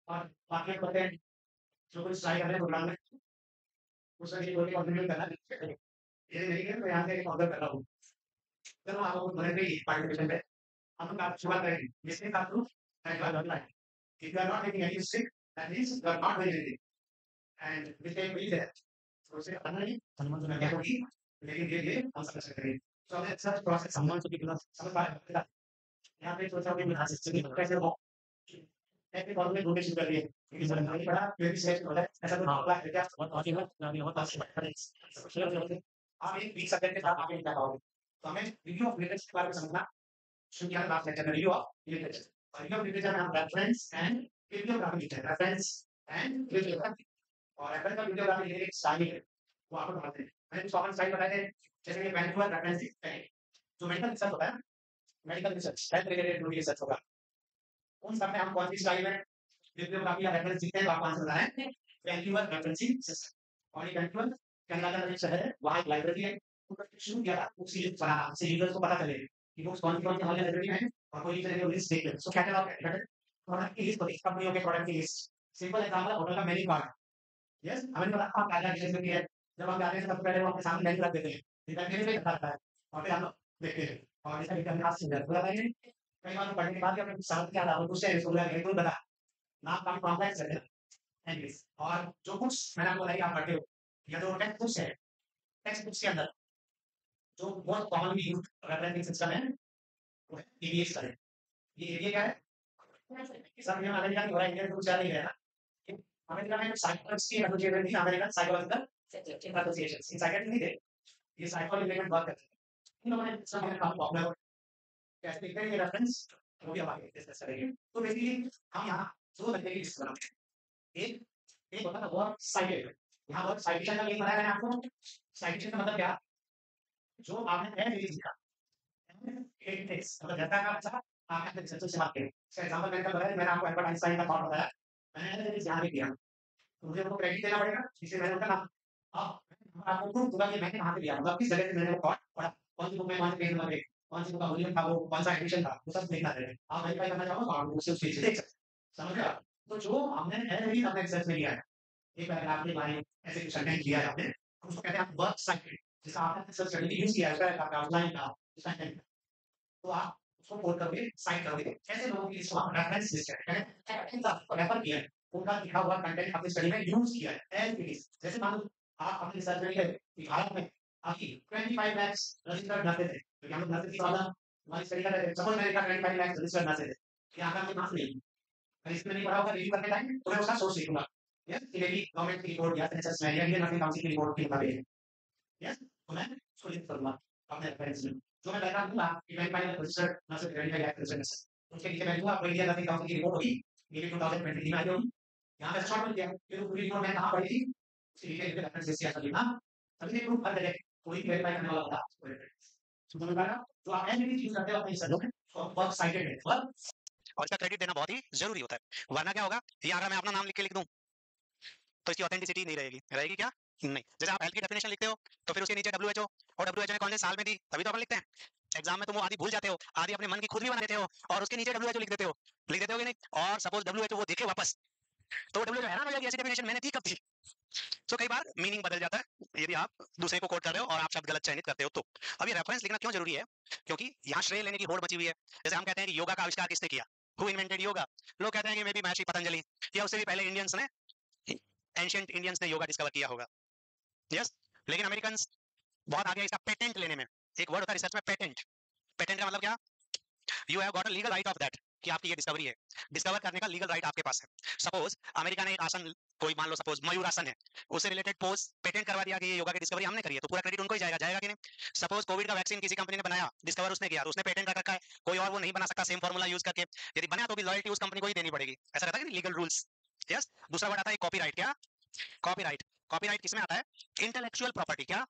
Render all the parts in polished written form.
और बाकी पता है जो कुछ ट्राई कर रहे हैं प्रोग्राम में उसमें ये बोल के कंट्रीब्यूट करना ये नहीं है मैं यहाँ से ऑर्डर कर रहा हूँ चलो आप लोग बने रही पार्टिसिपेशन पे हम लोग आप शुरुआत करेंगे जिसमें आप लोग if you are not taking any sick that means you are not very healthy and which can be there तो उसे करना नहीं हनुमान तो क्या होगी लेकिन ये हम समझ सकते हैं तो हमें अच्छा प्रोसेस हनुमान तो कितना समझ पा रहे हैं यहाँ पे सोचा कि बना सकते हैं कैसे हो ऐसे फॉर्म में डोनेशन कर रही है क्योंकि सर नहीं पड़ा फिर भी सेट हो जाए ऐसा तो मामला है क्या बहुत आगे है ना बहुत आगे आप एक वीक सब्जेक्ट के साथ आगे निकल पाओगे तो हमें रिव्यू ऑफ लिटरेचर के बारे में समझना शुरू किया लास्ट लेक्चर में रिव्यू ऑफ लिटरेचर और रिव्यू ऑफ लिटरेचर में हम रेफरेंस एंड बिब्लियोग्राफी लिखते हैं रेफरेंस एंड बिब्लियोग्राफी और रेफरेंस और बिब्लियोग्राफी लिखने की स्टाइल है वो आपको बताते हैं मैंने कुछ कॉमन स्टाइल बताए थे जैसे कि वैल्यूअल रेफरेंस लिखते हैं जो मेडिकल रिसर्च होता है medical research health related research होगा उन सब में हम कौन सी स्टाइल में बिब्लियोग्राफी या रेफरेंस लिखते हैं तो आपको आंसर बताना है वैल्यूअल रेफरेंसिंग सिस्टम और ये वैल्यूअल कनाडा का शहर है वहाँ एक लाइब्रेरी है शुरू किया था उसी बना से यूजर्स को पता चले कि बुक्स कौन सी हमारे लाइब्रेरी में है और कोई यूजर लिस्ट देख ले सो कैटलॉग प्रोडक्ट की लिस्ट होती है कंपनियों के प्रोडक्ट की लिस्ट सिंपल एग्जांपल होटल का मेन्यू कार्ड यस हमें पता आप क्या क्या में है जब हम जाते हैं सबसे पहले वो अपने सामने मेन्यू रख देते हैं ठीक है मेरे पे रखा रहता है और फिर हम लोग देखते हैं और इसका इतना खास चीज है पूरा कई बार पढ़ने के बाद अपने साथ क्या था कुछ है इसको लगा तो बता नाम काफी कॉम्प्लेक्स है एनीवेज और जो कुछ मैंने आपको बताया आप पढ़ते हो या जो टेक्स्ट बुक्स है टेक्स्ट बुक्स के अंदर जो बहुत कॉमनली यूज्ड रेफरेंसिंग सिस्टम है वो है ईवीएस का है ये एरिया क्या है सब में अमेरिका की हो रहा है इंडिया में कुछ ज्यादा नहीं रहना अमेरिका में साइकोलॉजिस्ट की एसोसिएशन थी American psychological association in psychiatry नहीं थे ये साइकोलॉजी रिलेटेड बात करते हैं इन लोगों ने सिस्टम में काफी पॉपुलर हो कैसे लिखते हैं ये रेफरेंस वो भी हम आगे डिस्कस करेंगे तो बेसिकली हम यहाँ दो तरीके की लिस्ट बनाते हैं एक एक होता है वर्क साइटेड यहाँ वर्क साइटेशन का मीनिंग बताया मैंने आपको साइटेशन का मतलब क्या जो आपने है लिखा एक टेक्स्ट मतलब डाटा का अच्छा आपने अपने रिसर्च से बात करें इसका एग्जांपल मैंने कल बताया मैंने आपको एल्बर्ट आइंस्टाइन का थॉट बताया मैंने इस ध्यान दिया तो मुझे उनको क्रेडिट देना पड़ेगा इसलिए मैंने उनका नाम अब आपको प्रूफ दूंगा कि मैंने कहाँ से लिया मतलब किस जगह से मैंने वो थॉट पढ़ा कौन सी बुक में कौन से पेज नंबर एक कौन सी बुक का वॉल्यूम था वो कौन सा एडिशन था वो सब देखना है आप वेरीफाई करना चाहो तो आप उसे उस पेज से देख सकते हैं समझ गए तो जो हमने है नहीं अपने रिसर्च में लिया है एक पैराग्राफ के बारे में ऐसे कुछ कंटेंट लिया है आपने उसको कहते हैं वर्क साइटेड जिसका आपने रिसर्च करने के यूज किया है उसका आउटलाइन था उसका कंटेंट तो आप उसको कोड करके साइट करोगे ऐसे लोगों की लिस्ट वहां रेफरेंस लिस्ट है रेफर किया है उनका लिखा हुआ कंटेंट अपनी स्टडी में यूज किया है एज इट इज जैसे मान लो आप अपनी रिसर्च में लिखे कि भारत में अभी 25 लाख रजिस्टर्ड नर्सेज थे तो हम लोग नर्सेज की वाला हमारी स्टडी कर रहे थे सपोज मैंने कहा 25 लाख रजिस्टर्ड नर्सेज है यहाँ का कोई मार्क्स नहीं अगर इसमें नहीं पढ़ा होगा रिव्यू करने टाइम तो मैं उसका सोर्स लिखूंगा यस कि मेरी गवर्नमेंट की रिपोर्ट या एनएसएस में या इंडियन नर्सिंग काउंसिल की रिपोर्ट के मुताबिक यस तो मैं उसको लिख करूंगा अपने रेफरेंस में जो मैं बैकग्राउंड दूंगा कि 25 lakh registered nurses 25 lakh registered उसके नीचे मैं दूंगा इंडियन नर्सिंग काउंसिल की रिपोर्ट होगी ये 2023 में आई होगी यहाँ पे शॉर्ट में दिया फिर पूरी रिपोर्ट मैं कहाँ पढ़ी थी उसके नीचे रेफरेंस से ऐसा लिखना तभी ये प्रूफ हर जगह कोई वेरीफाई करने वाला होता समझ में आ रहा तो आप ऐसे भी चीज करते हो अपने रिसर्च में वर्क साइटेड है वर्क और इसका क्रेडिट देना बहुत ही जरूरी होता है वरना क्या होगा ये अगर मैं अपना नाम लिख के लिख दूं तो इसकी ऑथेंटिसिटी नहीं रहेगी रहेगी क्या नहीं जैसे आप हेल्थ की डेफिनेशन लिखते हो तो फिर उसके नीचे डब्ल्यूएचओ और डब्ल्यूएचओ ने कौन से साल में दी तभी तो अपन लिखते हैं एग्जाम में तुम वो आदि भूल जाते हो आदि अपने मन की खुद भी बना देते हो और उसके नीचे डब्ल्यूएचओ लिख देते हो कि नहीं और सपोज डब्ल्यूएचओ वो देखे वापस तो डब्ल्यूएचओ हैरान हो जाएगी ऐसी डेफिनेशन मैंने दी कब थी तो कई बार मीनिंग बदल जाता है यदि आप दूसरे को कोट कर रहे हो और आप शब्द गलत चयनित करते हो तो अब ये रेफरेंस लिखना क्यों जरूरी है क्योंकि यहाँ श्रेय लेने की होड़ मची हुई है जैसे हम कहते हैं कि योगा का आविष्कार किसने किया हु इन्वेंटेड योगा लोग कहते हैं कि मे बी महर्षि पतंजलि या उससे भी पहले इंडियंस ने एंशिएंट इंडियंस ने योगा डिस्कवर किया होगा यस लेकिन अमेरिकन बहुत आगे इसका पेटेंट लेने में एक वर्ड होता है रिसर्च में पेटेंट पेटेंट का मतलब क्या you have got a legal right of that कि आपकी ये डिस्कवरी है डिस्कवर करने का लीगल राइट आपके पास है सपोज अमेरिका ने एक आसन कोई मान लो सपोज मयूर आसन है उससे रिलेटेड पोज पेटेंट करवा दिया कि ये योगा की डिस्कवरी हमने करी है तो पूरा क्रेडिट उनको ही जाएगा जाएगा कि नहीं सपोज कोविड का वैक्सीन किसी कंपनी ने बनाया डिस्कवर उसने किया तो उसने पेटेंट कर रखा है कोई और वो नहीं बना सकता सेम फॉर्मूला यूज करके यदि बना तो भी लॉयल्टी उस कंपनी को ही देनी पड़ेगी ऐसा रहता है कि लीगल रूल्स यस दूसरा वर्ड आता है कॉपीराइट क्या कॉपीराइट कॉपीराइट किसमें आता है इंटेलेक्चुअल प्रॉपर्टी क्या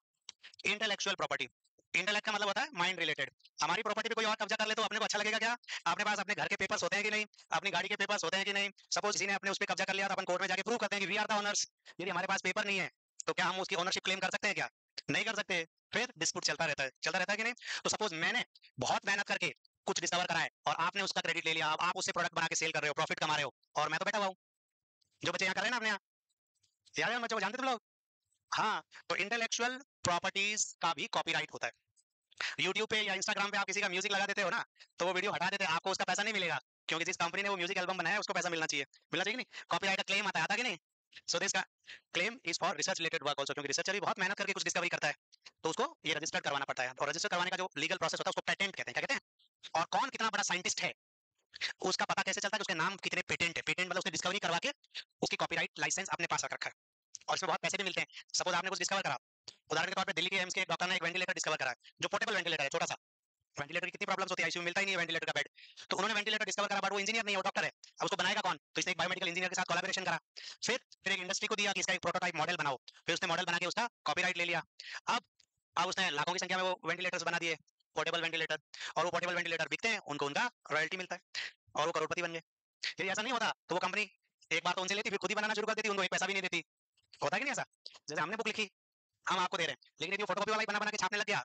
इंटेलेक्चुअल प्रॉपर्टी इंटेलेक्ट का मतलब होता है माइंड रिलेटेड हमारी प्रॉपर्टी पे कोई और कब्जा कर ले तो अपने को अच्छा लगेगा क्या अपने पास अपने घर के पेपर्स होते हैं कि नहीं अपनी गाड़ी के पेपर्स होते हैं कि नहीं सपोज किसी ने अपने उस पर कब्जा कर लिया तो अपन कोर्ट में जाके प्रूव करते हैं कि वी आर द ओनर्स यदि हमारे पास पेपर नहीं है तो क्या हम उसकी ओनरशिप क्लेम कर सकते हैं क्या नहीं कर सकते, फिर डिस्प्यूट चलता रहता है कि नहीं। तो सपोज मैंने बहुत मेहनत करके कुछ डिस्कवर करा है और आपने उसका क्रेडिट ले लिया, अब आप उससे प्रोडक्ट बना के सेल कर रहे हो, प्रॉफिट कमा रहे हो, और मैं तो बैठा हुआ हूँ। जो बच्चे यहाँ कर रहे हैं ना अपने यहाँ, याद है बच्चों को, जानते तुम लोग? हाँ, तो इंटेलेक्चुअल प्रॉपर्टीज का भी कॉपीराइट होता है। यूट्यूब पे या इंस्टाग्राम पे आप किसी का म्यूजिक लगा देते हो ना, तो वो वीडियो हटा देते हैं, आपको उसका पैसा नहीं मिलेगा, क्योंकि जिस कंपनी ने वो म्यूजिक एल्बम बनाया है उसको पैसा मिलना चाहिए कि नहीं। कॉपीराइट का क्लेम आता है कि नहीं। सो दिस का claim is for research related work also, क्योंकि रिसर्चर भी बहुत मेहनत करके कुछ डिस्कवरी करता है, तो उसको ये रजिस्टर करवाना पड़ता है, और रजिस्टर करवाने का जो लीगल प्रोसेस होता है उसको पेटेंट कहते हैं। क्या कहते हैं? और कौन कितना बड़ा साइंटिस्ट है उसका पता कैसे चलता है कि उसके नाम कितने पेटेंट है। पेटेंट मतलब उसने डिस्कवरी करवा के उसकी कॉपीराइट लाइसेंस अपने पास रख रखा है, और इसमें बहुत पैसे भी मिलते हैं। सपोज आपने कुछ डिस्कवर करा, उदाहरण के तौर पे दिल्ली के एम्स के एक डॉक्टर ने एक वेंटिलेटर डिस्कवर करा है, जो पोर्टेबल वेंटिलेटर है, छोटा सा। वेंटिलेटर की कितनी प्रॉब्लम्स होती है, आईसीयू में मिलता ही नहीं है वेंटिलेटर का बेड। तो उन्होंने वेंटिलेटर डिस्कवर करा, बट वो इंजीनियर नहीं है, वो डॉक्टर है। अब उसको बनाएगा कौन? तो इसने एक बायोमेडिकल इंजीनियर के साथ कोलैबोरेशन करा। फिर एक इंडस्ट्री को दिया कि इसका एक प्रोटोटाइप मॉडल बनाओ। फिर उसने मॉडल बना के उसका कॉपीराइट ले लिया। अब अब उसने लाखों की संख्या में वो वेंटिलेटर्स बना दिए, पोर्टेबल वेंटिलेटर, और वो पोर्टेबल वेंटिलेटर बिकते हैं, उनको उनका रॉयल्टी मिलता है, और वो करोड़पति बन गए। यदि ऐसा नहीं होता तो वो कंपनी एक बार तो उनसे लेती, फिर खुद ही बनाना शुरू कर देती, उनको एक पैसा भी नहीं देती। होता है कि नहीं ऐसा? जैसे हमने बुक लिखी, हम आपको दे रहे हैं, लेकिन यदि वो फोटोकॉपी वाला ही बना बना के छापने लग गया,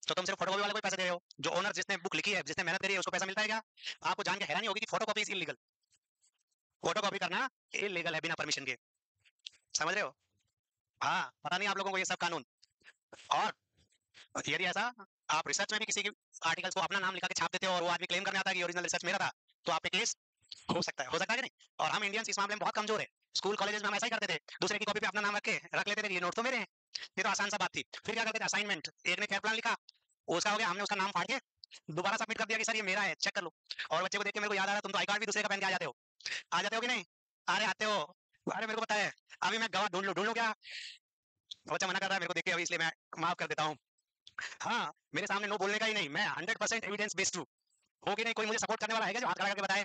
तो तुम सिर्फ फोटोकॉपी वाले को ही पैसे दे रहे हो। जो ओनर जिसने बुक लिखी है, जिसने मेहनत करी है, उसको पैसा मिलता है क्या? आपको जान के हैरानी होगी कि फोटोकॉपी इज इलीगल। फोटोकॉपी करना इलीगल है बिना परमिशन के, समझ रहे हो? हाँ, पता नहीं आप लोगों को ये सब कानून। और यदि ऐसा आप रिसर्च में भी किसी की आर्टिकल्स को अपना नाम लिखा के छाप देते हो, और वो आदमी क्लेम करने आता है कि ओरिजिनल रिसर्च मेरा था, तो आप पे केस हो सकता है कि नहीं। और हम इंडियंस इस मामले में बहुत कमजोर है। स्कूल कॉलेजेस में हम ऐसा ही करते थे, दूसरे की कॉपी पे अपना नाम रख लेते थे कि ये नोट तो मेरे हैं। ये तो आसान सा बात थी। फिर क्या करते थे, असाइनमेंट, एक ने केयर प्लान लिखा, उसका हो गया, हमने उसका नाम फाड़ के दोबारा सबमिट कर दिया कि सर ये मेरा है, चेक कर लो। और बच्चे को देख के मेरे को याद आ रहा है, तुम तो आई कार्ड भी दूसरे का पहन के आ जाते हो कि नहीं? अरे आते हो। अरे मेरे को पता है, अभी मैं गवाह ढूंढ लूं क्या? बच्चा मना कर रहा है मेरे को देख के, अभी इसलिए मैं माफ कर देता हूँ। हाँ, मेरे सामने नो बोलने का ही नहीं, मैं 100% एविडेंस बेस्ड हूँ। हो कि नहीं? कोई मुझे सपोर्ट करने वाला है क्या जो हाथ खड़ा करके बताए?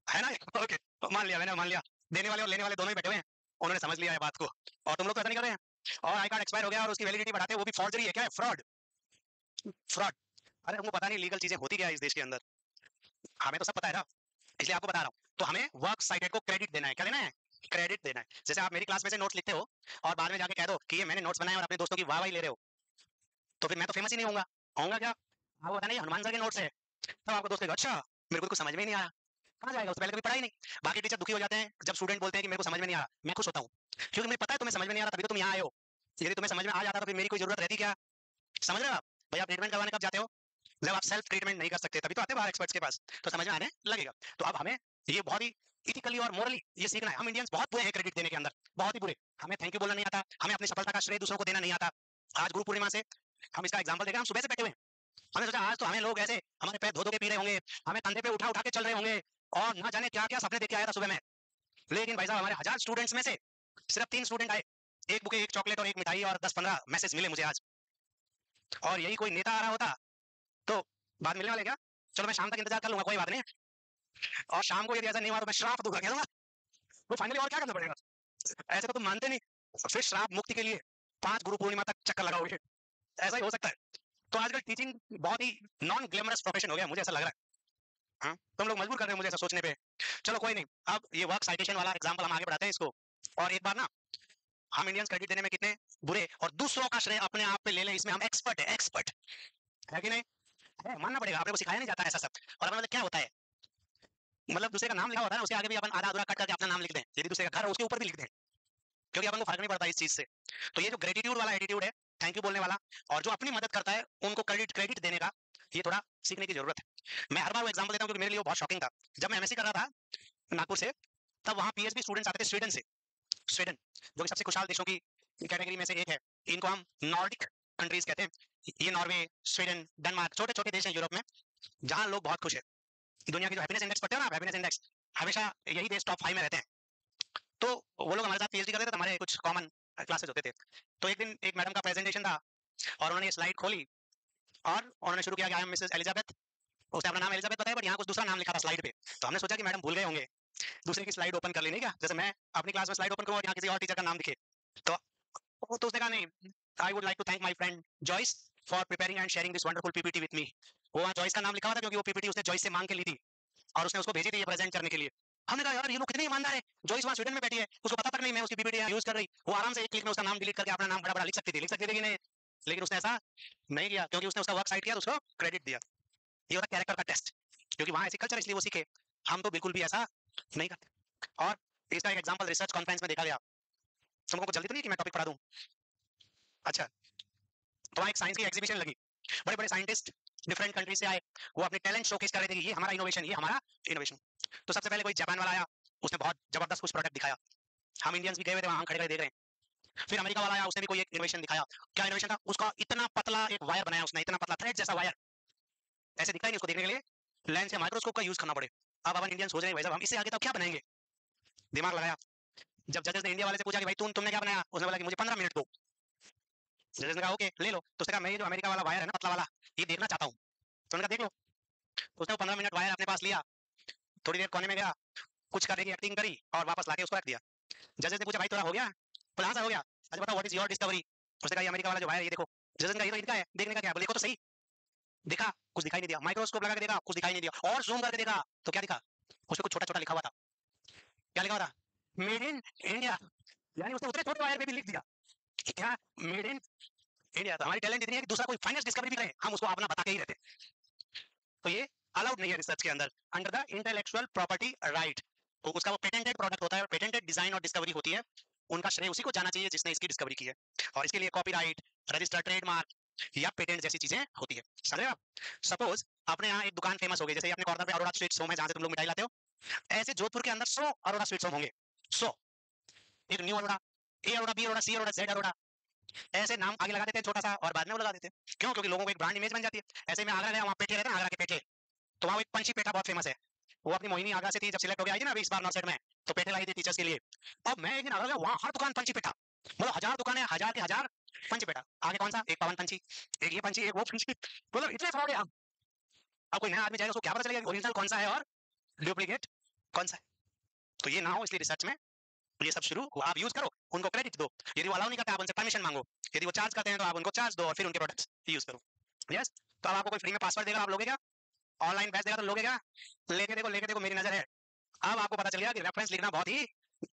है ना? ओके, तो मान लिया, मैंने मान लिया। देने वाले और लेने वाले दोनों ही बैठे हुए हैं, उन्होंने समझ लिया है बात को। और तुम लोग तो ऐसा नहीं कर रहे हैं, और आई कार्ड एक्सपायर हो गया और उसकी वैलिडिटी बढ़ाते हैं, वो भी फॉर्जरी है। क्या है? फ्रॉड। फ्रॉड। अरे तुमको पता नहीं लीगल चीजें होती क्या है इस देश के अंदर, हमें तो सब पता है ना, इसलिए आपको बता रहा हूँ। तो हमें वर्क साइटेड को क्रेडिट देना है। क्या देना है? क्रेडिट देना है। जैसे आप मेरी क्लास में से नोट्स लिखते हो और बाद में जाके कह दो कि ये मैंने नोट्स बनाए, और अपने दोस्तों की वाह वाही ले रहे हो, तो फिर मैं तो फेमस ही नहीं होऊंगा। होऊंगा क्या? आपको बताना ये हनुमान सर के नोट्स है, तब आपको दोस्त कहेगा अच्छा मेरे को तो कुछ समझ में ही नहीं आया। कहाँ जाएगा, उससे पहले कभी पढ़ा ही नहीं। बाकी टीचर दुखी हो जाते हैं जब स्टूडेंट बोलते हैं कि मेरे को समझ में नहीं आ रहा, मैं खुश होता हूँ, क्योंकि मुझे पता है तुम्हें समझ में नहीं आ रहा, तभी तो तुम यहाँ आए हो। यदि तुम्हें समझ में आ जाता तो फिर मेरी कोई जरूरत रहती क्या? समझ रहे हो आप? भाई आप ट्रीटमेंट करवाने कब जाते हो? जब आप सेल्फ ट्रीटमेंट नहीं कर सकते, तभी तो आते हैं बाहर एक्सपर्ट्स के पास, तो समझ में आने लगेगा। तो अब हमें ये बहुत ही इथिकली और मोरली ये सीखना है। हम इंडियंस बहुत बुरे हैं क्रेडिट देने के अंदर, बहुत ही बुरे। हमें थैंक यू बोलना नहीं आता, हमें अपनी सफलता का श्रेय दूसरों को देना नहीं आता। आज गुरु पूर्णिमा से हम इसका एग्जाम्पल देखें, हम सुबह से बैठे हुए हैं, हमने सोचा आज तो हमें लोग ऐसे हमारे पैर धो धो के पी रहे होंगे, हमें कंधे पे उठा उठा के चल रहे होंगे, और ना जाने क्या क्या सपने देख के आया था सुबह में। लेकिन भाई साहब, हमारे 1000 स्टूडेंट्स में से सिर्फ 3 स्टूडेंट आए, एक बुके, एक चॉकलेट और एक मिठाई, और 10-15 मैसेज मिले मुझे आज। और यही कोई नेता आ रहा होता तो बाद मिलने वाले क्या? चलो मैं शाम तक इंतजार कर लूंगा, कोई बात नहीं। और शाम को यदि ऐसा नहीं हुआ तो मैं श्राप दूंगा, कह दूंगा तो फाइनली और क्या करना पड़ेगा। ऐसे तो तुम मानते नहीं, फिर श्राप मुक्ति के लिए 5 गुरु पूर्णिमा तक चक्कर लगाओगे, ऐसा ही हो सकता है। तो आजकल टीचिंग बहुत ही नॉन ग्लैमरस प्रोफेशन हो गया, मुझे ऐसा लग रहा है। हाँ, तुम लोग मजबूर कर रहे हो मुझे ऐसा सोचने पे। चलो कोई नहीं, अब ये वर्क साइटेशन वाला एग्जांपल हम आगे बढ़ाते हैं इसको। और एक बार ना, हम इंडियंस क्रेडिट देने में कितने बुरे, और दूसरों का श्रेय अपने आप पे ले लें, इसमें हम एक्सपर्ट है, एक्सपर्ट है कि नहीं? है, मानना पड़ेगा, आपने को सिखाया नहीं जाता ऐसा सब। और मतलब क्या होता है, मतलब दूसरे का नाम लिखा होता है ना, उसके आगे भी अपन आधा अधूरा कट करके अपना नाम लिख दें, यदि दूसरे का घर है उसके ऊपर भी लिख दें, क्योंकि अपन को फर्क नहीं पड़ता इस चीज से। तो ये जो ग्रेटिट्यूड वाला एटीट्यूड है, थैंक यू बोलने वाला, और जो अपनी मदद करता है उनको क्रेडिट क्रेडिट देने का, ये थोड़ा सीखने की जरूरत है। मैं हर बार वो एग्जाम्पल देता हूँ क्योंकि मेरे लिए वो बहुत शॉकिंग था। जब मैं एमएससी कर रहा था नागपुर से, तब वहाँ पीएचडी स्टूडेंट्स आते थे स्वीडन से। स्वीडन जो कि सबसे खुशहाल देशों की कैटेगरी में से एक है, इनको हम नॉर्डिक कंट्रीज कहते हैं। ये नॉर्वे, स्वीडन, डेनमार्क, छोटे छोटे देश हैं यूरोप में, जहाँ लोग बहुत खुश है। दुनिया की जो हैप्पीनेस इंडेक्स पढ़ते हो ना, हैप्पीनेस इंडेक्स, हमेशा यही देश टॉप 5 में रहते हैं। तो वो लोग हमारे साथ पीएचडी करते थे, तो हमारे कुछ कॉमन क्लासेस होते थे। तो एक दिन एक मैडम का प्रेजेंटेशन था, और उन्होंने ये स्लाइड खोली, और उन्होंने शुरू किया कि आई एम मिसेस एलिजाबेथ। उसने अपना नाम एलिजाबेथ बताया, बट यहाँ कुछ दूसरा नाम लिखा था स्लाइड पे। तो हमने सोचा कि मैडम भूल गए होंगे, दूसरे की स्लाइड ओपन कर लेनी क्या, जैसे मैं अपनी क्लास में स्लाइड ओपन करूँ और यहाँ किसी और टीचर का नाम दिखे। तो उसने कहा नहीं, I would like to thank my friend Joyce for preparing and sharing this wonderful PPT with me. वो वहाँ जॉयस का नाम लिखा हुआ था, क्योंकि वो पीपीटी उसने जॉयस से मांग के ली थी, और उसने उसको भेजी थी ये प्रेजेंट करने के लिए। हमने कहा यार ये लोग कितने ईमानदार है, जो इस वहाँ स्वीडन में बैठी है उसको पता तक नहीं मैं उसकी पीपीटी यूज कर रही, वो आराम से एक क्लिक में उसका नाम डिलीट करके अपना नाम बड़ा बड़ा लिख सकती थी कि नहीं, लेकिन उसने ऐसा नहीं किया क्योंकि उसने उसका वर्क साइट किया तो उसको क्रेडिट दिया। ये होता कैरेक्टर का टेस्ट, क्योंकि वहाँ ऐसी कल्चर इसलिए वो सीखे, हम तो बिल्कुल भी ऐसा नहीं करते। और इसका एक एग्जांपल रिसर्च कॉन्फ्रेंस में देखा गया, तुम लोगों को जल्दी तो नहीं कि मैं टॉपिक पढ़ा दूं? अच्छा, तो वहाँ एक साइंस की एग्जीबिशन लगी, बड़े बड़े साइंटिस्ट डिफरेंट कंट्री से आए, वो अपने टैलेंट शोकेस कर रहे थे कि ये हमारा इनोवेशन, ये हमारा इनोवेशन। तो सबसे पहले कोई जापान वाला आया, उसने बहुत जबरदस्त कुछ प्रोडक्ट दिखाया, हम इंडियंस भी गए हुए थे वहां, हम खड़े खड़े देख रहे हैं। फिर अमेरिका वाला आया, उसने भी कोई एक इनोवेशन दिखाया। क्या इनोवेशन था उसका? इतना पतला एक वायर बनाया उसने, इतना पतला थ्रेड जैसा वायर, ऐसे दिखता ही नहीं उसको देखने के लिए, लेंस या माइक्रोस्कोप का यूज करना पड़े। अब अपन इंडियन सोच रहे हैं भाई साहब हम इससे आगे तो क्या बनाएंगे, दिमाग लगाया। जब जजेस ने इंडिया वाले से पूछा कि भाई तुमने क्या बनाया, उसने बोला कि मुझे 15 मिनट दो। जजेस ने कहा ओके ले लो, तो उसने कहा मैं ये जो अमेरिका वाला वायर है ना पतला वाला, ये देखना चाहता हूँ। तो उन्होंने कहा देख लो। तो उसने 15 मिनट वायर अपने पास लिया, थोड़ी देर कोने में गया, कुछ करने की एक्टिंग करी और वापस लाके उसको रख दिया। जजेस ने पूछा भाई थोड़ा हो गया? बोला हाँ सर हो गया। अच्छा बताओ व्हाट इज योर डिस्कवरी? उसने कहा ये अमेरिका वाला जो वायर ये देखो। जजेस ने कहा ये तो इनका है, देखने का क्या है? बोले देखो तो सही। देखा, कुछ दिखाई नहीं दिया। माइक्रोस्कोप लगा के देखा, कुछ दिखाई नहीं दिया। और जूम करके देखा तो क्या दिखा? उसमें कुछ छोटा छोटा लिखा हुआ था। क्या लिखा हुआ था? Made in India. यानी उसने उतने छोटे वायर पे भी लिख दिया कि क्या मेड इन इंडिया। तो हमारी टैलेंट इतनी है कि दूसरा कोई फाइनेंस डिस्कवरी भी करे हम उसको अपना बता के ही रहते। तो ये अलाउड नहीं है रिसर्च के अंदर, under the intellectual property right. तो उसका वो पेटेंटेड प्रोडक्ट होता है और पेटेंटेड डिजाइन और डिस्कवरी होती है, उनका श्रेय उसी को जाना चाहिए जिसने इसकी डिस्कवरी की है। और इसके लिए कॉपीराइट, रजिस्टर्ड ट्रेडमार्क या पेटेंट जैसी चीजें होती है, समझ रहे हो आप? सपोज अपने यहाँ एक दुकान फेमस हो गई, जैसे अपने कॉर्नर पे अरोड़ा स्वीट्स होम है जहां से तुम लोग मिठाई लाते हो, ऐसे जोधपुर के अंदर 100 अरोड़ा स्वीट्स होम होंगे। 100, एक न्यू अरोड़ा, ए अरोड़ा, बी अरोड़ा, सी अरोड़ा, जेड अरोड़ा, ऐसे नाम आगे लगा देते हैं छोटा सा और बाद में वो लगा देते हैं। क्यों? क्योंकि लोगों को एक ब्रांड इमेज बन जाती है। ऐसे में आगरा गया, वहाँ पेठे रहते हैं, आगरा के पेठे, तो वहाँ एक पंछी पेठा बहुत फेमस है। वो अपनी मोहिनी आगरा से थी, जब सिलेक्ट हो गया आई थी ना अभी इस बार नॉर्थ में, तो पेठे लाई थी टीचर्स के लिए। अब मैं एक दिन आगरा गया, वहाँ हर दुकान पंछी पेठा, मतलब 1000 दुकानें, 1000 के 1000 पंछी पेठा। आगे कौन सा? एक पवन पंछी, एक ये पंछी, एक वो पंछी, मतलब इतने फ्रॉड है। अब कोई नया आदमी जाएगा उसको क्या पता चलेगा ओरिजिनल कौन सा है और डुप्लीकेट कौन सा है? तो ये ना हो इसलिए रिसर्च में ये सब शुरू हुआ। आप यूज करो, उनको क्रेडिट दो, यदि वो अलाउ नहीं करते आप उनसे परमिशन मांगो, यदि वो चार्ज करते हैं तो आप उनको चार्ज दो और फिर उनके प्रोडक्ट्स यूज करो। यस, तो अब आपको कोई फ्री में पासवर्ड देगा, आप लोगे क्या? ऑनलाइन बैच देगा तो लोगे क्या? लेके देखो मेरी नजर है। अब आपको पता चल गया कि रेफरेंस लिखना बहुत ही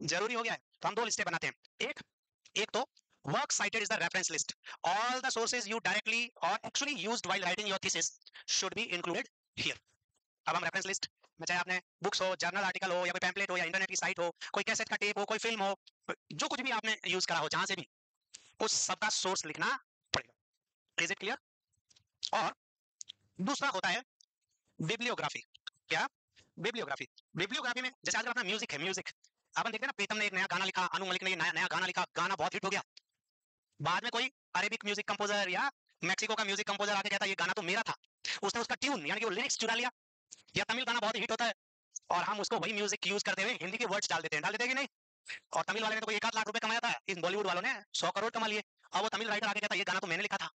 जरूरी हो गया है। तो हम दो लिस्टें बनाते हैं। एक एक तो work cited is the reference list, all the sources you directly or actually used while writing your thesis should be included here. अब हम रेफरेंस लिस्ट में चाहे आपने बुक्स हो, जर्नल आर्टिकल हो, या कोई पैम्पलेट हो, या इंटरनेट की साइट हो, कोई कैसेट का टेप हो, कोई फिल्म हो, जो कुछ भी आपने यूज करा हो जहां से भी, उस सबका सोर्स लिखना पड़ेगा। Is it clear? और दूसरा होता है बिब्लियोग्राफी। क्या? बिब्लियोग्राफी। बिब्लियोग्राफी में जैसे आजकल अपना म्यूजिक है, म्यूजिक अपन देखते हैं ना, प्रीतम ने एक नया गाना लिखा, अनु मलिक ने नया नया गाना लिखा, गाना बहुत हिट हो गया। बाद में कोई अरेबिक म्यूजिक कंपोजर या मैक्सिको का म्यूजिक कंपोजर आके कहता है ये गाना तो मेरा था, उसने उसका ट्यून यानी कि वो लिरिक्स चुरा लिया। या तमिल गाना बहुत हिट होता है और हम उसको वही म्यूजिक यूज करते हुए हिंदी के वर्ड्स डाल देते हैं कि नहीं? और तमिल वाले ने तो कोई 1 आध लाख रुपए कमाया था, इन बॉलीवुड वालों ने 100 करोड़ कमा लिए। अब वो तमिल राइटर आके कहता है ये गाना तो मैंने लिखा था।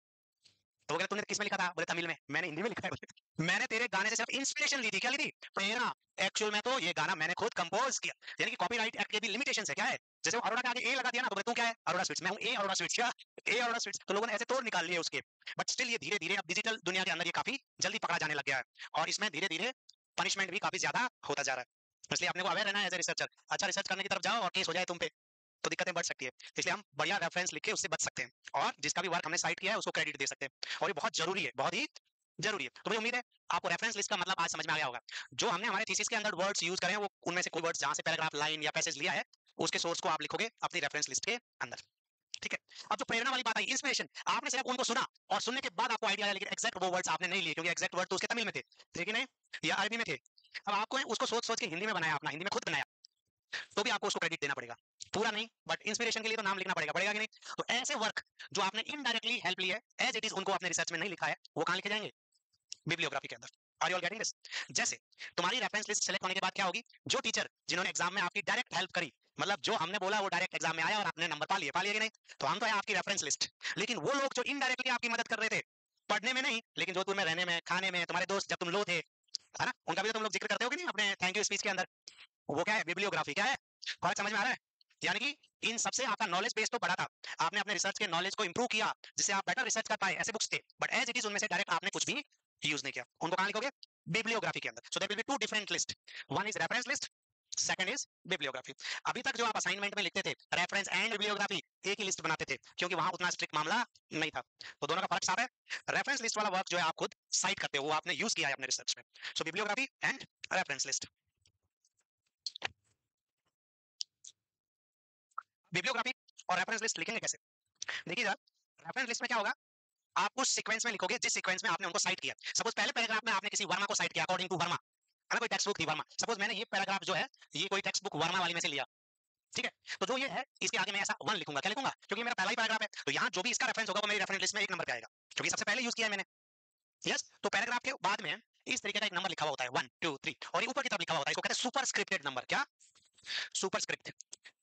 तो वो कहता तूने किस में लिखा था? बोले तमिल में। मैंने हिंदी में लिखा है। बोले मैंने तेरे गाने से सिर्फ इंस्पिरेशन ली थी। क्या ली थी? प्रेरणा। एक्चुअल में तो ये गाना मैंने खुद कंपोज किया। यानी कि कॉपीराइट एक्ट के भी लिमिटेशंस है। क्या है? जैसे वो अरोड़ा के आगे ए लगा दिया ना, तो बोले तू क्या है? अरोड़ा स्वीट्स। मैं हूं ए अरोड़ा स्वीट्स। क्या ए अरोड़ा स्वीट्स? तो लोगों ने ऐसे तोड़ निकाल लिए उसके। बट स्टिल ये धीरे धीरे अब डिजिटल दुनिया के अंदर ये काफी जल्दी पकड़ा जाने लग गया है और इसमें धीरे धीरे पनिशमेंट भी काफी ज्यादा होता जा रहा है। इसलिए अपने को अवेयर रहना है एज ए रिसर्चर। अच्छा रिसर्च करने की तरफ जाओ और केस हो जाए तुम पे तो दिक्कतें बढ़ सकती है। इसलिए हम बढ़िया रेफरेंस लिख के उससे बच सकते हैं और जिसका भी वर्क हमने साइट किया है उसको क्रेडिट दे सकते हैं। और ये बहुत जरूरी है, बहुत ही जरूरी है। तो मुझे उम्मीद है आपको रेफरेंस लिस्ट का मतलब आज समझ में आ गया होगा। जो हमने हमारे थीसिस के अंदर वर्ड्स यूज करें वो उनमें से कोई वर्ड्स जहां से पैराग्राफ, लाइन या पैसेज लिया है उसके सोर्स को आप लिखोगे अपनी रेफरेंस लिस्ट के अंदर। ठीक है? अब जो प्रेरणा वाली बात आई, इंस्पिरेशन, आपने सिर्फ उनको सुना और सुनने के बाद आपको आइडिया आया, लेकिन एग्जैक्ट वो वर्ड्स आपने नहीं लिए क्योंकि एग्जैक्ट वर्ड तो उसके तमिल में थे, ठीक है नहीं, या अरबी में थे। अब आपको उसको सोच सोच के हिंदी में बनाया, अपना हिंदी में खुद बनाया, तो भी आपको उसको क्रेडिट देना पड़ेगा। पूरा नहीं बट इंस्पिरेशन के लिए तो नाम लिखना पड़ेगा, पड़ेगा कि नहीं? तो ऐसे वर्क जो आपने इनडायरेक्टली हेल्प ली है एज इट इज, उनको आपने रिसर्च में नहीं लिखा है, वो कहां लिखे जाएंगे? बिब्लियोग्राफी के अंदर। Are you all getting this? जैसे तुम्हारी रेफरेंस लिस्ट सेलेक्ट होने के बाद क्या होगी? जो टीचर जिन्होंने एग्जाम में आपकी डायरेक्ट हेल्प करी, मतलब जो हमने बोला वो डायरेक्ट एग्जाम में आया और आपने नंबर पा लिए कि नहीं, तो हम तो है आपकी रेफरेंस लिस्ट। लेकिन वो लोग जो इनडायरेक्टली आपकी मदद कर रहे थे, पढ़ने में नहीं लेकिन जोधपुर में रहने में, खाने में, तुम्हारे दोस्त जब तुम लो थे, है ना, उनका भी तो तुम लोग जिक्र करते हो कि नहीं अपने थैंक यू स्पीच के अंदर? वो क्या है? बिब्लियोग्राफी। क्या है? फर्क समझ में आ रहा है? यानी कि इन सबसे आपका नॉलेज बेस तो बढ़ा था, आपने अपने रिसर्च के नॉलेज को इंप्रूव किया जिससे आप बेटर रिसर्च कर पाए, ऐसे बुक्स थे, बट एज इट इज उनमें से डायरेक्ट आपने कुछ भी यूज नहीं किया। उनको कहां लिखोगे? बिब्लियोग्राफी के अंदर। So there will be two different list, one is reference list second is bibliography. अभी तक जो आप असाइनमेंट में लिखते थे रेफरेंस एंड बिब्लियोग्राफी, एक ही लिस्ट बनाते थे क्योंकि वहां उतना स्ट्रिक्ट मामला नहीं था। तो दोनों का फर्क साफ है। रेफरेंस लिस्ट वाला वर्क जो है आप खुद साइट करते हो, वो आपने यूज किया है अपने रिसर्च में। So bibliography and reference list. Bibliography और रेफरेंस लिस्ट लिखेंगे कैसे? देखिए जरा, रेफरेंस लिस्ट में क्या होगा, आप उस सीक्वेंस में लिखोगे जिस सीक्वेंस में आपने उनको साइट किया। सपोज पहले पैराग्राफ में आपने किसी वर्मा को साइट किया अकॉर्डिंग टू वर्मा, है ना, कोई टेक्स्ट बुक थी वर्मा। सपोज मैंने ये पैराग्राफ जो है ये कोई टेक्स्ट बुक वर्मा वाली में से लिया, ठीक है। तो जो ये है इसके आगे मैं ऐसा वन लिखूंगा, क्या लिखूंगा, क्योंकि मेरा पहला ही पैराग्राफ है, तो यहाँ जो भी इसका रेफरेंस होगा वो मेरी रेफरेंस लिस्ट में एक नंबर पे आएगा, क्योंकि सबसे पहले यूज किया है मैंने। यस, तो पैराग्राफ के बाद में इस तरीके का एक नंबर लिखा हुआ होता है 1 2 3, और ये ऊपर की तरफ लिखा हुआ होता है, इसको कहते हैं सुपरस्क्रिप्टेड नंबर। क्या? सुपरस्क्रिप्ट।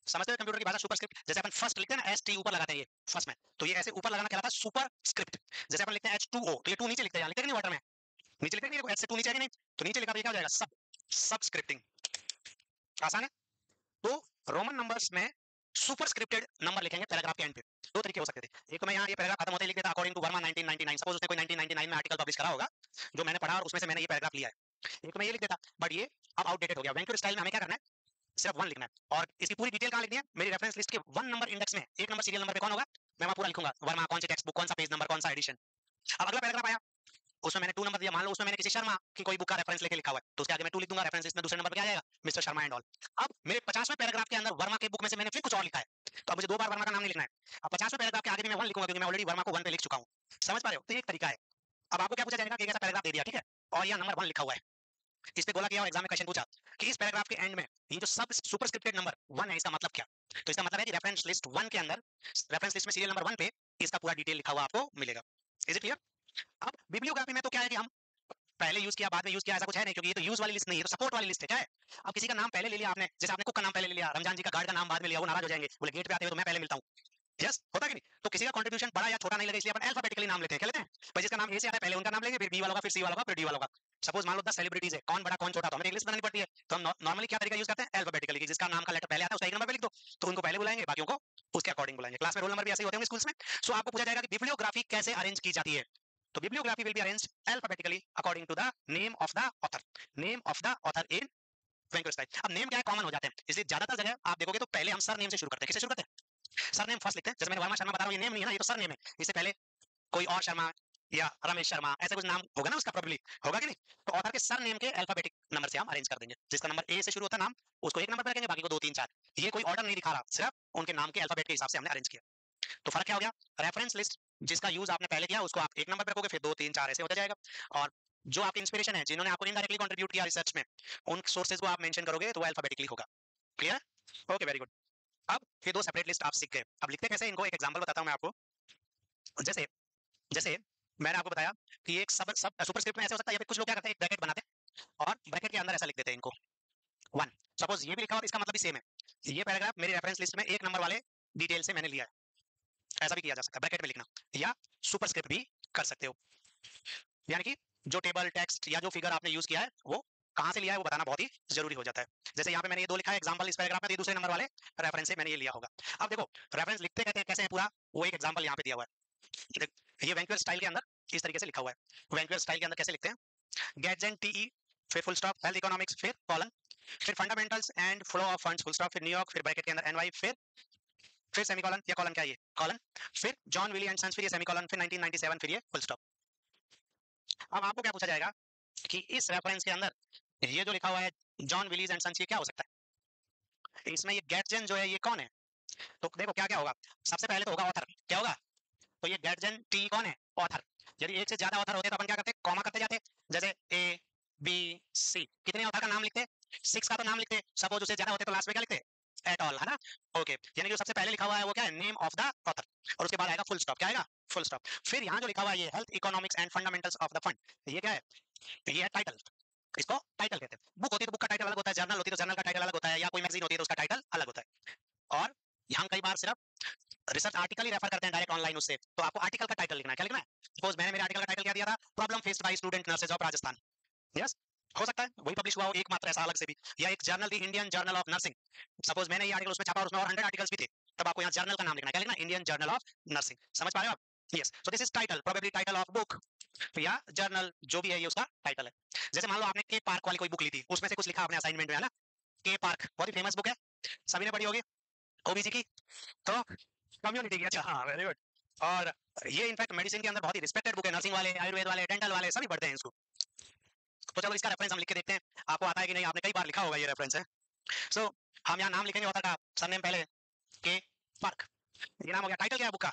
समझते हैं कंप्यूटर की भाषा सुपरस्क्रिप्ट? जैसे अपन फर्स्ट लिखते हैं ना, एस टी ऊपर लगाते हैं ये फर्स्ट में, तो ये ऐसे ऊपर लगाना कहलाता है सुपरस्क्रिप्ट। जैसे अपन लिखते हैं H2O, तो ये 2 नीचे लिखते हैं, लिखते हैं नहीं वाटर में, नीचे लिखते नहीं, एच से 2 नीचे है कि नहीं, तो नीचे लिखा तो ये क्या हो जाएगा, सबस्क्रिप्टिंग। आसान है। तो रोमन नंबर्स में सुपरस्क्रिप्टेड नंबर लिखेंगे पैराग्राफ के एंड पे। दो तरीके हो सकते थे, एक तो मैं यहाँ ये पैराग्राफ खत्म होते ही लिख देता अकॉर्डिंग टू वर्मा 1999, सपोज उसने कोई 1999 में आर्टिकल पब्लिश करा होगा जो मैंने पढ़ा और उसमें से मैंने ये पैराग्राफ लिया है, एक तो मैं ये लिख देता, बट ये अब आउटडेटेड हो गया। वैंक्योर स्टाइल में हमें क्या करना है, सिर्फ वन लिखना है, और इसकी पूरी डिटेल कहाँ लिखनी है, मेरी रेफरेंस लिस्ट के 1 नंबर इंडेक्स में, 1 नंबर सीरियल नंबर पे कौन होगा, मैं वहां पूरा लिखूंगा वर्मा, कौन सी टेक्स्ट बुक, कौन सा पेज नंबर, कौन सा एडिशन। अब अगला पैराग्राफ आया, उसमें मैंने 2 नंबर दिया, मान लो उसमें मैंने किसी शर्मा की कोई बुक का रेफरेंस लेके लिखा हुआ है, तो उसके आगे मैं 2 लिख दूंगा, रेफरेंस लिस्ट में दूसरे नंबर पे क्या आ जाएगा, मिस्टर शर्मा एंड ऑल। अब मेरे 50वें पैराग्राफ के अंदर वर्मा के बुक में से मैंने फिर कुछ और लिखा है, तो अब मुझे 2 बार वर्मा का नाम नहीं लिखना है। अब 50वें पैराग्राफ के आगे भी मैं 1 लिखूंगा क्योंकि मैं ऑलरेडी वर्मा को 1 पे लिख चुका हूं। समझ पा रहे हो? तो ये एक तरीका है। अब आपको क्या पूछा जाएगा कि एक ऐसा पैराग्राफ दे दिया, ठीक है, और यह नंबर 1 लिखा हुआ है, इस पे गोला किया और एग्जाम में क्वेश्चन पूछा कि इस पैराग्राफ के एंड में ये जो सब सुपरस्क्रिप्टेड नंबर 1 है, इसका मतलब क्या? तो इसका मतलब है कि रेफरेंस लिस्ट 1 के अंदर, रेफरेंस लिस्ट में सीरियल नंबर 1 पे इसका पूरा डिटेल लिखा हुआ आपको मिलेगा। Is it clear? अब बिब्लियोग्राफी में तो क्या है कि हम पहले यूज किया बाद में यूज किया ऐसा कुछ है नहीं, क्योंकि ये तो यूज वाली लिस्ट नहीं है, तो सपोर्ट वाली लिस्ट है। क्या है? अब किसी का नाम पहले ले लिया आपने, जैसे आपने कुक का नाम पहले ले लिया, रमजान जी का गार्ड का नाम बाद में लिया, वो नाराज हो जाएंगे, बोले गेट पे आते हो तो मैं पहले मिलता हूँ। यस, होता कि नहीं? तो किसी का कंट्रीब्यूशन बड़ा या छोटा नहीं लगे, इसलिए अपन अल्फाबेटिकली नाम लेते हैं। क्या लेते हैं भाई? जिसका नाम ए से आता है पहले उनका नाम लेंगे, फिर बी वाला होगा, फिर सी वाला होगा, फिर डी वाला होगा। सपोज मान लो 10 सेलिब्रिटीज है, कौन बड़ा कौन छोटा, तो हमें एक लिस्ट बनानी पड़ती है, तो हम नॉर्मली क्या तरीका यूज करते हैं, अल्फाबेटिकली, कि जिसका नाम का लेटर पहले आता है उसका एक नंबर पे लिख दो, तो उनको पहले बुलाएंगे, बाकियों को उसके अकॉर्डिंग बुलाएंगे। क्लास में रोल नंबर भी ऐसे ही होते हैं स्कूल्स में। सो आपको पूछा जाएगा कि बिब्लियोग्राफी कैसे अरेंज की जाती है, तो bibliography will be arranged alphabetically according to the name of the author, name of the author in Vancouver style. अब नेम क्या है, कॉमन हो जाते हैं, इसलिए ज्यादातर जगह आप देखोगे तो पहले हम सर नेम से शुरू करते हैं। किससे शुरू करते हैं? सर नेम फर्स्ट लिखते हैं। जैसे मैंने वर्मा शर्मा बता रहा हूँ, ये नेम नहीं है ना, ये तो सर नेम है। इससे पहले कोई और शर्मा या रमेश शर्मा ऐसा कुछ नाम होगा ना उसका, प्रोबेबली होगा कि नहीं, तो ऑथर के सर नेम के अल्फाबेटिक नंबर से हम अरेंज कर देंगे। जिसका नंबर ए से शुरू होता है नाम, उसको एक नंबर पर रखेंगे, बाकी को 2 3 4। ये कोई ऑर्डर नहीं दिखा रहा, सिर्फ उनके नाम के अल्फाबेट के हिसाब से हमने अरेंज किया। तो फर्क क्या हो गया, रेफरेंस लिस्ट जिसका यूज आपने पहले किया उसको आप एक नंबर पर रखोगे, फिर 2 3 4 ऐसे होता जाएगा। और जो आपके इंस्पिरेशन है, जिन्होंने आपको इनडायरेक्टली कंट्रीब्यूट किया रिसर्च में, उन सोर्सेज को आप मेंशन करोगे तो वो अल्फाबेटिकली होगा। क्लियर? Okay, very good. अब ये 2 सेपरेट लिस्ट आप सीख गए। अब लिखते कैसे इनको, एक एग्जांपल बताता हूं मैं आपको। जैसे जैसे मैंने आपको बताया कि एक सब सब सुपरस्क्रिप्ट में ऐसे हो सकता है, या फिर कुछ लोग क्या करते हैं, एक ब्रैकेट बनाते हैं और ब्रैकेट के अंदर ऐसा लिख देते हैं इनको 1। सपोज ये भी लिखा और इसका मतलब भी सेम है, ये पैराग्राफ मेरी रेफरेंस लिस्ट में एक नंबर वाले डिटेल से मैंने लिया है, ऐसा भी किया जा सकता है, ब्रैकेट में लिखना, या सुपरस्क्रिप्ट भी कर सकते हो। यानी कि जो टेबल टेक्स्ट या जो फिगर आपने यूज किया है वो कहां से लिया है वो बताना बहुत ही जरूरी हो जाता है। जैसे यहाँ पे मैंने ये 2 लिखा है एग्जांपल इस पैराग्राफ में, ये दूसरे नंबर वाले रेफरेंस से मैंने ये लिया होगा। अब देखो रेफरेंस लिखते कहते हैं कैसे है पूरा, वो एक एग्जांपल यहाँ पे दिया हुआ है। ये वैंक्योर स्टाइल के अंदर इस तरीके से लिखा हुआ है। वैंक्योर स्टाइल के अंदर कैसे लिखते हैं, गेट्स टीई, फिर फुल स्टॉप, हेल्थ इकोनॉमिक्स, फिर कॉलन, फिर fundamentals and flow of funds, full stop, फिर न्यूयॉर्क, फिर ब्रैकेट के अंदर एनवाई, फिर सेमीकोलन, या कॉलन क्या है ये कॉलन, फिर जॉन विली एंड सन्स, फिर ये सेमीकोलन, फिर 1997, फिर ये फुल स्टॉप। अब आपको क्या पूछा जाएगा कि इस रेफरेंस के अंदर ये जो लिखा हुआ है जॉन विलीज एंड सन्स, ये क्या हो सकता है, इसमें ये गेटजन जो है ये कौन है? तो देखो क्या क्या होगा, सबसे पहले तो होगा ऑथर। क्या होगा? तो ये गेटजन टी कौन है? ऑथर। यदि एक से ज्यादा ऑथर होते तो अपन क्या करते, कॉमा करते जाते, जैसे ए बी सी, कितने ऑथर का नाम लिखते, 6 का तो नाम लिखते, सपोज उससे ज्यादा होते तो लास्ट में क्या लिखते, एट ऑल, है ना। ओके, यानी जो सबसे पहले लिखा हुआ है वो क्या है, नेम ऑफ द ऑथर, और उसके बाद आएगा फुल स्टॉप। क्या आएगा? Full stop. फिर यहाँ जो लिखा हुआ है ये health economics and fundamentals of the fund, ये क्या है, ये है टाइटल, इसको टाइटल कहते हैं। बुक होती है तो बुक का टाइटल अलग होता है, जर्नल होती है तो जर्नल का टाइटल अलग होता है, या कोई मैगजीन होती है तो उसका टाइटल अलग होता है। और यहाँ कई बार सिर्फ रिसर्च आर्टिकल ही रेफर करते हैं डायरेक्ट ऑनलाइन उससे, तो आपको आर्टिकल का टाइटल लिखना है। क्या लिखना है? सपोज मैंने मेरे आर्टिकल का टाइटल क्या दिया था, problem faced by student nurses of Rajasthan. Yes, हो सकता है वही पब्लिश हुआ हो एक मात्र ऐसा अलग से भी, या एक जर्नल थी Indian journal of nursing, suppose मैंने ये आर्टिकल उसमें छापा और उसमें और 100 आर्टिकल्स भी थे, तब आपको यहाँ जर्नल का नाम लिखना है। क्या लिखना है? Indian journal of nursing. समझ पा रहे हो आप? Yes, so this is title, probably title of book या जर्नल, जो भी है ये उसका टाइटल है। जैसे मान लो आपने के पार्क वाली कोई बुक ली थी, उसमें से कुछ लिखा आपने असाइनमेंट में, है ना, के पार्क, बहुत ही फेमस बुक है, सभी ने पढ़ी होगी, ओबीसी की, तो कम्युनिटी की। अच्छा, हाँ, वेरी गुड। और ये इनफैक्ट मेडिसिन के अंदर बहुत ही रिस्पेक्टेड बुक है, नर्सिंग वाले, आयुर्वेद वाले, डेंटल वाले सभी पढ़ते हैं इसको। तो चलो इसका रेफरेंस हम लिख के देखते हैं, आपको आता है कि नहीं, आपने कई बार लिखा होगा, ये रेफरेंस है। सो हम यहाँ नाम लिखेंगे ऑथर का, सरनेम पहले, के पार्क, ये नाम हो गया। टाइटल क्या है बुक का?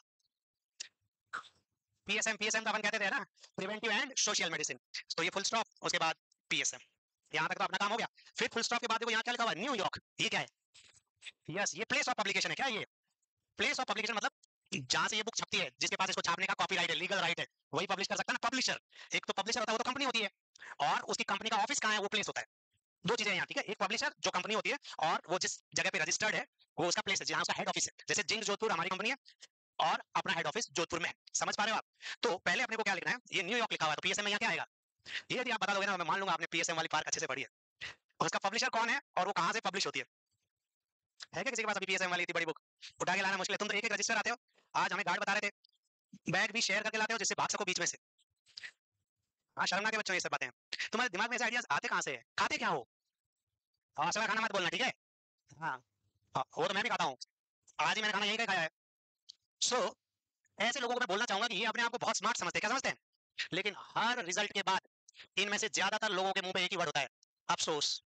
पीएसएम, पीएसएम का अपन कहते थे ना, प्रिवेंटिव एंड सोशल मेडिसिन। तो ये फुल स्टॉप, उसके बाद पीएसएम, यहाँ तक तो अपना काम हो गया। फिर फुल स्टॉप के बाद देखो यहाँ क्या लिखा हुआ है, न्यूयॉर्क। ये क्या है? यस, ये प्लेस ऑफ पब्लिकेशन है। क्या ये प्लेस ऑफ पब्लिकेशन? मतलब जहां से ये बुक छपती है, जिसके पास इसको छापने का कॉपीराइट है, लीगल राइट है, वही पब्लिश कर सकता है ना, पब्लिशर। एक तो पब्लिशर होता है, वो तो कंपनी होती है, और उसकी कंपनी का ऑफिस कहाँ है, वो प्लेस होता है। दो चीजें यहाँ, ठीक है, एक पब्लिशर जो कंपनी होती है, और वो जिस जगह पे रजिस्टर्ड है वो उसका प्लेस है, जहाँ उसका हेड ऑफिस है। जैसे जिंक जोधपुर हमारी कंपनी है, और अपना हेड ऑफिस जोधपुर में है। समझ पा रहे हो आप? तो पहले अपने को क्या लिखना है, ये न्यूयॉर्क लिखा हुआ है, तो पीएसएम में यहाँ क्या आएगा? ये यदि आप बता दोगे ना, मैं मान लूंगा आपने पीएसएम वाली पार्क अच्छे से पढ़ी है। उसका पब्लिशर कौन है और वो कहाँ से पब्लिश होती है क्या किसी के पास अभी पीएसएम वाली इतनी बड़ी बुक? उठा के लाना मुश्किल है। तुम तो एक एक रजिस्टर आते हो, आज हमें गार्ड बता रहे थे, बैग भी शेयर करके लाते हो जिससे भाग सको बीच में से। हाँ, शर्मा के बच्चों, ये सब बातें हैं। तुम्हारे दिमाग में ऐसे आइडियाज आते कहाँ से है? खाते क्या हो? हाँ, असला खाना मत बोलना, ठीक है? हाँ, हाँ, वो तो मैं भी खाता हूँ, आज ही मैंने खाना यही का खाया है। सो ऐसे लोगों को मैं बोलना चाहूंगा कि ये अपने आप को बहुत स्मार्ट समझते हैं। क्या समझते हैं? लेकिन हर रिजल्ट के बाद इनमें से ज्यादातर लोगों के मुंह पे एक ही वर्ड होता है, अफसोस।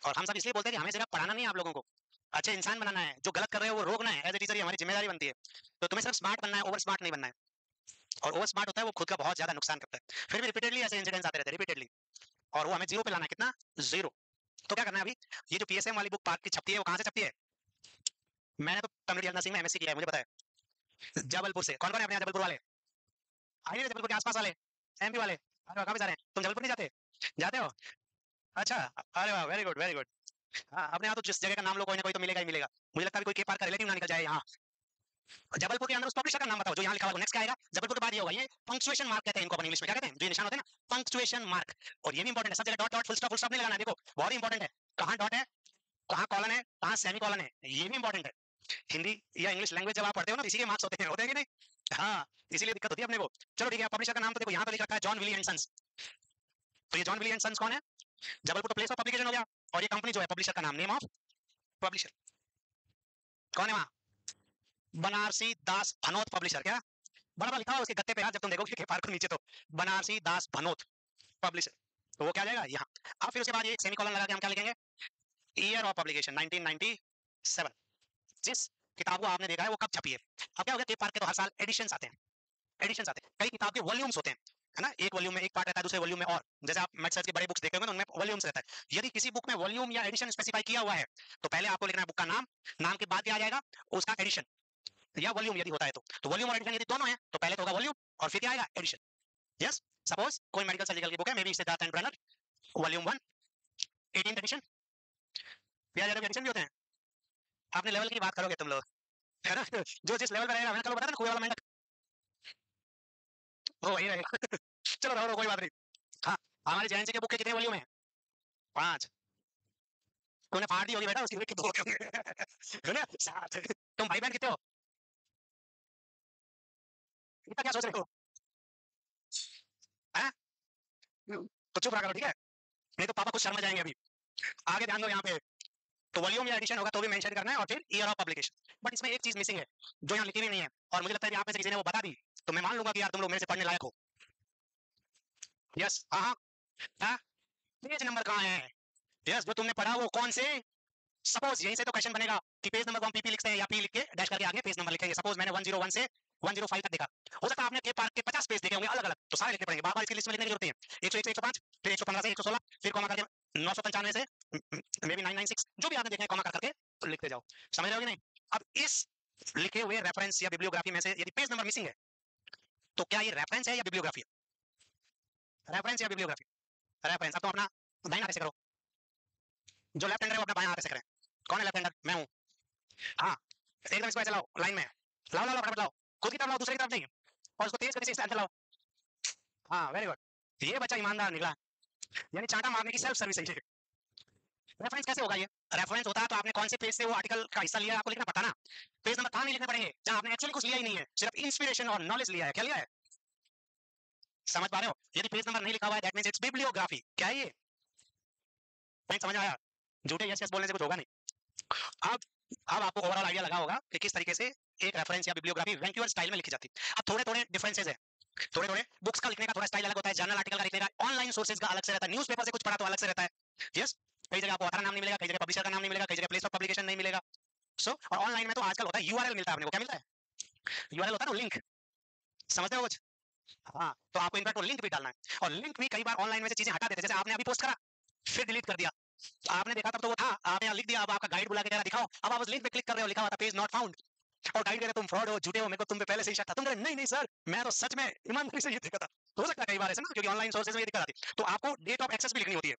और हम सब इसलिए बोलते हैं कि हमें सिर्फ पढ़ाना नहीं है आप लोगों को, अच्छे इंसान बनाना है, जो गलत कर रहे हो वो रोकना है। एज ए टीचर ये हमारी जिम्मेदारी बनती है। तो तुम्हें सिर्फ स्मार्ट बनना है, ओवर स्मार्ट नहीं बनना है। और ओवर स्मार्ट होता है वो खुद का बहुत ज्यादा नुकसान करता है। फिर भी रिपीटेडली ऐसे इंसिडेंट्स आते रहते हैं, रिपीटेडली, और वो हमें जीरो पे लाना है। कितना? जीरो। तो क्या करना है अभी? ये जो पीएसएम वाली बुक पार्क की छपती है, वो कहाँ से छपती है? मैंने तो कम्युनिटी नर्सिंग में एमएससी किया है, मुझे पता है। जबलपुर से। कौन कौन है अपने यहाँ जबलपुर वाले? आइए जबलपुर के आसपास वाले, एमपी वाले। अरे काफी सारे हैं। तुम जबलपुर नहीं जाते? जाते हो? अच्छा, अरे वाह, वेरी गुड, वेरी गुड। हाँ, अपने यहाँ तो जिस जगह का नाम लो, कोई ना कोई तो मिलेगा ही मिलेगा। मुझे लगता है कोई के पार का रिलेटिव ना निकल जाए यहाँ। जबलपुर के अंदर उस पब्लिशर का नाम बताओ जो यहाँ लिखा हुआ। नेक्स्ट क्या आएगा? जबलपुर के बाद ये होगा, ये पंक्चुएशन मार्क कहते हैं इनको अपन इंग्लिश में। क्या कहते हैं? जो ये निशान होते हैं ना, पंक्चुएशन मार्क। और ये भी इंपॉर्टेंट है, सब जगह डॉट डॉट फुल स्टॉप नहीं लगाना है। देखो बहुत इंपॉर्टेंट है, कहाँ डॉट है, कहाँ कॉलन है, कहाँ सेमी कॉलन है, ये भी इंपॉर्टेंट है। हिंदी या इंग्लिश लैंग्वेज जब आप पढ़ते हो ना, इसी के मार्क्स होते हैं कि नहीं? हाँ, इसीलिए दिक्कत होती है अपने को। चलो ठीक है, पब्लिशर का नाम तो देखो यहाँ पे लिख रखा है, जॉन विली एंड सन्स। तो ये जॉन विली एंड सन्स कौन है? जबलपुर तो प्लेस ऑफ पब्लिकेशन हो गया, और ये कंपनी जो है, पब्लिशर का नाम, नेम ऑफ पब्लिशर कौन है वहां? बनारसी दास भनोत पब्लिशर। क्या बड़ा बड़ा लिखा हुआ उसके गत्ते पे यार, जब तुम देखोगे के पार को नीचे, तो बनारसी दास भनोत पब्लिशर। तो वो क्या जाएगा यहाँ। अब फिर उसके बाद ये सेमीकोलन लगा के हम क्या लिखेंगे? Year of publication 1997। जिस किताब को आपने देखा है वो कब छपी है। अब क्या हो गया, के पार्क के तो हर साल एडिशंस आते हैं, एडिशंस आते हैं, कई किताब के वॉल्यूम्स होते हैं, है ना? एक वॉल्यूम में एक पार्ट रहता है, दूसरे वॉल्यूम में और, जैसे आप मेडसर्च के बड़े बुक्स देखे होंगे तो उनमें वॉल्यूम्स रहता है। यदि किसी बुक में वॉल्यूम या एडिशन स्पेसिफाई किया हुआ है, तो पहले आपको लिखना है बुक का नाम, नाम के बाद क्या आ जाएगा, उसका एडिशन या वॉल्यूम यदि होता है तो वॉल्यूम और एडिशन यदि दोनों है तो पहले तो होगा वॉल्यूम और फिर क्या आएगा, एडिशन। यस, सपोज कोई मेडिकल सर्जिकल की बुक है, maybe Suddarth and Brunner, volume 1, 18th edition. फिर एडिशन भी होते हैं। आपने लेवल की बात करोगे तुम लोग, है ना? जो जिस लेवल पर रहेगा, मैंने कल बताया ना, कुएं वाला मेंढक, वो वही रहेगा। चलो रहो कोई बात नहीं। हाँ, हमारे जैन के बुक के कितने वॉल्यूम है? 5। तूने फाड़ दी होगी बेटा, उसकी लिख के 2 है ना? 7। तुम भाई बहन कितने हो? इतना क्या सोच रहे हो? हैं? तो चुप रहा करो, ठीक है? नहीं तो पापा कुछ शर्मा जाएंगे अभी। आगे ध्यान दो यहाँ पे। तो वॉल्यूम या एडिशन होगा तो भी मेंशन करना है, और फिर ईयर ऑफ पब्लिकेशन। बट इसमें एक चीज मिसिंग है जो यहाँ लिखी भी नहीं है, और मुझे लगता है कि आप में से किसी ने वो बता दी, तो मैं मान लूंगा कि यार तुम लोग मेरे से पढ़ने लायक हो। यस, हाँ हाँ, पेज नंबर कहाँ है? यस, जो तुमने पढ़ा वो कौन से? सपोज यहीं से तो क्वेश्चन बनेगा कि पेज नंबर को हम पीपी लिखते हैं या पी लिख के डैश करके आगे पेज नंबर लिखेंगे। सपोज मैंने 101 से 105 तक देखा, हो सकता है आपने के पार्क के 50 पेज देखे होंगे अलग अलग, तो सारे लिखने पड़ेंगे, बार बार इसकी लिस्ट में लिखने की जरूरत नहीं है। 101 से 105, फिर 115 से 116, फिर कॉमा करके 995 से मे बी 996, जो भी आपने देखे कॉमा कर करके तो लिखते जाओ। समझ रहे हो कि नहीं? अब इस लिखे हुए रेफरेंस या बिब्लियोग्राफी में से यदि पेज नंबर मिसिंग है, तो क्या ये रेफरेंस है या बिब्लियोग्राफी है? रेफरेंस या बिब्लियोग्राफी? रेफरेंस। अब तुम अपना दाहिना हाथ से करो, जो लेफ्ट हैंडर है वो अपना बायां हाथ से करें। कौन है लेफ्ट हैंडर? मैं हूँ। हाँ, एकदम इसको ऐसे लाओ, लाइन में लाओ लाओ फटाफट लाओ, खुद की तरफ लाओ, दूसरे की तरफ नहीं, और उसको तेज करके इस तरह लाओ। हाँ, वेरी गुड, ये बच्चा ईमानदार निकला, यानी चांटा मारने की सेल्फ सर्विस है। रेफरेंस कैसे होगा ये? रेफरेंस होता है तो आपने कौन से पेज से वो आर्टिकल का हिस्सा लिया है आपको लिखना पड़ता ना। पेज नंबर कहाँ नहीं लिखने पड़ेंगे जहां आपने एक्चुअली कुछ लिया ही नहीं है, सिर्फ इंस्पिरेशन और नॉलेज लिया है। क्या लिया है? समझ पा रहे हो? यदि पेज नंबर नहीं लिखा हुआ है दैट मींस इट्स बिब्लियोग्राफी। क्या है ये? पॉइंट समझ में आया? झूठे यस यस बोलने से कुछ होगा नहीं। अब आपको ओवरऑल आइडिया लगा होगा कि किस तरीके से एक रेफरेंस या बिब्लियोग्राफी वैंक्यूअर स्टाइल में लिखी जाती है। अब थोड़े थोड़े डिफरेंसेस है, थोड़े थोड़े बुक्स का लिखने का थोड़ा स्टाइल अलग होता है, जर्नल आर्टिकल का लिखने का, ऑनलाइन सोर्सेज का अलग से रहता है, न्यूज़पेपर से कुछ पढ़ा तो अलग से रहता है। यस, कई जगह आपको ऑथर नाम नहीं मिलेगा, कई जगह पब्लिशर का नाम नहीं मिलेगा, कई जगह प्लेस ऑफ पब्लिकेशन नहीं मिलेगा। सो और ऑनलाइन में तो आजकल होता है यूआरएल मिलता है अपने को, क्या मिलता है? यूआरएल होता है ना, लिंक, समझते हो कुछ? हाँ, तो आपको इनफैक्ट वो लिंक भी डालना है, और लिंक भी कई बार ऑनलाइन में से चीजें हटा देते हैं, जैसे आपने अभी पोस्ट करा फिर डिलीट कर दिया, तो आपने देखा तब तो वो था, आपने यहाँ लिख दिया, अब आपका गाइड बुला के कह रहा दिखाओ, अब आप उस लिंक पे क्लिक कर रहे हो, लिखा हुआ था पेज नॉट फाउंड, और गाइड कह रहे तुम फ्रॉड हो, झूठे हो, मेरे को तुम पे पहले से ही शक था, तुम कह रहे नहीं नहीं सर, मैं तो सच में ईमानदारी से ये देखा था। हो सकता है कई बार ऐसा ना, क्योंकि ऑनलाइन सोर्सेज में ये दिक्कत आती है, तो आपको डेट ऑफ एक्सेस भी लिखनी होती है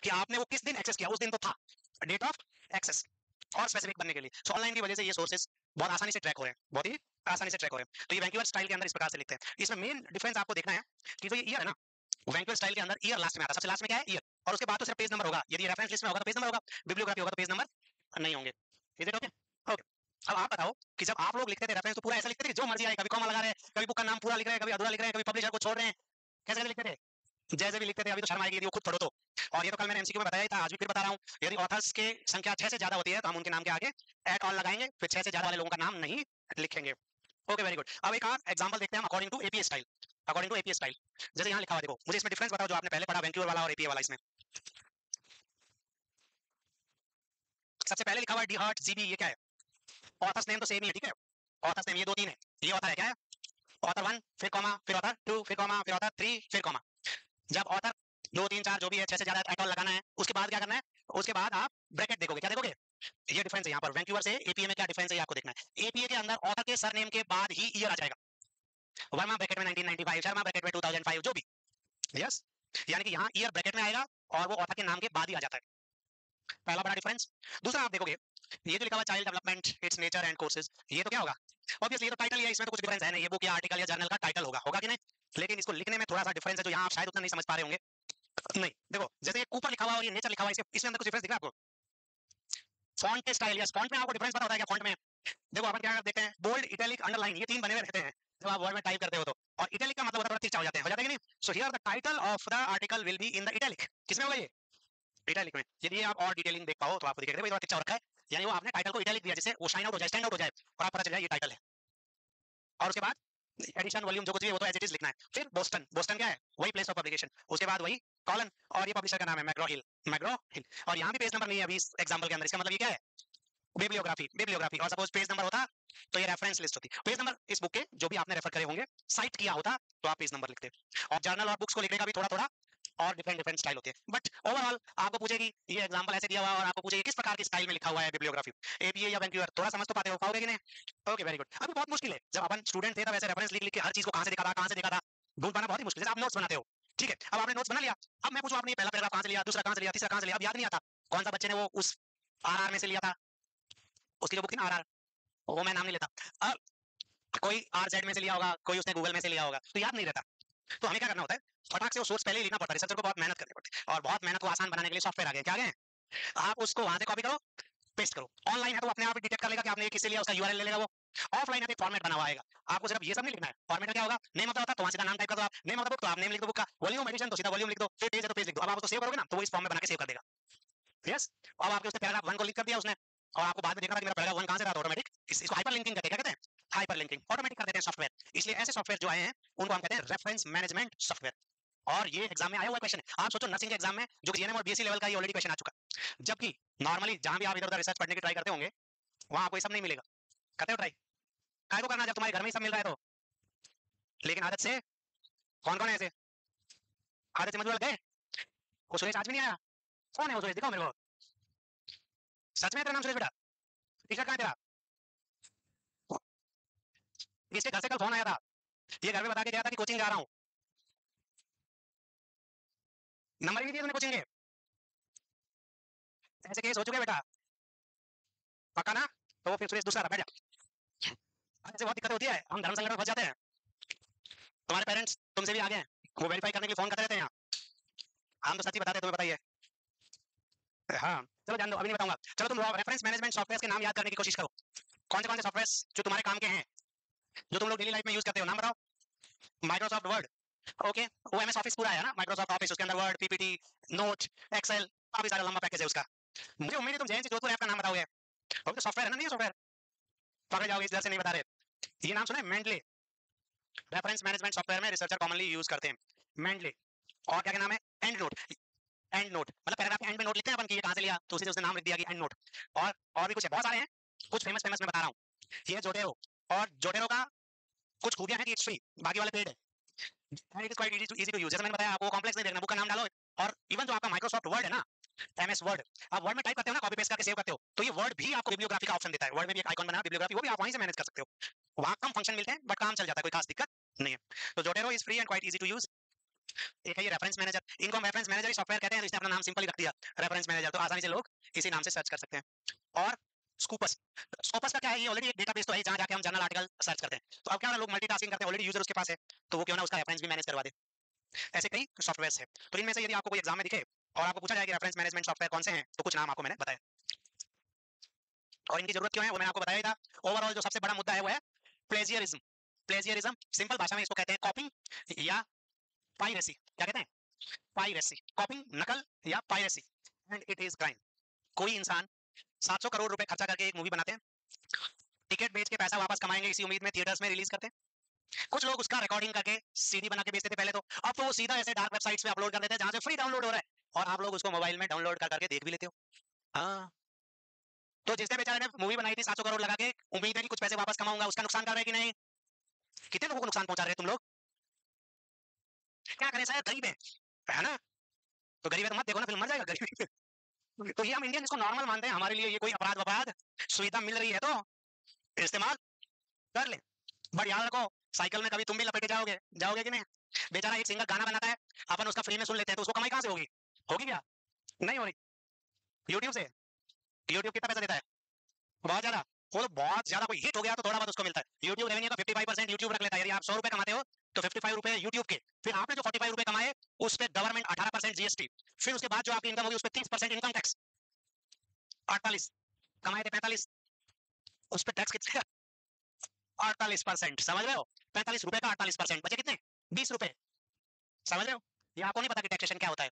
कि आपने वो किस दिन एक्सेस किया, उस दिन तो था डेट ऑफ एक्सेस, और स्पेसिफिक बनने के लिए। सो ऑनलाइन की वजह से ये सोर्सेज बहुत आसानी से ट्रैक हो रहे हैं, बहुत ही आसानी से ट्रैक हो रहे हैं। तो ये वैंक्यूअर स्टाइल के अंदर इस प्रकार से लिखते हैं। इसमें मेन डिफरेंस आपको देखना है कि जो ये ईयर है ना, वैंक्यूअर स्टाइल के अंदर ईयर लास्ट में आता है, सबसे लास्ट में क्या है? ईयर, और उसके बाद तो सिर्फ पेज नंबर होगा, यदि रेफरेंस लिस्ट में होगा तो पेज नंबर होगा, बिब्लियोग्राफी होगा तो पेज नंबर नहीं होंगे। Is it okay? ओके। अब आप बताओ कि जब आप लोग लिखते थे रेफरेंस तो पूरा ऐसा लिखते थे कि जो मर्जी आए, कभी कॉमा लगा रहे हैं, कभी बुक का नाम पूरा लिख रहे हैं, कभी अधूरा लिख रहे हैं, कभी पब्लिशर को छोड़ रहे हैं, कैसे कैसे लिखते थे? जैसे भी लिखते थे, अभी तो शर्म आएगी यदि वो खुद पढ़ो तो। और ये तो कल मैंने एमसीक्यू में बताया ही था, आज भी फिर बता रहा हूँ, यदि ऑथर्स की संख्या 6 से ज्यादा होती है तो हम उनके नाम के आगे एट ऑल लगाएंगे, फिर 6 से ज्यादा वाले लोगों का नाम नहीं लिखेंगे। Okay, very good. अब एक और एग्जांपल देखते हैं according to APA style. According to APA style जैसे यहाँ लिखा हुआ, देखो मुझे इसमें डिफरेंस बताओ जो आपने पहले पढ़ा वैंक्यूअर वाला और एपीए वाला। इसमें सबसे पहले लिखा हुआ है डी हर्ट जीबी, ये क्या है? ऑथर्स नेम तो सेम ही है, ठीक है, ऑथर्स नेम ये दो तीन है, ये ऑथर है, क्या है? ऑथर 1 फिर कॉमा, फिर ऑथर 2 फिर कॉमा, फिर ऑथर 3 फिर कॉमा। जब ऑथर 2 3 4 जो भी है 6 से ज्यादा एट ऑल लगाना है, उसके बाद क्या करना है? उसके बाद आप ब्रैकेट देखोगे, क्या देखोगे? ये डिफरेंस है यहाँ पर वैंक्यूअर से एपीए में, क्या डिफरेंस है ये आपको देखना है। एपीए के अंदर ऑथर के सरनेम के बाद ही ईयर आ जाएगा, वर्मा ब्रैकेट में 1995, शर्मा ब्रैकेट में 2005, जो भी। यस, यानी कि यहाँ ईयर ब्रैकेट में आएगा और वो ऑथर के नाम के बाद ही आ जाता है, पहला बड़ा डिफरेंस। दूसरा आप देखोगे ये जो लिखा हुआ child development it's nature and courses, ये तो क्या होगा? ऑब्वियसली ये तो टाइटल ही है, इसमें तो कुछ डिफरेंस है नहीं, ये बुक या आर्टिकल या जर्नल का टाइटल होगा, होगा कि नहीं? लेकिन इसको लिखने में थोड़ा सा डिफरेंस है जो यहाँ आप शायद उतना नहीं समझ पा रहे होंगे। नहीं, देखो जैसे ये ऊपर लिखा हुआ और ये नेचर लिखा हुआ है, इसमें अंदर कुछ डिफरेंस दिख रहा है आपको? फॉन्ट के स्टाइल, या फॉन्ट में आपको डिफरेंस पता होता है क्या फॉन्ट में? देखो अपन क्या देखते हैं, बोल्ड, इटैलिक, अंडरलाइन, ये तीन बने हुए रहते हैं जब आप वर्ड में टाइप करते हो तो, और इटैलिक का मतलब होता है थोड़ा तिरछा हो जाते हैं, हो जाते हैं कि नहीं? So here the title of the article will be in the italic. किसमें होगा ये? इटैलिक में। यदि आप और डिटेलिंग देख पाओ तो आपको दिखेगा थोड़ा तिरछा हो रखा है, यानी वो आपने टाइटल को इटैलिक दिया जिससे वो शाइन आउट हो जाए, स्टैंड आउट हो जाए, और आप पता चल जाए ये टाइटल है। और उसके बाद एडिशन वॉल्यूम जो कुछ भी है वो तो एज इट इज लिखना है। फिर बोस्टन, बोस्टन क्या है? वही प्लेस ऑफ पब्लिकेशन, उसके बाद वही कॉलन, और ये पब्लिशर का नाम है मैग्रो हिल, मैग्रो हिल। और यहाँ भी पेज नंबर नहीं है अभी इस एग्जांपल के अंदर, इसका मतलब ये क्या है? Bibliography, bibliography. और सपोज पेज नंबर होता तो ये रेफरेंस लिस्ट होती, पेज नंबर इस बुक के जो भी आपने रेफर करे होंगे, साइट किया होता तो आप पेज नंबर लिखते। और जर्नल और बुक्स को लिखने का भी थोड़ा थोड़ा और डिफरेंट डिफरेंट स्टाइल होते हैं, बट ओवरऑल आपको पूछेगी ये एग्जांपल ऐसे दिया हुआ और आपको पूछेगी किस प्रकार की स्टाइल में लिखा हुआ है बिब्लियोग्राफी, एपीए या वैंक्यूअर, थोड़ा समझ तो पाते हो, पाओगे कि नहीं? Okay, very good. अभी बहुत मुश्किल है, जब अपन स्टूडेंट थे तब ऐसे रेफरेंस लिख लिख के हर चीज को कहां से देखा था, कहां से देखा था, ढूंढ पाना बहुत ही मुश्किल है। आप नोट्स बनाते हो, ठीक है, अब आपने नोट्स बना लिया, अब मैं पूछूं आपने पहला पैराग्राफ कहां से लिया, दूसरा कहां से लिया, तीसरा कहां से लिया, अब याद नहीं आता कौन सा बच्चे ने वो उस आरआर में से लिया था, उसकी जो बुक थी ना आरआर, वो मैं नाम नहीं लेता, अब कोई आरजेड में से लिया होगा, कोई उसने गूगल में से लिया होगा, तो याद नहीं रहता। तो हमें क्या करना होता है, फटाक से वो सोर्स पहले ही लिखना पड़ता है, रिसर्चर को बहुत मेहनत करनी पड़ती है, और बहुत मेहनत को आसान बनाने के लिए सॉफ्टवेयर आ गए, क्या आ गए? आप उसको वहां से कॉपी करो, पेस्ट करो। ऑनलाइन है तो अपने आप ही डिटेक्ट कर लेगा कि आपने ये किससे लिया, उसका यूआरएल ले लेगा वो। ऑफलाइन है तो एक फॉर्मेट बना हुआ आएगा, आपको सिर्फ ये सब नहीं लिखना है। फॉर्मेट में क्या होगा, नेम ऑफ द ऑथर, तो वहां सीधा नाम टाइप कर दो आप, नेम ऑफ द बुक तो आप नेम लिख दो बुक का, वॉल्यूम एडिशन तो सीधा वॉल्यूम लिख दो, फिर पेज है तो पेज लिख दो। अब आप उसको सेव करोगे ना तो वो इस फॉर्म में बना के सेव कर देगा। यस, अब आपके उसने पैराग्राफ 1 को लिख कर दिया उसने, और आपको बाद में देखना था कि मेरा पैराग्राफ 1 कहां से था, तो ऑटोमेटिक इसको हाइपर लिंकिंग कहते हैं, क्या कहते हैं? हाइपर लिंकिंग ऑटोमेटिक कर देते हैं सॉफ्टवेयर। इसलिए ऐसे सॉफ्टवेयर जो आए हैं उनको हम कहते हैं रेफरेंस मैनेजमेंट सॉफ्टवेयर। और ये एग्जाम में आया हुआ क्वेश्चन है, आप सोचो नर्सिंग के एग्जाम में जो जीएनएम और बीएससी लेवल का ये ऑलरेडी क्वेश्चन आ चुका है, जबकि नॉर्मली जहां भी आप इधर उधर रिसर्च पढ़ने की ट्राई करते होंगे वहां आपको ये सब नहीं मिलेगा। करते हो ट्राई? काय को करना जब तुम्हारे घर में ही सब मिल रहा है तो? लेकिन आदत से, कौन कौन है ऐसे आदत से मजबूर गए? वो सुरेश आज भी नहीं आया, कौन है वो सुरेश, दिखाओ मेरे को, सच में तेरा नाम सुरेश बेटा? टी शर्ट कहाँ है तेरा? इसके घर से कल फोन आया था, ये घर में बता के गया था कि कोचिंग जा रहा हूँ, नंबर भी दिया तुमने कोचिंग के? ऐसे केस हो चुके बेटा, पक्का ना? तो फिर सुरेश दूसरा बैठ जा। ऐसे बहुत दिक्कत होती है, हम धर्म संकट में फंस जाते हैं। तुम्हारे पेरेंट्स तुमसे भी आगे हैं, वो वेरीफाई करने के लिए फोन करते रहते हैं यहाँ, हम तो सच ही बताते हैं, तुम्हें बताइए। हाँ चलो जान दो, अभी नहीं बताऊंगा। चलो तुम रेफरेंस मैनेजमेंट सॉफ्टवेयर के नाम याद करने की कोशिश करो, कौन से सॉफ्टवेयर जो तुम्हारे काम के हैं, जो तुम लोग डेली लाइफ में यूज करते हो, नाम बताओ। माइक्रोसॉफ्ट वर्ड, ओके, वो एमएस ऑफिस पूरा है ना, माइक्रोसॉफ्ट ऑफिस, उसके अंदर वर्ड, पीपीटी, नोट, एक्सेल, काफी सारा लंबा पैकेज है उसका। मुझे उम्मीद है तुम जैन से जोधपुर ऐप का नाम बताओगे, और तो सॉफ्टवेयर है ना, नहीं सॉफ्टवेयर पकड़ जाओगे इस डर से नहीं बता रहे। ये नाम सुना है मेंटली, रेफरेंस मैनेजमेंट सॉफ्टवेयर में रिसर्चर कॉमनली यूज करते हैं मेंटली। और क्या नाम है, एंड नोट। एंड नोट मतलब पैराग्राफ के एंड में नोट लिखते हैं अपन कि ये कहां से लिया, तो उसी से उसने नाम लिख दिया कि एंड नोट। और भी कुछ है, बहुत सारे हैं, कुछ फेमस फेमस मैं बता रहा हूँ। ये जोटेरो, और जोटेरो का कुछ खूबियां हैं कि इट्स फ्री, बाकी वाले पेड है। And it is quite easy to use, जैसे मैंने बताया आपको, कॉम्प्लेक्स नहीं देखना, बुक का नाम डालो। और इवन जो आपका माइक्रोसॉफ्ट वर्ड है ना, एमएस वर्ड, आप वर्ड में टाइप करते हो ना, कॉपी पेस्ट करके सेव करते हो, तो ये वर्ड भी आपको बिब्लियोग्राफी का ऑप्शन देता है। वर्ड में भी एक आइकन बना है बिब्लियोग्राफी, वो भी आप वहीं से मैनेज कर सकते हो। वहां कम फंक्शन मिलते हैं बट काम चल जाता है, कोई खास दिक्कत नहीं है। तो Zotero is free and quite easy to use. एक है ये रेफरेंस मैनेजर, इनको हम रेफरेंस मैनेजर ही सॉफ्टवेयर कहते हैं, तो इसने अपना नाम सिंपल ही रख दिया रेफरेंस मैनेजर, तो आसानी से लोग इसी नाम से सर्च कर सकते हैं। और स्कूपस, स्कोपस का क्या है, ये ऑलरेडी एक डेटाबेस तो है जहां जाके हम जर्नल आर्टिकल सर्च करते हैं। तो अब क्या है, लोग मल्टीटास्किंग करते हैं, ऑलरेडी यूजर उसके पास है, तो वो क्यों ना उसका रेफरेंस भी मैनेज करवा दे। ऐसे कई सॉफ्टवेयर है। तो इनमें से यदि आपको कोई एग्जाम में दिखे और आपको पूछा जाए कि रेफरेंस मैनेजमेंट सॉफ्टवेयर कौन से हैं, तो कुछ नाम आपको मैंने बताया, और इनकी जरूरत क्यों है वो मैंने आपको बताया ही था। ओवरऑल जो सबसे बड़ा मुद्दा है वो है प्लेजियरिज्म। प्लेजियरिज्म सिंपल भाषा में इसको कहते हैं कॉपिंग या पाइरेसी। क्या कहते हैं, पाइरेसी, कॉपिंग, नकल या piracy, and it is crime. कोई इंसान 700 करोड़ रुपए खर्चा करके एक मूवी बनाते हैं, टिकट बेच के पैसा वापस कमाएंगे इसी उम्मीद में थिएटर्स में रिलीज करते हैं। कुछ लोग उसका रिकॉर्डिंग करके सीडी बना के बेचते थे पहले तो, अब तो वो सीधा ऐसे डार्क वेबसाइट्स पे अपलोड कर देते हैं जहां से फ्री डाउनलोड हो रहा है, और आप लोग उसको मोबाइल में डाउनलोड कर करके देख भी लेते हो। हाँ, तो जिसने बेचारे ने मूवी बनाई थी 700 करोड़ लगा के, उम्मीद है कि कुछ पैसे वापस कमाऊंगा, उसका नुकसान कर रहे हैं कि नहीं? कितने लोगों को नुकसान पहुंचा रहे हैं तुम लोग? क्या करें सर, गरीब है ना, तो गरीब है तो मत देखो ना, फिल्म मर जाएगा गरीब। तो ये हम इंडियन इसको नॉर्मल मानते हैं, हमारे लिए ये कोई अपराध अपराध, सुविधा मिल रही है तो इस्तेमाल कर ले। बट याद रखो, साइकिल में कभी तुम भी लपेटे जाओगे, जाओगे कि नहीं? बेचारा एक सिंगर गाना बनाता है, अपन उसका फ्री में सुन लेते हैं, तो उसको कमाई कहां से होगी? होगी क्या? नहीं हो रही। यूट्यूब से, यूट्यूब कितना पैसा देता है? बहुत ज्यादा। वो तो बहुत ज्यादा, कोई हिट हो गया तो थोड़ा बहुत उसको मिलता है। यूट्यूब रेवेन्यू का 55% यूट्यूब रख लेता है। यदि आप 100 रुपए कमाते हो तो 55 रुपए यूट्यूब के, फिर आपने जो 45 रुपए कमाए उस पर गवर्नमेंट 18% जीएसटी, फिर उसके बाद जो आपकी इनकम होगी उस पर 30% इनकम टैक्स, 48, कमाए थे 45, उस पर टैक्स कितना? 48%, समझ रहे हो? 45 रुपए का 48%, बचे कितने? 20 रुपए। समझ रहे हो? ये आपको नहीं पता कि टैक्सेशन क्या होता है।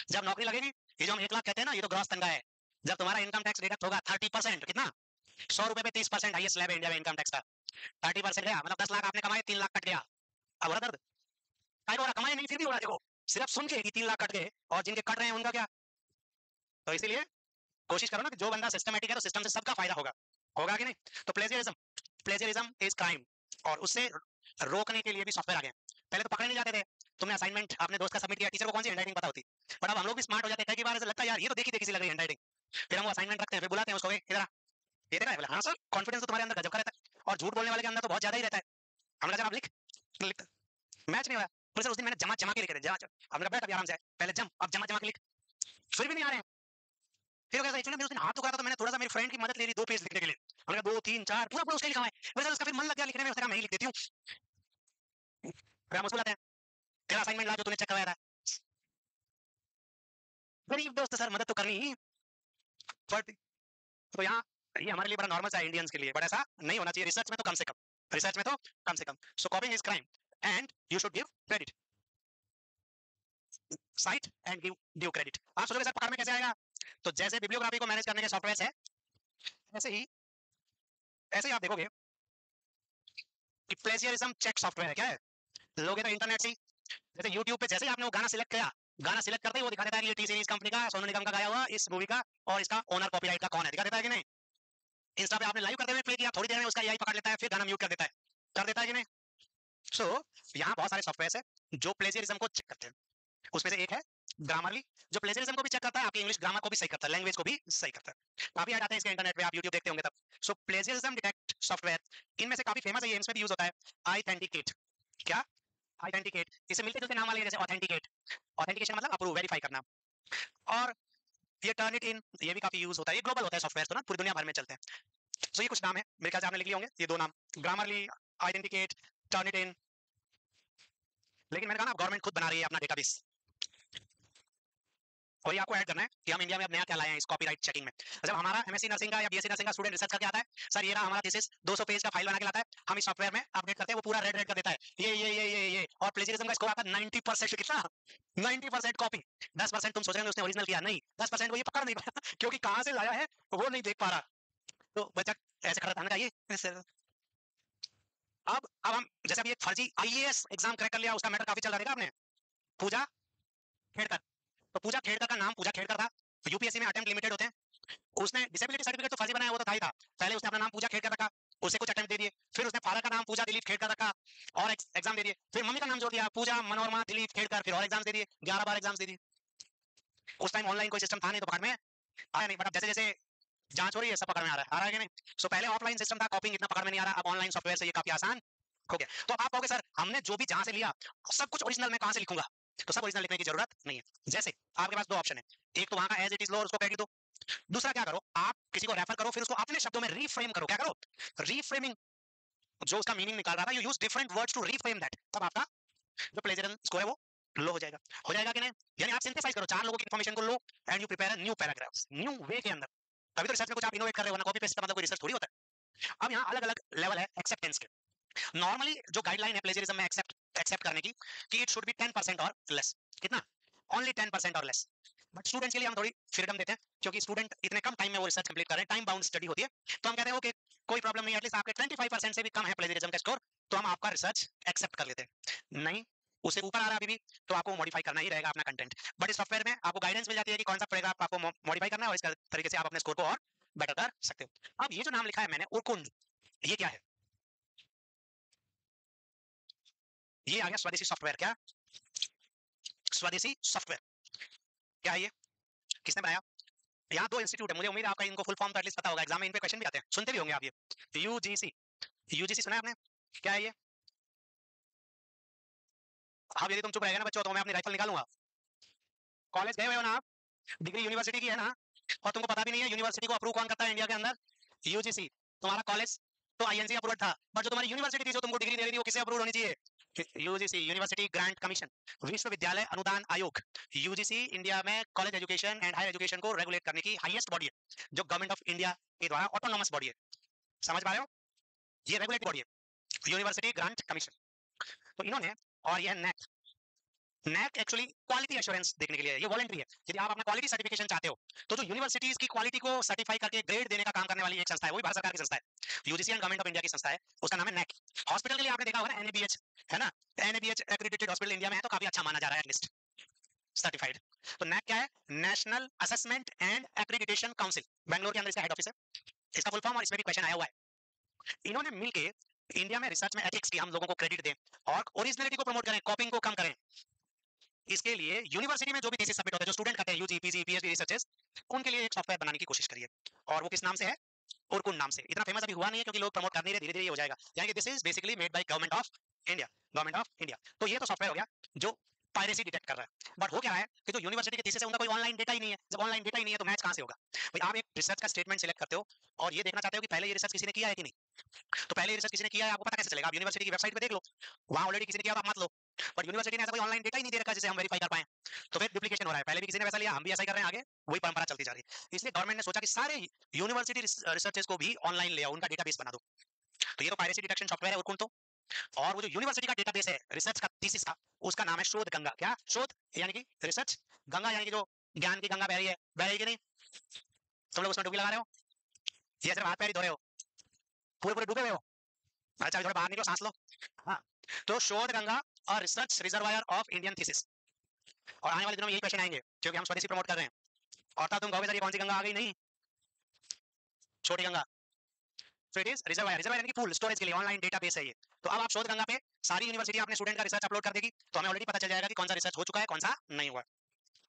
जब नौकरी लगेगी, ये जो हम 1 लाख कहते हैं ना, ये तो ग्रॉस तनखा है। जब तुम्हारा इनकम टैक्स डिडक्ट होगा 30%, कितना? 100 रुपए पे 30%, हाईएस्ट स्लैब है इंडिया में इनकम टैक्स का। 30% गया, मतलब 10 लाख आपने कमाए, 3 लाख कट गया। अब हो रहा दर्द? काय को हो रहा? कमाए नहीं फिर भी हो रहा, देखो सिर्फ सुन के कि 3 लाख कट गए, और जिनके कट रहे हैं उनका क्या? तो इसीलिए कोशिश करो ना कि जो बंदा सिस्टमेटिक है तो सिस्टम से सबका फायदा होगा, होगा कि नहीं? तो प्लेजियरिज्म, प्लेजियरिज्म इज क्राइम, और उससे रोकने के लिए भी सॉफ्टवेयर आ गए। पहले तो पकड़े नहीं जाते थे, तुमने असाइनमेंट अपने दोस्त का सबमिट किया, टीचर को कौन सी हैंडराइटिंग पता होती, बट अब हम लोग भी स्मार्ट हो जाते हैं, कई बार ऐसा लगता है यार ये तो देखी देखी सी लग रही है हैंडराइटिंग, फिर हम वो असाइनमेंट रखते हैं, फिर बुलाते हैं उसको, इधर आ, ये देखा है? बोला हाँ सर, कॉन्फिडेंस तो तुम्हारे अंदर गजब का रहता है, और झूठ बोलने वाले के अंदर तो बहुत ज्यादा ही रहता है। हमने कहा आप लिख, लिख, मैच नहीं हुआ। फिर सर उस दिन मैंने जमा जमा के लिखे थे, जमा, हमने कहा बैठ अभी आराम से, पहले जम, अब जमा जमा के लिख, फिर भी नहीं आ रहे हैं। फिर कैसा, एक्चुअली मैं उस दिन हाथ तो करा था, तो मैंने थोड़ा सा मेरी फ्रेंड की मदद ले ली 2 पेज लिखने के लिए, हमने कहा 2 3 4 पूरा पूरा उसके लिखा है, वैसे उसका फिर मन लग गया लिखने में, उसने कहा मैं ही लिख देती हूँ, फिर हम उसको लाते हैं, तेरा असाइनमेंट ला जो तूने चेक करवाया था। गरीब दोस्त सर, मदद तो करनी, बट तो यहाँ ये हमारे लिए बड़ा नॉर्मल सा है इंडियंस के लिए, बट ऐसा नहीं होना चाहिए, रिसर्च में तो कम से कम, रिसर्च में तो कम से कम। So copying is crime and you should give credit, cite and give due credit. आप सोचोगे सर पकड़ में कैसे आएगा? तो जैसे बिब्लियोग्राफी को मैनेज करने के सॉफ्टवेयर है, ऐसे ही आप देखोगे कि प्लेजियरिज्म चेक सॉफ्टवेयर है। क्या है? लोग ये तो इंटरनेट से, जैसे यूट्यूब पे जैसे ही आपने वो गाना सिलेक्ट किया, गाना सिलेक्ट करते ही वो दिखा देता है कि ये टी सीरीज कंपनी का, सोनू निगम का गाया हुआ इस मूवी का, और इसका ओनर कॉपीराइट का कौन है, दिखा देता है कि नहीं? इंस्टा पे आपने लाइव करते हुए प्ले किया, थोड़ी देर में उसका एआई पकड़ लेता है, फिर गाना म्यूट कर देता है कि नहीं? सो यहाँ बहुत सारे सॉफ्टवेयर है जो प्लेजियरिज्म को चेक करते हैं। उसमें से एक है ग्रामरली, जो प्लेजियरिज्म को भी चेक करता है, आपकी इंग्लिश ग्रामर को भी सही करता है, लैंग्वेज को भी सही करता है। काफी आ जाते हैं इसके इंटरनेट पे, आप यूट्यूब देखते होंगे तब। सो प्लेजियरिज्म डिटेक्ट सॉफ्टवेयर, इनमें से काफी फेमस है, ये इसमें भी यूज होता है, ऑथेंटिकेट। क्या? ऑथेंटिकेट, इससे मिलते जुलते नाम वाले हैं, जैसे ऑथेंटिकेट, ऑथेंटिकेशन मतलब अप्रूव, वेरीफाई करना। और ये टर्न इट इन, ये भी काफी यूज होता है, ये ग्लोबल होता है सॉफ्टवेयर, तो ना पूरी दुनिया भर में चलते हैं। सो ये कुछ नाम है, मेरे ख्याल से आपने लिख लिए होंगे ये 2 नाम, Grammarly, authenticate, turn it in. लेकिन मैंने कहा ना गवर्नमेंट खुद बना रही है अपना डेटाबेस, और ये आपको ऐड करना है कि हम इंडिया में अब नया क्या लाए हैं इस कॉपीराइट चेकिंग में। जब हमारा एमएससी नर्सिंग का या बीएससी नर्सिंग का स्टूडेंट रिसर्च करके आता है, सर ये रहा हमारा थीसिस 200 पेज का फाइल बना के लाता है, हम इस सॉफ्टवेयर में अपडेट करते हैं, वो पूरा रेड रेड कर देता है, ये और प्लेजरिज्म का स्कोर आता है 90%। कितना? 90% कॉपी। 10% तुम सोच रहे हो उसने ओरिजिनल किया, नहीं 10% वो ये पकड़ नहीं पाया क्योंकि कहां से लाया है वो नहीं देख पा रहा। तो बच्चा ऐसे खड़ा रहना चाहिए। अब हम जैसे अभी एक फर्जी आईएएस एग्जाम क्रैक कर लिया, उसका मैटर काफी चल रहा है आपने, पूजा खेड़कर। तो पूजा खेड़कर का नाम पूजा खेड़कर था, यूपीएससी में अटेम्प्ट लिमिटेड होते हैं, उसने डिसेबिलिटी सर्टिफिकेट तो फर्जी बनाया, वो तो था ही था, पहले उसने अपना नाम पूजा खेड़कर रखा, उसे कुछ अटेम्प्ट दे दिए, फिर उसने फादर का नाम पूजा दिलीप खेड़कर रखा और एग्जाम दे दिए, फिर मम्मी का नाम जोड़ दिया पूजा मनोरमा दिलीप खेड़कर, फिर और एग्जाम दे दिए, 11 बार एग्जाम दे दिए। उस टाइम ऑनलाइन कोई सिस्टम था नहीं तो पकड़ में आया नहीं, बट अब जैसे जैसे जांच हो रही है सब पकड़ में आ रहा है कि नहीं। सो पहले ऑफलाइन सिस्टम था, कॉपिंग इतना पकड़ में नहीं आ रहा, अब ऑनलाइन सॉफ्टवेयर से ये काफी आसान हो गया। तो आप कहोगे सर हमने जो भी जहां से लिया सब कुछ ओरिजिनल, मैं कहां से लिखूंगा? तो सब ओरिजिनल लिखने की जरूरत नहीं है। जैसे आपके पास दो ऑप्शन है, एक तो वहां का एज इट इज लो और उसको क्रेडिट दो, दूसरा क्या करो, आप किसी को रेफर करो, फिर उसको अपने शब्दों में रीफ्रेम करो। क्या करो? रीफ्रेमिंग। जो उसका मीनिंग निकाल रहा था, you use different words to reframe that, तब आपका जो प्लेजरिज्म स्कोर है वो लो हो जाएगा कि नहीं? यानी आप सिंथेसाइज करो चार लोगों की इंफॉर्मेशन को लो and you prepare a new paragraphs new way के अंदर, तभी तो रिसर्च में कुछ आप इनोवेट कर रहे हो, ना कॉपी पेस्ट का मतलब कोई रिसर्च थोड़ी होता है। अब यहाँ अलग अलग लेवल है एक्सेप्टेंस के। नॉर्मली जो गाइडलाइन है प्लेजरिज्म में एक्सेप्ट करने की कि इट शुड बी 10% और लेस। कितना? ओनली 10% और लेस। बट स्टूडेंट्स के लिए हम थोड़ी फ्रीडम देते हैं क्योंकि स्टूडेंट इतने कम टाइम में वो रिसर्च कंप्लीट कर रहे हैं, टाइम बाउंड स्टडी होती है, तो हम कहते हैं ओके कोई प्रॉब्लम नहीं, एटलीस्ट आपके 25% से भी कम है प्लेजरिज्म का स्कोर, तो हम आपका रिसर्च एक्सेप्ट कर लेते हैं। नहीं उसे ऊपर आ रहा है अभी भी, तो आपको मॉडिफाई करना ही रहेगा अपना कंटेंट, बट इस सॉफ्टवेयर में आपको गाइडेंस मिल जाती है कि कौन सा पैराग्राफ आपको मॉडिफाई करना है और इस तरीके से आप अपने स्कोर को और बेटर कर सकते हो। अब ये जो नाम लिखा है मैंने उरकुंड, ये क्या है? ये आ गया स्वदेशी सॉफ्टवेयर। क्या? स्वदेशी सॉफ्टवेयर क्या है ये? किसने बनाया? यहाँ दो इंस्टीट्यूट है, मुझे उम्मीद है आपका इनको फुल फॉर्म तो एटलीस्ट पता होगा, एग्जाम में इन पे क्वेश्चन भी आते हैं, सुनते भी होंगे आप ये। यूजीसी, यूजीसी सुना है आपने? क्या है ये? आप यदि तुम चुप रहेगा ना बच्चों तो मैं अपनी राइफल निकालूंगा। कॉलेज गए हुए हो ना आप? डिग्री यूनिवर्सिटी की है ना? और तुमको पता भी नहीं है यूनिवर्सिटी को अप्रूव कौन करता है इंडिया के अंदर? यूजीसी। तुम्हारा कॉलेज तो आईएनसी अप्रूव था, बट जो तुम्हारी यूनिवर्सिटी थी जो तुमको डिग्री दे रही थी वो किससे अप्रूव होनी चाहिए? यूजीसी, यूनिवर्सिटी ग्रांट कमीशन, विश्वविद्यालय अनुदान आयोग। यूजीसी इंडिया में college education and higher education को रेगुलेट करने की हाईएस्ट बॉडी है, जो गवर्नमेंट ऑफ इंडिया के द्वारा ऑटोनोमस बॉडी है। समझ पा रहे हो? ये रेगुलेटरी बॉडी है यूनिवर्सिटी ग्रांट कमीशन। तो इन्होंने, और ये नेक, नेक एक्चुअली क्वालिटी एश्योरेंस देखने के लिए है, ये वॉलंटरी है। यदि आप अपना क्वालिटी सर्टिफिकेशन चाहते हो तो जो यूनिवर्सिटीज की क्वालिटी को सर्टिफाई करके ग्रेड देने का काम करने वाली एक संस्था है, वही भारत सरकार की संस्था है, UGC and government of India की संस्था है, उसका नाम है नेक। हॉस्पिटल के लिए आपने देखा होगा ना एनएबीएच, है ना? एनएबीएच एक्रेडिटेड हॉस्पिटल इंडिया में है तो काफी अच्छा माना जा रहा है एटलीस्ट, सर्टिफाइड। तो नेक क्या है? National assessment and accreditation council, Bangalore के अंदर इसका हेड ऑफिस है, इसका फुल फॉर्म, और इसमें भी क्वेश्चन आया हुआ है। इन्होंने मिलके इंडिया में रिसर्च में एथिक्स की हम लोगों को क्रेडिट दें और ओरिजिनलिटी को प्रमोट करें, कॉपिंग को कम करें, इसके लिए यूनिवर्सिटी में जो भी थीसिस सबमिट होता है, जो स्टूडेंट करते हैं यूजी पीजी पीएचडी रिसर्चेस, उनके लिए एक सॉफ्टवेयर बनाने की कोशिश करिए, और वो किस नाम से है? उरकुंड नाम से। इतना फेमस अभी हुआ नहीं है क्योंकि लोग प्रमोट कर नहीं रहे, धीरे धीरे ये हो जाएगा, यानी कि this is basically made by government of India, government of India. तो ये तो सॉफ्टवेयर हो गया जो पायरेसी डिटेक्ट कर रहा है। बट हो क्या रहा है कि जो यूनिवर्सिटी के थीसिस है उनका कोई ऑनलाइन डेटा ही नहीं है, जब ऑनलाइन डेटा ही नहीं है तो मैच कहां से होगा? भाई आप एक रिसर्च का स्टेटमेंट सिलेक्ट करते हो और ये देखना चाहते हो कि पहले ये रिसर्च किसी ने किया है कि नहीं, तो पहले रिसर्च किसी ने किया है आपको पता कैसे चलेगा? आप यूनिवर्सिटी की वेबसाइट पे देख लो, वहां ऑलरेडी किसी ने किया तो आप मत लो, पर यूनिवर्सिटी ने ऐसा कोई ऑनलाइन डेटा ही नहीं दे रखा जिसे हम वेरीफाई कर पाए, तो फिर डुप्लीकेशन हो रहा है, पहले भी किसी ने वैसा लिया, हम भी ऐसा ही कर रहे हैं, आगे वही परंपरा चलती जा रही है। इसलिए गवर्नमेंट ने सोचा कि सारे यूनिवर्सिटी रिसर्चेस को भी ऑनलाइन ले आओ, उनका डेटाबेस बना दो। तो ये तो पायरेसी डिटेक्शन सॉफ्टवेयर है उरकुंड तो। और वो जो यूनिवर्सिटी का डेटाबेस है रिसर्च का थीसिस का, उसका नाम है शोध गंगा। क्या? शोध यानी कि रिसर्च, गंगा यानी कि जो ज्ञान की गंगा बह रही है कि नहीं? तुम लोग उसमें डुबकी लगा रहे हो, ये सिर्फ हाथ पैर ही धो रहे हो, पूरे पूरे डूबे हुए हो? अच्छा थोड़ा बाहर निकलो, सांस लो। हाँ, तो शोध गंगा और research reservoir of Indian thesis, और आने वाले दिनों में यही क्वेश्चन आएंगे क्योंकि हम स्वदेशी प्रमोट कर रहे हैं। और तब तुम कहोगे सर ये कौन सी गंगा आ गई? नहीं, छोटी गंगा। तो इट इज रिजर्वायर, रिजर्वायर यानी कि पूल, स्टोरेज के लिए ऑनलाइन डेटाबेस है ये। तो अब आप शोध गंगा पे सारी यूनिवर्सिटी अपने स्टूडेंट का रिसर्च अपलोड कर देगी, तो हमें ऑलरेडी पता चल जाएगा कि कौन सा रिसर्च हो चुका है, कौन सा नहीं हुआ।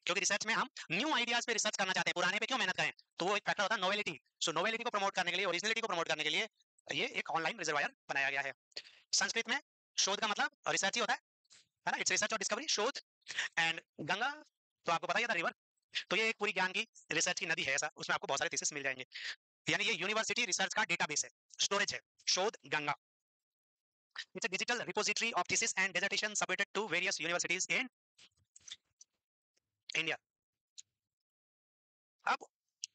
क्योंकि रिसर्च में हम न्यू आइडियाज पे रिसर्च करना चाहते हैं, पुराने पे क्यों मेहनत करें? तो वो एक फैक्टर होता है नोवेलिटी। सो नोवेलिटी को प्रमोट करने के लिए, ओरिजिनलिटी को प्रमोट करने के लिए ये एक ऑनलाइन रिजर्वायर बनाया गया है। संस्कृत में शोध का मतलब रिसर्च ही होता है ना, इट्स रिसर्च और डिस्कवरी, शोध। एंड गंगा तो आपको पता ही था, रिवर। तो ये एक पूरी ज्ञान की रिसर्च की नदी है, ऐसा उसमें आपको बहुत सारे थीसिस मिल जाएंगे, यानी ये यूनिवर्सिटी रिसर्च का डेटाबेस है, स्टोरेज है, Shodh Ganga. It's a digital repository of thesis and dissertation submitted to various universities in India. अब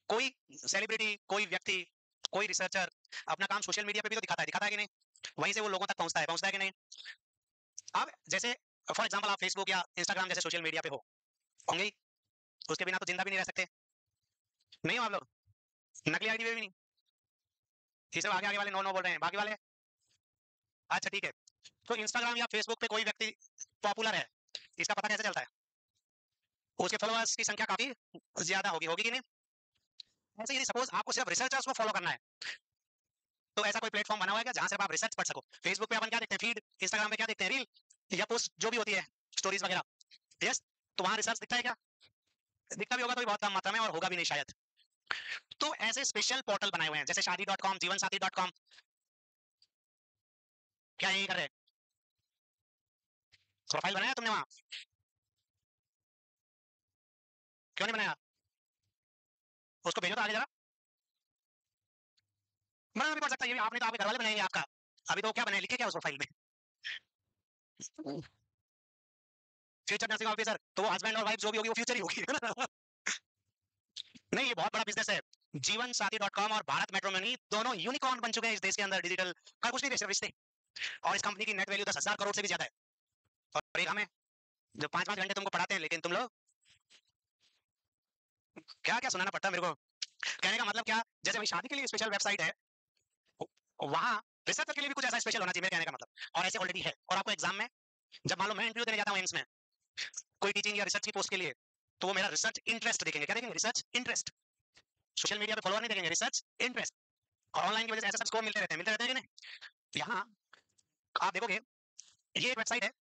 कोई सेलिब्रिटी, कोई व्यक्ति, कोई रिसर्चर अपना काम सोशल मीडिया पे भी तो दिखाता है कि नहीं? वहीं से वो लोगों तक पहुंचता है कि नहीं? अब जैसे फॉर एग्जांपल आप फेसबुक या इंस्टाग्राम जैसे सोशल मीडिया पे होंगे ही, उसके बिना तो जिंदा भी नहीं रह सकते। नहीं हो आप लोग? नकली आईडी पे भी नहीं? ये सब आगे आगे वाले नो नो बोल रहे हैं, बाकी वाले अच्छा ठीक है। तो इंस्टाग्राम या फेसबुक पे कोई व्यक्ति पॉपुलर है, इसका पता कैसे चलता है? उसके फॉलोअर्स की संख्या काफी ज्यादा होगी कि नहीं? ऐसे यदि सपोज आपको सिर्फ रिसर्चर्स को फॉलो करना है, तो ऐसा कोई प्लेटफॉर्म बना हुआ है क्या जहां से आप रिसर्च पढ़ सको? फेसबुक पे अपन क्या देखते हैं, फीड। इंस्टाग्राम पे क्या देखते हैं, रील या पोस्ट जो भी होती है, स्टोरीज वगैरह। यस, तो वहां रिसर्च दिखता है क्या? दिखता भी होगा तो भी बहुत कम मात्रा में, और होगा भी नहीं शायद। तो ऐसे स्पेशल पोर्टल बनाए हुए हैं जैसे शादी.com, जीवनसाथी.com। क्या यही कर रहे हैं? प्रोफाइल बनाया तुमने वहां? क्यों नहीं बनाया? उसको भेजो तो आगे जरा। बनाना भी पड़ सकता है, ये भी आपने तो आपके घर वाले बनाएंगे आपका। अभी तो क्या बनाए, लिखे क्या उस प्रोफाइल में? फ्यूचर नर्सिंग ऑफिसर, तो वो हस्बैंड और वाइफ जो भी होगी वो फ्यूचर ही होगी। नहीं, ये बहुत बड़ा बिजनेस है। जीवन साथी .com और भारत मैट्रिमोनी दोनों यूनिकॉर्न बन चुके हैं इस देश के अंदर, डिजिटल का कुछ नहीं बेच रिश्ते। और इस कंपनी की नेट वैल्यू 10,000 करोड़ से भी ज्यादा है। और एक हमें जो 5-5 घंटे तुमको पढ़ाते हैं, लेकिन तुम लोग क्या क्या सुनाना पड़ता है मेरे को। कहने का मतलब क्या, जैसे भाई शादी के लिए स्पेशल वेबसाइट है, वहां रिसर्च के लिए भी कुछ ऐसा स्पेशल होना चाहिए, मेरे कहने का मतलब। और ऐसे ऑलरेडी है। और आपको एग्जाम में, जब मान लो मैं इंटरव्यू देने जाता हूँ एम्स में कोई टीचिंग या रिसर्च की पोस्ट के लिए, तो वो मेरा रिसर्च इंटरेस्ट देखेंगे। क्या देखेंगे? Research interest. सोशल मीडिया पे फॉलोअर नहीं देखेंगे, रिसर्च इंटरेस्ट। और ऑनलाइन की वजह से ऐसे सब स्कोर मिलते रहते हैं कि नहीं? यहाँ आप देखोगे, ये एक वेबसाइट है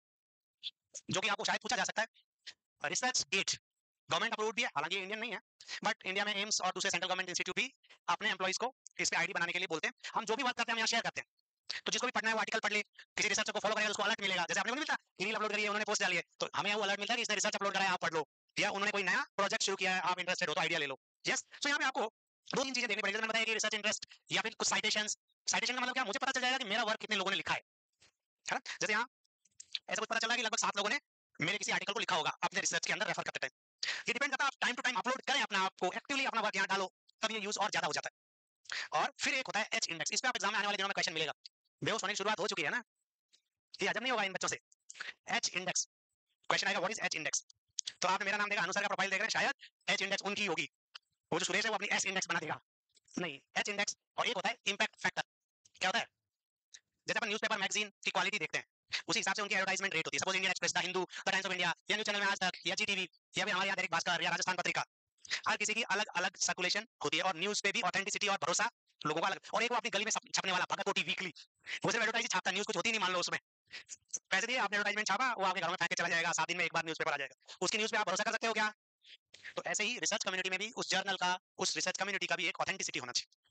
जो कि आपको शायद पूछा जा सकता है, रिसर्च गेट। गवर्नमेंट अप्रूव्ड भी है, हालांकि इंडियन नहीं है, बट इंडिया में एम्स और दूसरे सेंट्रल गवर्नमेंट इंस्टीट्यूट भी अपने एम्प्लॉइज को इस पे आईडी बनाने के लिए बोलते हैं। हम जो भी वर्क करते हैं हम यहाँ शेयर करते हैं। तो जिसको भी पढ़ना है वो आर्टिकल पढ़ ले, किसी रिसर्चर को फॉलो करेगा उसको अलर्ट मिलेगा। जैसे आपने को नहीं मिलता कि रील अपलोड करिए, उन्होंने पोस्ट डाली है, तो हमें वो अलर्ट मिलता है कि इसने रिसर्च अपलोड करा है, आप पढ़ लो। या उन्होंने कोई नया प्रोजेक्ट शुरू किया है, आप इंटरेस्टेड हो तो आइडिया ले लो। यस, तो यहाँ पे आपको 2-3 चीजें देखनी पड़ेगी। मैंने बताया कि रिसर्च इंटरेस्ट या फिर कुछ साइटेशंस। साइटेशन का मतलब क्या, मुझे पता चल जाएगा कि मेरा वर्क कितने लोगों ने लिखा है ना? जैसे यहाँ ऐसा कुछ पता चला कि लगभग 7 लोगों ने मेरे किसी आर्टिकल को लिखा होगा अपने रिसर्च के अंदर रेफर करते टाइम। ये डिपेंड करता है, आप टाइम टू टाइम अपलोड करें अपना, आपको एक्टिवली अपना वर्क यहाँ डालो, तब ये यूज और ज्यादा हो जाता है। और फिर एक होता है एच इंडेक्स। इस पे आप एग्जाम में आने वाले दिनों में क्वेश्चन मिलेगा। बेहोश होने की शुरुआत हो चुकी है ना, ये हजम नहीं होगा इन बच्चों से। एच इंडेक्स क्वेश्चन आएगा, व्हाट इज एच इंडेक्स? तो आपने मेरा नाम देखा, अनुसार का प्रोफाइल देख रहे हैं, शायद एच इंडेक्स उनकी होगी। वो जो सुरेश है वो अपनी एस इंडेक्स बना देगा। नहीं, एच इंडेक्स। और एक होता है इम्पैक्ट फैक्टर। क्या होता है? जैसे अपन न्यूज़पेपर मैगजीन की क्वालिटी देखते हैं, उसी हिसाब से उनकी एडवर्टाइजमेंट रेट होती है। Suppose Indian express, the Hindu, the times of India, या न्यूज चैनल में आज तक, या जीटीवी, या फिर हमारे यहाँ दैनिक भास्कर या राजस्थान पत्रिका, हर किसी की अलग अलग सर्कुलेशन होती है। और न्यूज पे भी ऑथेंटिसिटी और भरोसा लोगों का अलग। और एक वो अपनी गली में छपने वाला भगत कोटी वीकली, वो सिर्फ एडवर्टाइज छापता है, न्यूज कुछ होती नहीं मान लो उसमें। पैसे दिए, आपने एडवर्टाइजमेंट छापा, वो आपके घरों में फेंक के चला जाएगा, 7 दिन में एक बार न्यूज़पेपर आ जाएगा। उसकी न्यूज पे आप भरोसा कर सकते हो क्या? तो ऐसे ही रिसर्च कम्युनिटी में भी उस जर्नल का, उस रिसर्च कम्युनिटी का भी एक ऑथेंटिसिटी होना चाहिए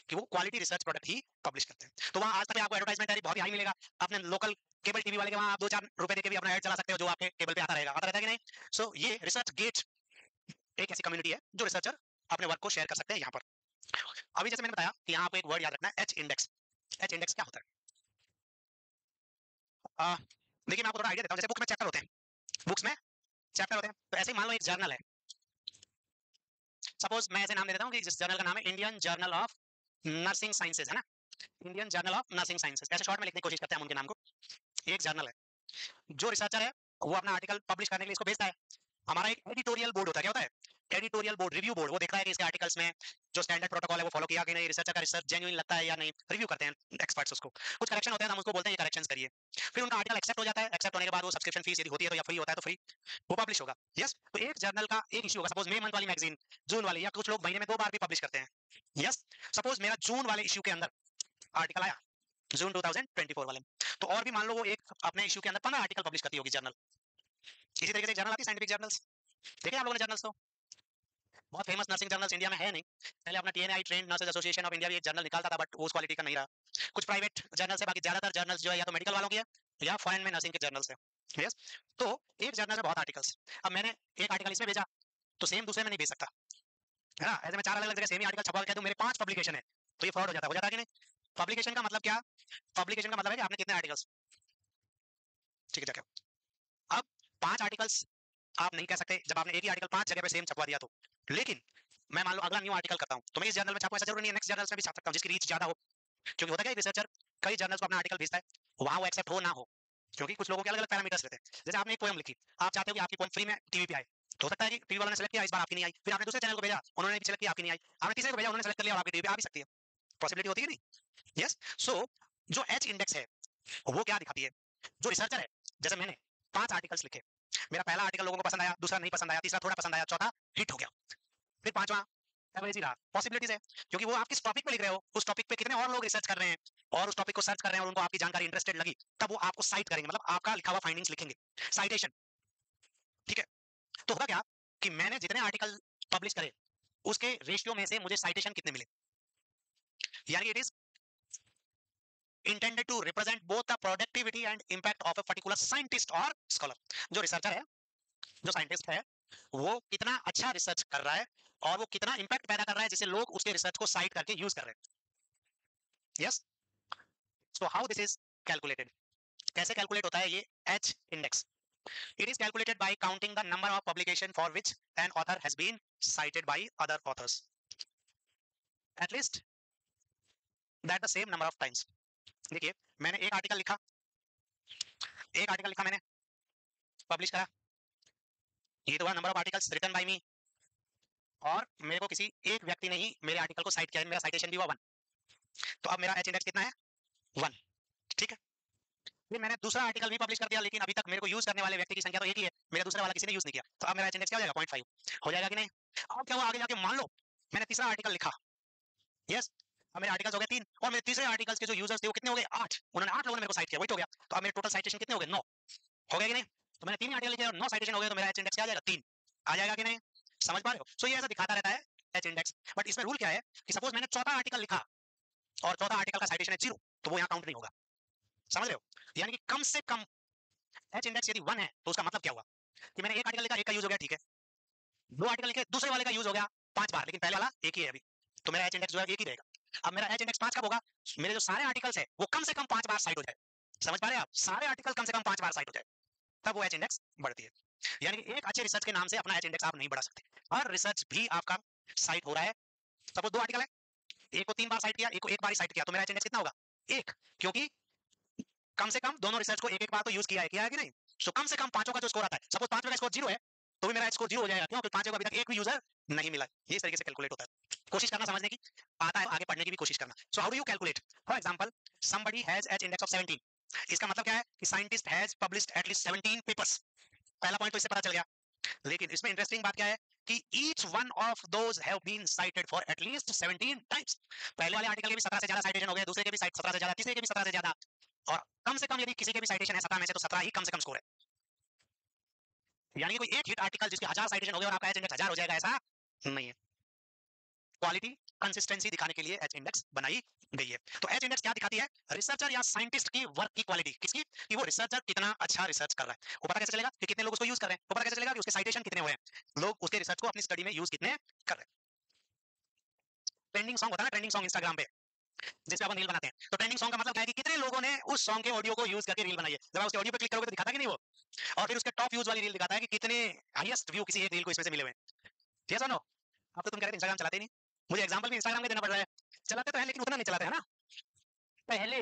कि वो क्वालिटी रिसर्च प्रोडक्ट ही पब्लिश करते हैं। तो वहां आज तक आपको एडवर्टाइजमेंट बहुत ही हाई मिलेगा। अपने लोकल केबल टीवी वाले के वहां आप 2-4 रुपए देके भी अपना एड चला सकते हो, जो आपके केबल पे आता रहेगा। आता रहता है कि नहीं? सो ये रिसर्च गेट एक ऐसी कम्युनिटी है जो रिसर्चर अपने वर्क को शेयर कर सकते हैं यहाँ पर। अभी जैसे मैंने बताया कि यहाँ आपको एक वर्ड याद रखना है, एच इंडेक्स। एच इंडेक्स क्या होता है? देखिए मैं आपको थोड़ा आइडिया देता हूँ। जैसे बुक में चैप्टर होते हैं, बुक्स में चैप्टर होते हैं, तो ऐसे ही मान लो एक जर्नल है। सपोज मैं ऐसे नाम दे देता हूँ कि जिस जर्नल का नाम है Indian journal of nursing sciences, है ना? Indian journal of nursing sciences, ऐसे शॉर्ट में लिखने की कोशिश करते हैं हम उनके नाम को। ये एक जर्नल है। जो रिसर्चर है वो अपना आर्टिकल पब्लिश करने के लिए इसको भेजता है। हमारा एक एडिटोरियल बोर्ड होता है। क्या होता है? Editorial board, review board. वो देखता है कि इसके आर्टिकल्स में जो स्टैंडर्ड प्रोटोकॉल है वो फॉलो किया कि नहीं, रिसर्चर का रिसर्च जेन्युइन लगता है या नहीं। रिव्यू करते हैं एक्सपर्ट्स उसको। कुछ करेक्शन होते हैं, हम उसको बोलते हैं ये करेक्शंस करिए। फिर उनका आर्टिकल एक्सेप्ट हो जाता है। एक्सेप्ट होने के बाद वो सब्सक्रिप्शन फीस यदि होती है तो, या फ्री होता है तो फ्री, वो पब्लिश होगा। यस, तो एक जर्नल का एक इशू होगा। सपोज मई मंथ वाली मैगजीन, जून वाली, या कुछ लोग महीने में 2 बार भी पब्लिश करते हैं। यस, सपोज मेरा जून वाले इशू के अंदर आर्टिकल आया, जून 2024 वाले में, तो और भी मान लो वो एक अपने इशू के अंदर 15 आर्टिकल पब्लिश करती होगी जर्नल। इसी तरीके से जर्नल आती है, साइंटिफिक जर्नल्स। देखे आप लोगों ने जर्नल्स? तो बहुत फेमस नर्सिंग जर्नल्स इंडिया में है नहीं। पहले अपना TNAI, trained nurses association of India भी एक जर्नल निकालता था, बट उस क्वालिटी का नहीं रहा। कुछ प्राइवेट जर्नल्स है, बाकी ज्यादातर जर्नल्स जो है या तो मेडिकल वालों की है या फॉरेन में नर्सिंग के जर्नल्स है। यस, तो एक जर्नल में बहुत आर्टिकल्स। अब मैंने एक आर्टिकल इसमें भेजा तो सेम दूसरे में नहीं भेज सकता, है ना? ऐसे मैं 4 अलग अलग जगह सेम ही आर्टिकल छपवा के कह दूं मेरे 5 पब्लिकेशन है, तो ये फ्रॉड हो जाता है कि नहीं? पब्लिकेशन का मतलब क्या? पब्लिकेशन का मतलब है कि आपने कितने आर्टिकल्स, ठीक है क्या? अब 5 आर्टिकल्स आप नहीं कह सकते जब आपने एक ही आर्टिकल 5 जगह पे सेम छपवा दिया तो। लेकिन मैं मान लो अगला न्यू आर्टिकल करता हूँ, तो मैं इस जर्नल में छापूं ऐसा जरूरी नहीं है, नेक्स्ट जर्नल्स में भी छाप सकता हूँ जिसकी रीच ज्यादा हो। क्योंकि होता है रिसर्चर कई जर्नल्स को अपना आर्टिकल भेजता है, वहां वो एक्सेप्ट हो ना हो, क्योंकि कुछ लोगों के अलग अलग पैरामीटर्स रहते हैं। जैसे आपने एक पोएम लिखी, आप चाहते हो कि आपकी पोएम फ्री में टीवी पे आए, तो हो सकता है कि टीवी वालों ने सेलेक्ट किया, इस बार आपकी नहीं आई, फिर आपने दूसरे चैनल को भेजा, उन्होंने भी सेलेक्ट किया, आपकी नहीं आई, आपने तीसरे को भेजा, उन्होंने सेलेक्ट कर लिया और आपकी टीवी पे आ भी सकती है। पॉसिबिलिटी होती है नहीं? यस। सो जो एच इंडेक्स है वो क्या दिखाती है? जो रिसर्चर है, जैसे मैंने 5 आर्टिकल्स लिखे, मेरा पहला आर्टिकल लोगों को पसंद आया, दूसरा नहीं पसंद आया, तीसरा थोड़ा पसंद आया, चौथा हिट हो गया, फिर पांचवा एवरेज ही रहा। पॉसिबिलिटीज है, क्योंकि वो आप किस टॉपिक पे लिख रहे हो, उस टॉपिक पे कितने और लोग रिसर्च कर रहे हैं और उस टॉपिक को सर्च कर रहे हैं और उनको आपकी जानकारी इंटरेस्टेड लगी, तब वो आपको साइट करेंगे, मतलब आपका लिखा हुआ फाइंडिंग्स लिखेंगे, साइटेशन। ठीक है, तो होगा क्या कि मैंने जितने आर्टिकल पब्लिश करे उसके रेशियो में से मुझे साइटेशन कितने मिले, यानी it is intended to represent both the productivity and impact of a particular scientist or scholar। जो रिसर्चर है, जो साइंटिस्ट है, वो कितना अच्छा रिसर्च कर रहा है और वो कितना इंपैक्ट पैदा कर रहा है जिससे लोग उसके रिसर्च को साइट करके यूज कर रहे हैं। Yes. So how this is calculated? कैसे कैलकुलेट होता है ये H index? It is calculated by counting the number of publication for which an author has been cited by other authors at least that the same number of times। देखिए, मैंने एक article लिखा, मैंने publish करा, ये तो हुआ number of articles written by me, और मेरे को किसी एक व्यक्ति ने ही मेरे आर्टिकल को साइट किया, मेरा साइटेशन भी हुआ 1, तो अब मेरा एच इंडेक्स कितना है? 1। ठीक है, फिर मैंने दूसरा आर्टिकल भी पब्लिश कर दिया, लेकिन अभी तक मेरे को यूज करने वाले व्यक्ति की संख्या तो एक ही है, मेरा दूसरा वाला किसी ने यूज नहीं किया, तो अब मेरा एच इंडेक्स क्या हो जाएगा? 0.5 हो जाएगा कि नहीं? अब क्या हुआ आगे जाके, मान लो मैंने तीसरा आर्टिकल लिखा, यस, अब मेरे आर्टिकल्स हो गए 3, और मेरे तीसरे आर्टिकल्स के जो यूजर्स थे वो कितने हो गए? 8, उन्होंने 8 लोगों ने मेरे को साइट किया, वही तो हो गया, तो अब मेरे टोटल साइटेशन कितने हो गए? 9 हो गए कि नहीं? तो मैंने 3 आर्टिकल लिखे और 9 साइटेशन हो गए, तो मेरा एच इंडेक्स क्या आ जाएगा? 3 आ जाएगा कि नहीं? समझ पा रहे हो? सो ये ऐसा दिखाता रहता है एच इंडेक्स, बट इसमें रूल क्या है कि सपोज मैंने चौथा आर्टिकल लिखा और चौथा आर्टिकल का साइटेशन है 0, तो वो यहाँ काउंट नहीं होगा। समझ रहे हो? यानी कि कम से कम एच इंडेक्स यदि 1 है, तो उसका मतलब क्या हुआ कि मैंने एक आर्टिकल लिखा, एक का यूज हो गया, ठीक है, 2 आर्टिकल लिखे, दूसरे वाले का यूज हो गया 5 बार, लेकिन पहले वाला एक ही है अभी, तो मेरा एच इंडेक्स जो है एक ही रहेगा। अब मेरा एच इंडेक्स 5 कब होगा? मेरे जो सारे आर्टिकल्स है वो कम से कम 5 बार साइट हो जाए। समझ पा रहे हैं आप? सारे आर्टिकल कम से कम 5 बार साइट हो जाए, तब वो एच इंडेक्स बढ़ती है। यानी कि एक अच्छे रिसर्च के नाम से अपना एच इंडेक्स आप नहीं बढ़ा सकते। हर रिसर्च भी आपका साइट हो रहा है, सपोज 2 आर्टिकल है, एक को 3 बार साइट किया, एक को 1 बार ही साइट किया, तो मेरा एच इंडेक्स कितना होगा? 1, क्योंकि कम से कम दोनों रिसर्च को एक एक बार तो यूज किया है कि नहीं? सो कम से कम पांचों का जो स्कोर आता है, सपोज 5 में का स्कोर 0 है, तो भी मेरा स्कोर 0 हो जाएगा, क्यों? क्योंकि 5 को अभी तक एक भी यूजर नहीं मिला। ये इस तरीके से कैलकुलेट होता है। कोशिश करना समझने की, आता है आगे पढ़ने की भी कोशिश करना। So how do you calculate? For example, somebody has H index of 17, इसका मतलब क्या है कि scientist has published at least 17 papers. पहला पॉइंट तो इससे पता चल गया, लेकिन इसमें इंटरेस्टिंग बात क्या है कि each one of those have been cited for at least 17 times। पहले वाले आर्टिकल के भी 17 से ज्यादा साइटेशन हो गए, दूसरे के भी 17 से ज्यादा, तीसरे के भी 17 से ज्यादा, और कम से कम यदि किसी के भी साइटेशन है 17 में से, तो 17 ही कम से कम स्कोर है। यानी कि कोई एक हिट आर्टिकल जिसके 1000 साइटेशन हो गए और आपका एच इंडेक्स 1000 हो जाएगा, ऐसा नहीं है। क्वालिटी कंसिस्टेंसी दिखाने के लिए एच इंडेक्स बनाई गई है। तो एच इंडेक्स क्या दिखाती है? रिसर्चर या साइंटिस्ट की वर्क की क्वालिटी, किसकी? कि वो रिसर्चर कितना अच्छा रिसर्च कर रहा है। वो पता कैसे चलेगा कि कितने लोग उसको यूज कर रहे हैं? वो पता कैसे चलेगा कि उसके साइटेशन कितने हुए हैं, लोग उसके रिसर्च को अपनी स्टडी में यूज कितने कर रहे हैं। ट्रेंडिंग सॉन्ग होता है ना, ट्रेंडिंग सॉन्ग इंस्टाग्राम पे, जिसपे अपन रील बनाते हैं, तो ट्रेंडिंग सॉन्ग का मतलब क्या है कि कितने लोगों ने उस सॉन्ग के ऑडियो को यूज करके रील बनाई है। जब आप उसके ऑडियो पे क्लिक करोगे तो दिखाता है कि नहीं वो, और फिर उसके टॉप व्यूज वाली रील दिखाता है कि कितने हाईएस्ट व्यू किसी एक रील को इसमें से मिले हुए हैं। यस और नो? अब तो तुम कह रहे थे इंस्टाग्राम चलाते नहीं, मुझे एग्जांपल भी इंस्टाग्राम का देना पड़ रहा है। चलाते तो है लेकिन उतना नहीं चलाते है ना। पहले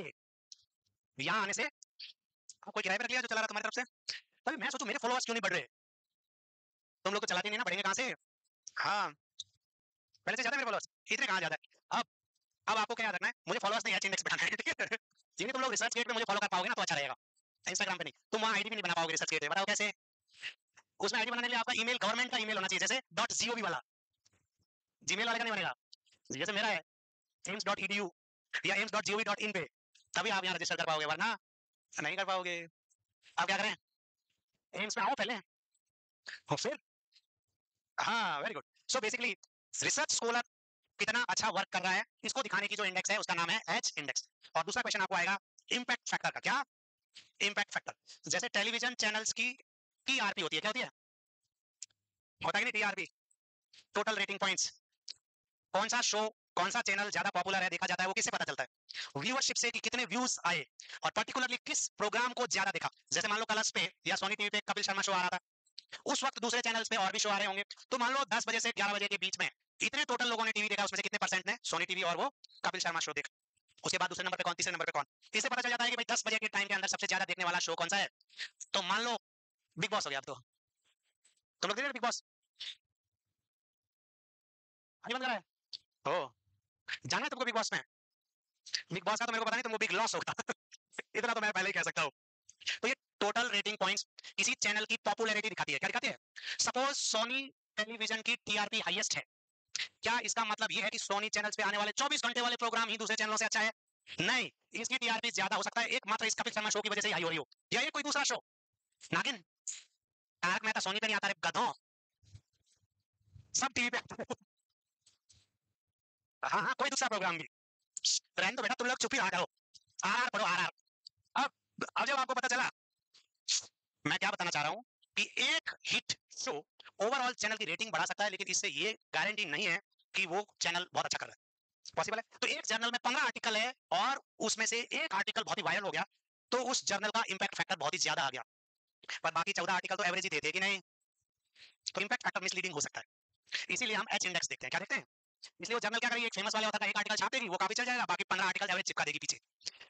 यहाँ आने से आप कोई किराए पे रख लिया जो चला रहा तुम्हारी तरफ से, तभी मैं सोचूं मेरे फॉलोअर्स क्यों नहीं बढ़ रहे। तुम लोग तो चलाते नहीं ना, बढ़ेंगे कहाँ से? हाँ, पहले से ज्यादा मेरे फॉलोअर्स, इतने कहाँ ज्यादा है। अब आपको क्या याद रखना है, मुझे फॉलोअर्स नहीं, एच इंडेक्स बढ़ाना है, ठीक है? जिन्हें तुम लोग रिसर्च गेट पे मुझे फॉलो कर पाओगे ना तो अच्छा रहेगा। इंस्टाग्राम पे नहीं, तुम वहाँ आईडी भी नहीं बना पाओगे रिसर्च गेट पे। बताओ कैसे? उसमें आईडी बनाने के लिए आपका ईमेल गवर्नमेंट का ईमेल होना चाहिए, जैसे .gov वाला, जीमेल वाले का नहीं बनेगा। जैसे मेरा है aims.edu या aims.gov.in पे, तभी आप यहाँ रजिस्टर कर पाओगे, वरना नहीं कर पाओगे। आप क्या करें, एम्स में आओ पहले, और फिर हाँ, very good. So basically research scholar कितना अच्छा वर्क कर रहा है, इसको दिखाने की जो इंडेक्स है उसका नाम है एच इंडेक्स। और दूसरा क्वेश्चन आपको आएगा इम्पैक्ट फैक्टर का। क्या? Impact factor. जैसे टेलीविजन चैनल्स की टीआरपी होती है, क्या होती है? होता है कि नहीं टीआरपी? Total rating points. कौन सा शो, कौन सा चैनल ज्यादा पॉपुलर है देखा जाता है, वो किससे पता चलता है? व्यूअरशिप से, कि कितने व्यूज आए और पर्टिकुलरली किस प्रोग्राम को ज्यादा देखा। जैसे मान लो कलर्स पे या सोनी टीवी पे कपिल शर्मा शो आ रहा था, उस वक्त दूसरे चैनल्स पे और भी शो आ रहे होंगे, तो मान लो 10 बजे से 11 बजे के बीच में इतने टोटल लोगों ने टीवी देखा, उसमें से कितने परसेंट ने सोनी टीवी और वो कपिल शर्मा शो देखा। उसके बाद दूसरे नंबर पे कौन, तीसरे नंबर पे कौन। इससे पता चल जाता है कि भाई 10 बजे के टाइम के अंदर सबसे ज्यादा देखने वाला शो कौन सा है। तो मान लो बिग बॉस हो गया। अब तो तुम लोग देख रहे बिग बॉस, अभी बंद करा है। ओ, जाना है तुमको बिग बॉस में? बिग बॉस का तो मेरे को पता नहीं, तुमको बिग लॉस होगा इतना तो मैं पहले ही कह सकता हूँ। तो ये टोटल रेटिंग पॉइंट्स किसी चैनल की पॉपुलैरिटी दिखाती है। क्या दिखाती है? सपोज सोनी टेलीविजन की टीआरपी हाईएस्ट है, क्या इसका मतलब ये है कि सोनी चैनल्स पे आने वाले 24 घंटे वाले प्रोग्राम ही दूसरे चैनलों से अच्छा है? नहीं, इसकी टीआरपी ज्यादा हो सकता है एकमात्र इस कपिल शर्मा शो की वजह से ही हाई हो रही हो, या ये कोई दूसरा शो। नागिन, तारक मेहता सोनी पे नहीं आता रे गधों, सब टीवी पे आता है। हाँ हाँ, कोई दूसरा प्रोग्राम भी रहने दो बेटा, तुम लोग चुप ही रहा करो। आर पढ़ो आर। अब जब आपको पता चला, मैं क्या बताना चाह रहा हूं कि एक हिट शो ओवरऑल चैनल की रेटिंग बढ़ा सकता है, लेकिन इससे ये गारंटी नहीं है कि वो चैनल बहुत अच्छा कर रहा है। पॉसिबल है? तो एक जर्नल में 15 आर्टिकल है और उसमें से एक आर्टिकल बहुत ही वायरल हो गया, तो उस जर्नल का इंपैक्ट फैक्टर बहुत ही ज्यादा आ गया, पर बाकी 14 आर्टिकल तो एवरेज ही देते कि नहीं। तो इंपैक्ट फैक्टर मिसलीडिंग हो सकता है। इसीलिए हम एच इंडेक्स देखते हैं। क्या देखते हैं? इसलिए वो जर्नल क्या करेगी, एक फेमस वाले होता है, एक आर्टिकल छाप देगी, वो काफी चल जाएगा, बाकी 15 आर्टिकल एवरेज चिपका देगी पीछे।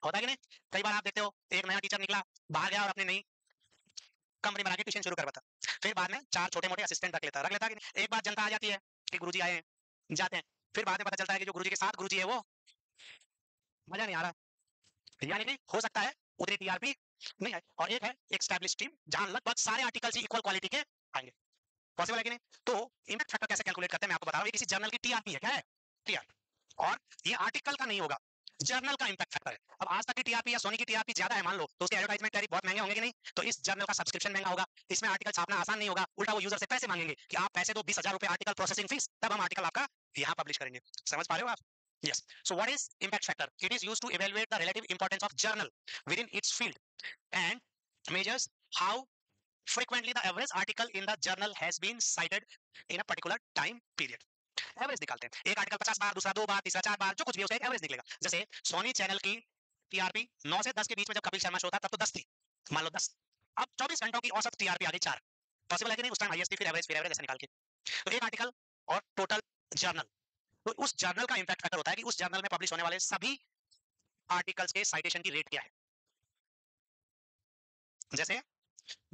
होता है कि नहीं? कई बार आप देखते हो एक नया टीचर निकला, बाहर गया और अपने नई कंपनी बना के ट्यूशन शुरू करवाता, फिर बाद में 4 छोटे मोटे असिस्टेंट रख लेता कि नहीं? एक बार जनता आ जाती है कि गुरुजी आए हैं, जाते हैं, फिर बाद में पता चलता है कि जो गुरुजी के साथ गुरुजी है वो मजा नहीं आ रहा। यानी कि हो सकता है उतनी टीआरपी नहीं है, और एक है एक स्टैब्लिश टीम जहां लगभग सारे आर्टिकल्स ही इक्वल क्वालिटी के आएंगे। पॉसिबल है कि नहीं? तो इंपैक्ट फैक्टर कैसे कैलकुलेट करते हैं मैं आपको बता रहा हूं। ये किसी जर्नल की टीआरपी है, क्या है? टीआरपी। और ये आर्टिकल का नहीं होगा, जर्नल का इंपैक्ट फैक्टर है। अब आज तक की टीआरपी या सोनी की टीआरपी ज्यादा है मान लो, तो उसके एडवर्टाइजमेंट टैरिफ बहुत महंगे होंगे कि नहीं? तो इस जर्नल का सब्सक्रिप्शन महंगा होगा, इसमें आर्टिकल छापना आसान नहीं होगा, उल्टा वो यूजर से पैसे मांगेंगे कि आप पैसे दो, 20,000 रुपए आर्टिकल प्रोसेसिंग फीस, तब हम आर्टिकल आपका यहाँ पब्लिश करेंगे। समझ पा रहे हो आप? Yes. So what is impact factor? It is used to evaluate the relative importance of journal within its field and measures how frequently the average article in the journal has been cited in a particular time period. Average निकालते हैं, एक article 50 बार, दूसरा 2 बार, तीसरा 4 बार, जो कुछ भी उसका एक एवरेज निकलेगा। जैसे सोनी चैनल की टीआरपी 9 से 10 के बीच में जब कपिल शर्मा शो था तब तो 10 थी, मान लो 10। अब 24 घंटों की औसत टीआरपी आ गई 4। पॉसिबल है कि नहीं? उस टाइम हाईएस्ट थी, फिर एवरेज ऐसे निकाल के। तो एक आर्टिकल और टोटल जर्नल, तो उस जर्नल का इंपैक्ट फैक्टर होता है कि उस जर्नल में पब्लिश होने वाले सभी आर्टिकल्स के साइटेशन की रेट क्या है। जैसे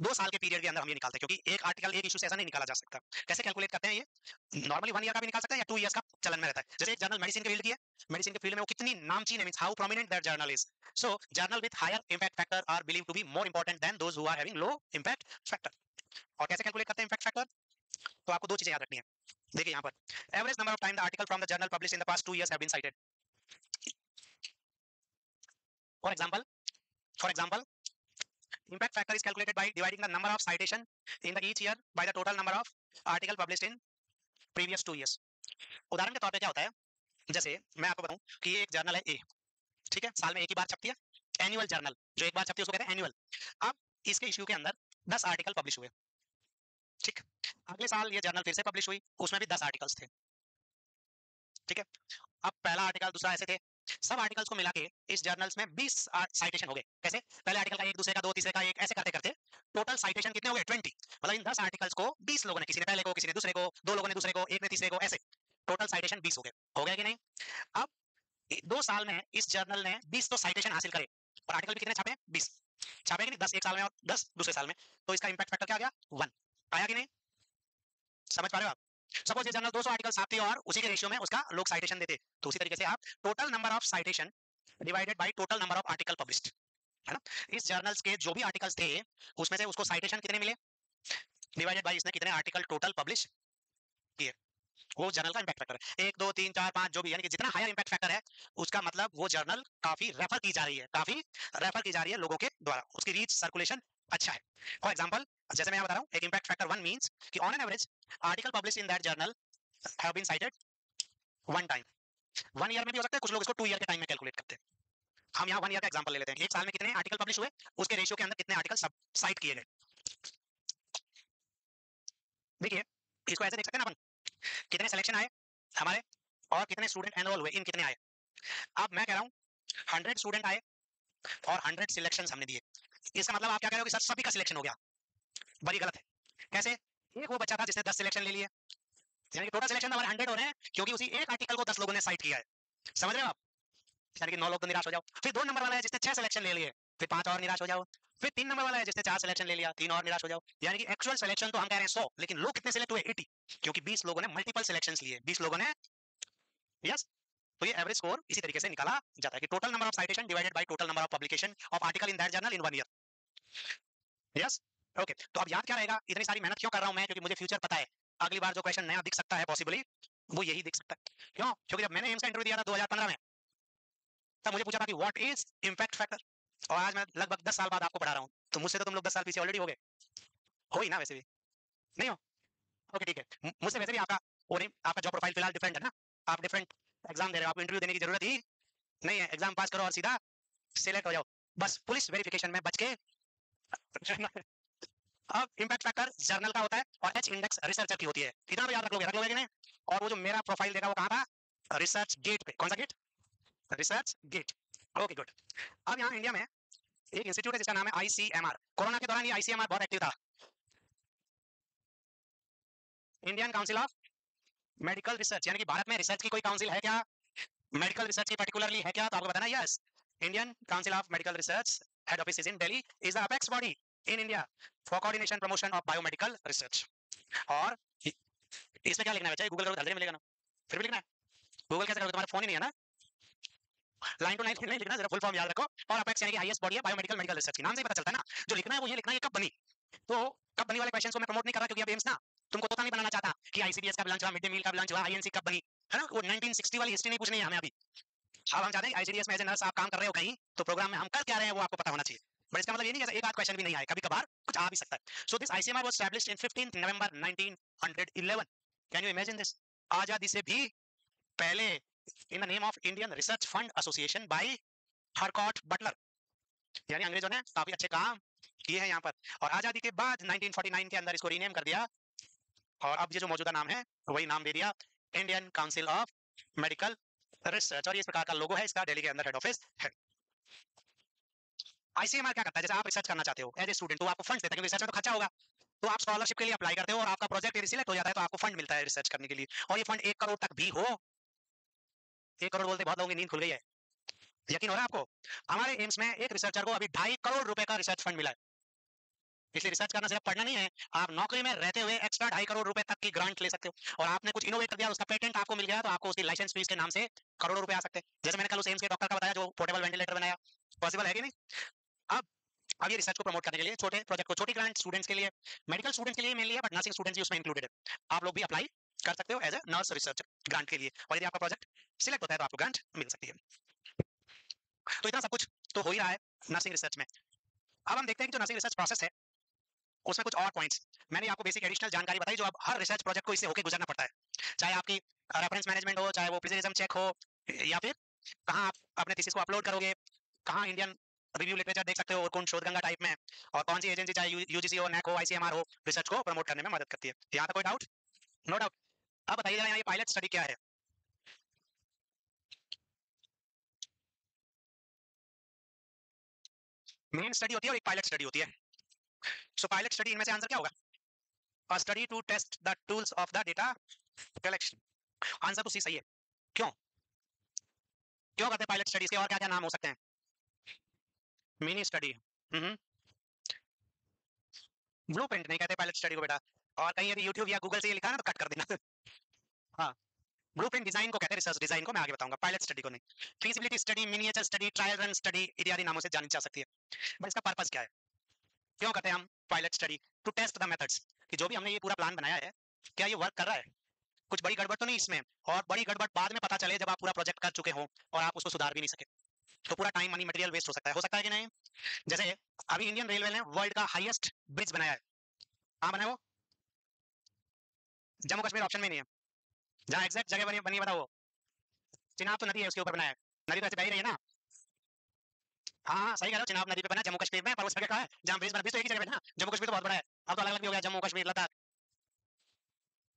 2 साल के पीरियड के अंदर हम ये निकालते हैं, क्योंकि एक आर्टिकल एक इशू से ऐसा नहीं निकाला जा सकता। कैसे कैलकुलेट करते हैं ये? नॉर्मली 1 ईयर का भी निकाल सकते हैं या 2 इयर्स का चलन में रहता है। जैसे एक जर्नल मेडिसिन के फील्ड की है, मेडिसिन के फील्ड में वो कितनी नामचीन है, means how prominent that journal is. So journal with higher impact factor are believed to be more important than those who are having low impact factor. और कैसे कैलकुलेट करते हैं इंपैक्ट फैक्टर? तो आपको 2 चीजें याद रखनी है। देखिए यहाँ पर average number of time the article from the journal publish in the past 2 years have been cited. For example, for example impact factor is calculated by dividing the number of citation in the each year by the total number of article published in previous 2 years. उदाहरण के तौर पे क्या होता है, जैसे मैं आपको बताऊं कि ये एक जर्नल है ए, ठीक है, साल में एक ही बार छपती है, एनुअल जर्नल, जो एक बार छपती है उसको कहते हैं एनुअल। अब इसके इश्यू के अंदर 10 आर्टिकल पब्लिश हुए, ठीक। अगले साल ये जर्नल फिर से पब्लिश हुई, उसमें भी 10 आर्टिकल्स थे, ठीक है। अब पहला आर्टिकल दूसरा ऐसे थे, सब आर्टिकल्स को मिला के इस जर्नल्स में 20 साइटेशन हो गए। कैसे? पहले आर्टिकल का एक, दूसरे का दो, तीसरे का एक, ऐसे करते करते टोटल साइटेशन कितने हो गए? 20। मतलब इन 10 आर्टिकल्स को 20 लोगों ने, किसी ने पहले को, किसी ने दूसरे को, 2 लोगों ने दूसरे को, एक ने तीसरे को, ऐसे टोटल साइटेशन 20 हो गए। हो गया कि नहीं? अब 2 साल में इस जर्नल ने 20 तो साइटेशन हासिल करे, और आर्टिकल भी कितने छापे? 20 छापे कि नहीं? 10 एक साल में और 10 दूसरे साल में, तो इसका इंपैक्ट फैक्टर क्या आ गया? 1 आया कि नहीं? समझ पा रहे हो आप? सपोज ये जर्नल 200 आर्टिकल छापती और उसी के रेशियो में उसका लोग साइटेशन देते, तो उसी तरीके से आप total number of citation divided by total number of article published, है ना? इस जर्नल्स के जो भी आर्टिकल्स थे उसमें से उसको साइटेशन कितने मिले डिवाइडेड बाय इसने कितने आर्टिकल टोटल पब्लिश किए, वो जर्नल का इंपैक्ट फैक्टर है। 1 2 3 4 5 जो भी, यानी कि जितना हायर इंपैक्ट फैक्टर है उसका मतलब वो जर्नल काफी रेफर की जा रही है, काफी रेफर की जा रही है लोगों के द्वारा, उसकी रीच सर्कुलेशन अच्छा है। फॉर एग्जांपल, जैसे मैं बता रहा हूं, एक इंपैक्ट फैक्टर 1 मींस कि on an average article publish in that journal have been cited 1 time. 1 year में भी हो सकता है, कुछ लोग इसको 2 ईयर के टाइम में कैलकुलेट करते हैं। हम यहाँ 1 ईयर का एग्जांपल ले लेते हैं, एक साल में कितने आर्टिकल पब्लिश हुए, उसके रेशियो के अंदर कितने आर्टिकल सब साइट किए गए। देखिए इसको ऐसे देख सकते हैं ना अपन, कितने सिलेक्शन आए हमारे और कितने स्टूडेंट एनरोल हुए, इन कितने आए। अब मैं कह रहा हूँ 100 स्टूडेंट आए और 100 सिलेक्शन हमने दिए, इसका मतलब आप क्या कह रहे हो कि सर सभी का सिलेक्शन हो गया? बड़ी गलत है। कैसे? एक वो बच्चा था जिसने 10 सिलेक्शन ले लिए, यानी कि टोटल सिलेक्शन हमारे 100 हो रहे हैं क्योंकि उसी एक आर्टिकल को 10 लोगों ने साइट किया है। समझ रहे हो आप? यानी कि 9 लोग तो निराश हो जाओ। फिर 2 नंबर वाला है जिसने 6 सिलेक्शन ले लिए, फिर 5 और निराश हो जाओ। फिर 3 नंबर वाला है जिसने 4 सिलेक्शन ले लिया, 3 और निराश हो जाओ। यानी कि एक्चुअल सिलेक्शन तो हम कह रहे हैं 100, लेकिन लोग कितने सिलेक्ट हुए? 80, क्योंकि 20 लोगों ने मल्टीपल सिलेक्शंस लिए, 20 लोगों ने। यस, तो ये एवरेज स्कोर इसी तरीके से निकाला जाता है कि total number of citation divided by total number of publication of article in that journal in 1 year. Yes, okay. तो अब याद क्या रहेगा? इतनी सारी मेहनत क्यों कर रहा हूं मैं? क्योंकि मुझे फ्यूचर पता है, अगली बार जो क्वेश्चन नया दिख सकता है पॉसिबली, वो यही दिख सकता है। क्यों? क्योंकि जब मैंने एम्स का इंटरव्यू दिया था 2015 में, तब मुझे पूछा था कि व्हाट इज इंपैक्ट फैक्टर, और आज मैं लगभग 10 साल बाद आपको पढ़ा रहा हूं, तो मुझसे तो तुम लोग 10 साल पीछे ऑलरेडी हो गए, हो ही ना वैसे भी, नहीं हो? ओके ठीक है, मुझसे वैसे भी आपका और आपका जॉब प्रोफाइल फिलहाल डिफरेंट है ना, आप डिफरेंट एग्जाम दे रहे हो, आपको इंटरव्यू देने की जरूरत ही नहीं है, एग्जाम पास करो और सीधा सिलेक्ट हो जाओ, बस पुलिस वेरिफिकेशन में बच के अब इंपैक्ट फैक्टर जर्नल का होता है और एच इंडेक्स रिसर्चर की होती है, इतना तो याद रख लोगे कि नहीं? और वो जो मेरा प्रोफाइल देगा वो कहाँ था? रिसर्च गेट पे। कौन सा gate? Research gate. Okay good. अब यहाँ इंडिया में एक इंस्टीट्यूट है जिसका नाम है आईसीएमआर। कोरोना के दौरान ये आईसीएमआर बहुत एक्टिव था, Indian council of medical research. यानी कि भारत में रिसर्च की कोई काउंसिल है क्या? मेडिकल रिसर्च की पर्टिकुलरली है क्या? तो आपको बताना yes, Indian council of medical research, head office is in Delhi, is the apex body in India for coordination promotion of biomedical research. और इसमें क्या लिखना है बच्चा? गूगल करो तो मिलेगा ना, फिर भी लिखना है। गूगल कैसे करोगे? तुम्हारा फोन ही नहीं है ना, लाइन टू लाइन नहीं लिखना, जरा फुल फॉर्म याद रखो। और अपेक्स यानी कि हाईएस्ट बॉडी है बायोमेडिकल मेडिकल रिसर्च की, नाम से ही पता चलता है ना, जो लिखना है वो ये लिखना है, ये कब बनी। तो कब बनी वाले क्वेश्चन को मैं प्रमोट नहीं कर रहा, क्योंकि अब एम्स ना तुमको तोता नहीं बनाना चाहता कि आईसीडीएस कब लॉन्च हुआ, मिड डे मील कब लॉन्च हुआ, आईएनसी कब बनी, है ना, वो 1960 वाली हिस्ट्री नहीं पूछनी है हमें अभी। अब हम चाहते हैं आईसीडीएस में एज ए नर्स आप काम कर रहे हो कहीं, तो प्रोग्राम में हम कर क्या रहे हैं वो आपको पता होना चाहिए। बट इसका मतलब ये नहीं कि एक आध क्वेश्चन भी नहीं आए, कभी कभार कुछ आ भी सकता है। So this ICMR was established in 15 November 1911। Can you imagine this? आजादी से भी पहले, in the name of Indian research fund association by Harcourt Butler. यानी अंग्रेजों ने काफी अच्छे काम किए हैं यहाँ पर। और आजादी के बाद 1949 के अंदर इसको रीनेम कर दिया, और अब ये जो मौजूदा नाम है वही नाम दे दिया Indian council of medical research. और ये इस प्रकार का लोगो है इसका, दिल्ली के अंदर हेड ऑफिस है। आईसीएमआर क्या करता है? जैसे आप रिसर्च करना चाहते हो एज ए स्टूडेंट, तो आपको फंड देता है, क्योंकि रिसर्च में तो खर्चा होगा, तो आप स्कॉलरशिप के लिए अप्लाई करते हो और आपका प्रोजेक्ट यदि सिलेक्ट हो जाता है तो आपको फंड मिलता है रिसर्च करने के लिए। और ये फंड 1 करोड़ तक भी हो, 1 करोड़ बोलते बहुत लोगों की नींद खुल गई है, यकीन हो रहा है आपको? हमारे एम्स में एक रिसर्चर को अभी 2.5 करोड़ रुपए का रिसर्च फंड मिला है। इसलिए रिसर्च करना सिर्फ पढ़ना नहीं है, आप नौकरी में रहते हुए एक्स्ट्रा 2.5 करोड़ रुपए तक की ग्रांट ले सकते हो। और आपने कुछ इनोवेट कर दिया, उसका पेटेंट आपको मिल गया, तो आपको उसकी लाइसेंस फीस के नाम से करोड़ों रुपए आ सकते हैं। जैसे मैंने कल उस एम्स के डॉक्टर का बताया जो पोर्टेबल वेंटिलेटर बनाया, पॉसिबल है कि नहीं? अब अब ये रिसर्च को प्रमोट करने के लिए छोटे प्रोजेक्ट को, छोटी ग्रांट स्टूडेंट्स के लिए, मेडिकल स्टूडेंट्स के लिए मेनली है, बट नर्सिंग स्टूडेंट्स भी उसमें इंक्लूडेड है। आप लोग भी अप्लाई कर सकते हो as a nurse research grant के लिए, और यदि आपका प्रोजेक्ट सिलेक्ट होता है तो आपको ग्रांट मिल सकती है। तो इतना सब कुछ तो हो ही रहा है नर्सिंग रिसर्च में। अब हम देखते हैं कि जो नर्सिंग रिसर्च प्रोसेस है उसमें कुछ और पॉइंट्स मैंने आपको बेसिक एडिशनल जानकारी बताई, जो अब हर रिसर्च प्रोजेक्ट को इससे होकर गुजरना पड़ता है, चाहे आपकी रेफरेंस मैनेजमेंट हो, चाहे वो प्लेजरिज्म चेक हो, या फिर कहाँ आप अपने थीसिस को अपलोड करोगे, कहाँ इंडियन रिव्यू लिटरेचर देख सकते हो, और कौन शोधगंगा टाइप में, और कौन सी एजेंसी चाहे यूजीसी हो, नैक हो, आईसीएमआर हो, रिसर्च को प्रमोट करने में मदद करती है। यहाँ तक कोई डाउट? No doubt. अब बताइए जरा, यहाँ ये पायलट स्टडी क्या है? मेन स्टडी होती है और एक पायलट स्टडी होती है। सो पायलट स्टडी इनमें से आंसर क्या होगा? A study to test the tools of the data collection। Answer तो सी सही है। क्यों क्यों करते हैं पायलट स्टडीज के? और क्या क्या नाम हो सकते हैं? मिनी स्टडी, ब्लूप्रिंट नहीं कहते पायलट स्टडी को बेटा, और कहीं यदि यूट्यूब या गूगल से ये लिखा है ना तो कट कर देना। हाँ, ब्लूप्रिंट डिजाइन को कहते हैं, रिसर्च डिजाइन को मैं आगे बताऊंगा, पायलट स्टडी को नहीं। Feasibility study, miniature study, trial run study इत्यादि नामों से जानी जा सकती है। बट इसका पर्पस क्या है? क्यों करते हैं हम pilot study? To test the methods, कि जो भी हमने ये पूरा प्लान बनाया है क्या ये वर्क कर रहा है, कुछ बड़ी गड़बड़ तो नहीं इसमें, और बड़ी गड़बड़ बाद में पता चले जब आप पूरा प्रोजेक्ट कर चुके हो और आप उसको सुधार भी नहीं सके, तो पूरा टाइम मनी मटेरियल वेस्ट हो सकता है कि नहीं? जैसे अभी इंडियन रेलवे ने वर्ल्ड का हाईएस्ट ब्रिज बनाया है, कहाँ बना है वो? जम्मू कश्मीर ऑप्शन में नहीं है, जहाँ एग्जैक्ट जगह बनी बनी बताओ। चिनाब तो नदी है उसके ऊपर बनाया है, नदी तो ऐसे बह ही रही है ना। हाँ हाँ सही कह रहे हो, चिनाब नदी पे बना जम्मू कश्मीर में, पर उस जगह कहाँ है जहाँ ब्रिज बना? ब्रिज तो एक ही जगह पे ना, जम्मू कश्मीर तो बहुत बड़ा है, अब तो अलग अलग भी हो गया, जम्मू कश्मीर लद्दाख,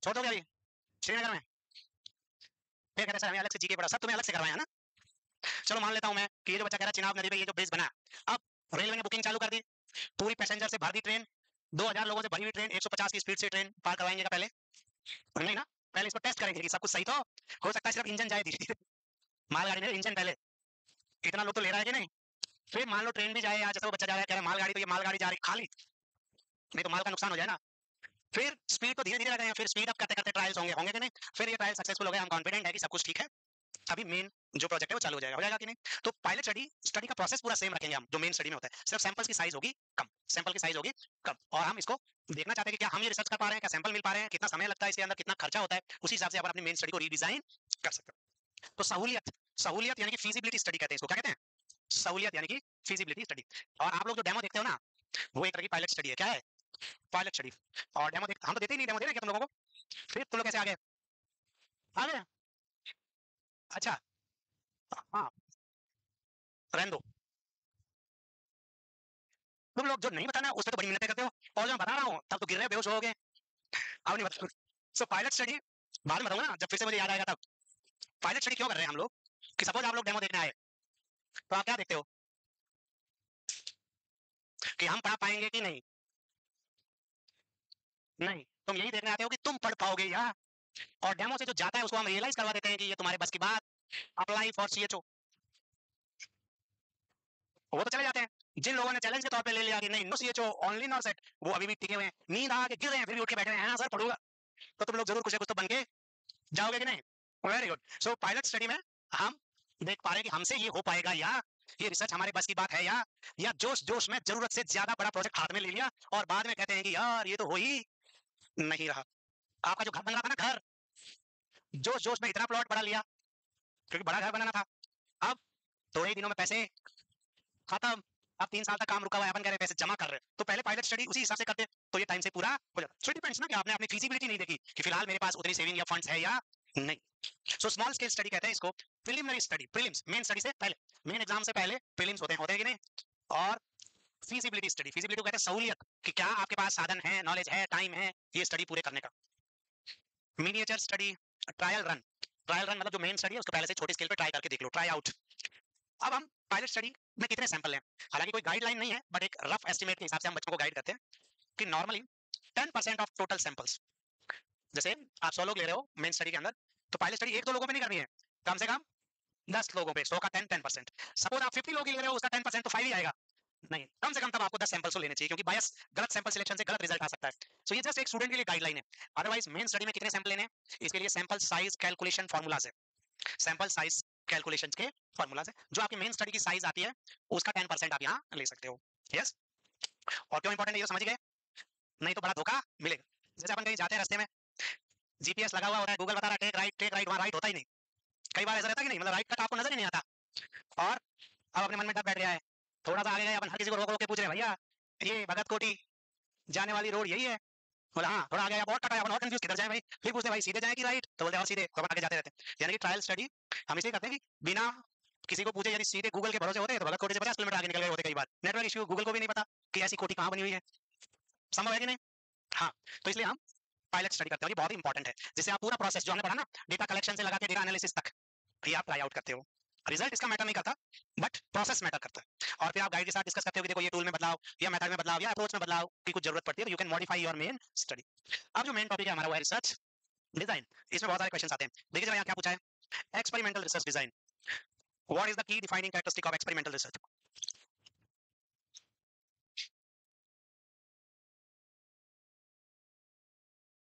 छोड़ दोगे अभी श्रीनगर में? फिर कहते सर हमें अलग से जीके पड़ा, सब तुम्हें अलग से करवाया है ना। चलो मान लेता हूँ मैं कि ये जो बच्चा कह रहा है चिनाब नदी पे ये जो ब्रिज बना, अब रेलवे ने बुकिंग चालू कर दी, पूरी पैसेंजर से भर दी ट्रेन, 2000 लोगों से भरी हुई ट्रेन 150 की स्पीड से ट्रेन पार करवाएंगे क्या पहले? नहीं ना, पहले इसको टेस्ट करेंगे कि सब कुछ सही तो हो सकता है सिर्फ इंजन जाए धीरे धीरे, मालगाड़ी में इंजन पहले, इतना लोग तो ले रहा है कि नहीं। फिर मान लो ट्रेन भी जाए, या जैसे वो बच्चा जा रहा है कह रहा है मालगाड़ी, तो ये मालगाड़ी जा रही खाली, नहीं तो माल का नुकसान हो जाए ना। फिर स्पीड को धीरे धीरे लगाएं, फिर स्पीड अप करते करते ट्रायल्स होंगे होंगे कि नहीं, फिर ये ट्रायल सक्सेसफुल हो गए, हम कॉन्फिडेंट है कि सब कुछ ठीक है, अभी मेन जो प्रोजेक्ट है वो चालू हो जाएगा कि नहीं। तो पायलट स्टडी स्टडी का प्रोसेस पूरा सेम रखेंगे हम जो मेन स्टडी में होता है, सिर्फ सैंपल्स की साइज होगी कम, सैंपल की साइज होगी कम, और हम इसको देखना चाहते हैं कि क्या हम ये रिसर्च कर पा रहे हैं, क्या सैंपल मिल पा रहे हैं, कितना समय लगता है इसके अंदर, कितना खर्चा होता है, उसी हिसाब से आप अपनी मेन स्टडी को रीडिजाइन कर सकते हो। तो सहूलियत, सहूलियत यानी कि फीजिबिलिटी स्टडी कहते हैं इसको, क्या कहते हैं, सहूलियत यानी कि फीजिबिलिटी स्टडी। और आप लोग जो डेमो देखते हो ना, वो एक तरह की पायलट स्टडी है। क्या है, पायलट स्टडी। और डेमो हम तो देते ही नहीं, डेमो दे रहे हैं क्या तुम लोगों को, फिर तुम लोग कैसे आ गए, आ गए, अच्छा हाँ, रहने दो, तुम लोग जो नहीं बताना उस पर तो बड़ी मिन्नतें करते हो, और जो मैं बता रहा हूँ तब तो गिर रहे बेहोश हो गए, अब नहीं बता। सो पायलट स्टडी बाद में बताऊंगा ना, जब फिर से मुझे याद आएगा तब। पायलट स्टडी क्यों कर रहे हैं हम लोग, कि सपोज आप लोग डेमो देखने आए, तो आप क्या देखते हो कि हम पढ़ा पाएंगे कि नहीं, नहीं, तुम यही देखने आते हो कि तुम पढ़ पाओगे या, और डेमो से जो जाता है उसको हम रियलाइज करवा देते हैं कि ये तुम्हारे बस की बात, अप्लाई फॉर सीएचओ, वो तो चले जाते हैं। जिन लोगों ने चैलेंज के तौर पे ले लिया कि नहीं, no CHO only not set, वो अभी भी टिके हुए हैं, नींद आ के गिर रहे हैं, फिर भी उठ के बैठे हैं, हाँ सर पढ़ूंगा, तो तुम लोग जरूर कुछ ना कुछ तो बन के जाओगे कि नहीं। Very good. So pilot study में हम देख पा रहे हैं कि हमसे ये हो पाएगा या, ये रिसर्च हमारे बस की बात है या जोश जोश में जरूरत से ज्यादा बड़ा प्रोजेक्ट हाथ में ले लिया और बाद में कहते हैं कि यार ये तो हो ही नहीं रहा। आपका जो घर बन रहा था ना, घर जोश जोश में इतना प्लॉट बड़ा लिया क्योंकि बड़ा घर बनाना था, अब थोड़े ही दिनों में पैसे खत्म, अब 3 साल तक काम रुका हुआ है, अपन कह रहे पैसे जमा कर रहे हैं, तो पहले पायलट स्टडी उसी हिसाब से करते तो ये टाइम से पूरा हो जाता। सो डिपेंड्स ना कि आपने अपनी फीजिबिलिटी नहीं देखी कि फिलहाल मेरे पास उतनी सेविंग या फंड्स है या नहीं। सो स्मॉल स्केल स्टडी कहते हैं इसको, preliminary study, prelims main study से पहले, मेन एग्जाम से पहले प्रीलिम्स होते हैं कि नहीं। और फीजिबिलिटी स्टडी, फीजिबिलिटी को कहते हैं सहूलियत, कि क्या आपके पास साधन है, नॉलेज है, टाइम है ये स्टडी पूरे करने का। Miniature study, trial run, trial run मतलब जो मेन स्टडी है उसको पहले से छोटे स्केल पे ट्राई करके देख लो, ट्राई आउट। अब हम पायलट स्टडी में कितने सैंपल हैं, हालांकि कोई गाइडलाइन नहीं है, बट एक रफ एस्टिमेट के हिसाब से हम बच्चों को गाइड करते हैं कि नॉर्मली 10% ऑफ टोटल सैंपल्स, जैसे आप 100 लोग ले रहे हो मेन स्टडी के अंदर, तो पायलट स्टडी 1-2 लोगों पे नहीं करनी है, कम से कम 10 लोगों पे, 100 का 10%। सपोज आप 50 लोग ही ले रहे हो, उसका 10% तो 5 ही आएगा, नहीं, कम से कम तब आपको 10 सैंपल्स तो लेने चाहिए, क्योंकि बायस गलत सैंपल सिलेक्शन से गलत रिजल्ट आ सकता है। सो ये जस्ट एक स्टूडेंट के लिए गाइडलाइन है। अदरवाइज मेन स्टडी में कितने सैंपल लेने, इसके लिए सैंपल साइज कैलकुलेशन फार्मूलाज है, सैंपल साइज कैलकुलेशंस के फार्मूलाज है, जो आपकी मेन स्टडी की साइज आती है उसका 10% आप यहाँ ले सकते हो। यस, और क्यों इंपॉर्टेंट है ये समझ गए, नहीं तो बड़ा धोखा मिलेगा। जैसे अपन कहीं जाते हैं रास्ते में, जीपीएस लगा हुआ होता है, गूगल बता रहा है टेक राइट, वहां राइट होता ही नहीं, कई बार ऐसा रहता है कि नहीं, मतलब राइट कट आपको नजर ही नहीं आता, और अब अपने मन में डर बैठ गया है, थोड़ा सा आगे गए, अपन हर किसी को रोक रोक के पूछ रहे हैं भैया ये भगत कोठी जाने वाली रोड यही है, बोला हाँ, थोड़ा आगे बहुत कटा है, अपन और कंफ्यूज किधर जाए भाई, फिर पूछते भाई सीधे जाए कि राइट, तो बोलते और सीधे, तो अपन आगे जाते रहते हैं। यानी कि ट्रायल स्टडी हम इसलिए करते हैं कि बिना किसी को पूछे, यदि सीधे गूगल के भरोसे होते हैं तो भगत कोठी से 50 किलोमीटर आगे निकल गए होते कई बार, नेटवर्क इश्यू, गूगल को भी नहीं पता कि ऐसी कोठी कहाँ बनी हुई है, संभव है कि नहीं। हाँ, तो इसलिए हम पायलट स्टडी करते हैं, ये बहुत ही इंपॉर्टेंट है, जिससे आप पूरा प्रोसेस जो हमने पढ़ा ना, डेटा कलेक्शन से लगा के डेटा एनालिसिस तक, ये आप ट्राई आउट करते हो। रिजल्ट इसका मैटर नहीं करता, बट प्रोसेस मैटर करता है, और फिर आप गाइड के साथ डिस्कस करते हो कि देखो ये टूल में बदलाव या मेथड में बदलाव या अप्रोच में बदलाव की कुछ जरूरत पड़ती है, तो you can modify your main study. अब जो मेन टॉपिक है हमारा वो है रिसर्च डिजाइन, इसमें बहुत सारे क्वेश्चन आते हैं, देखिए जरा यहाँ क्या पूछा है, experimental research design, what is the key defining characteristic of experimental research.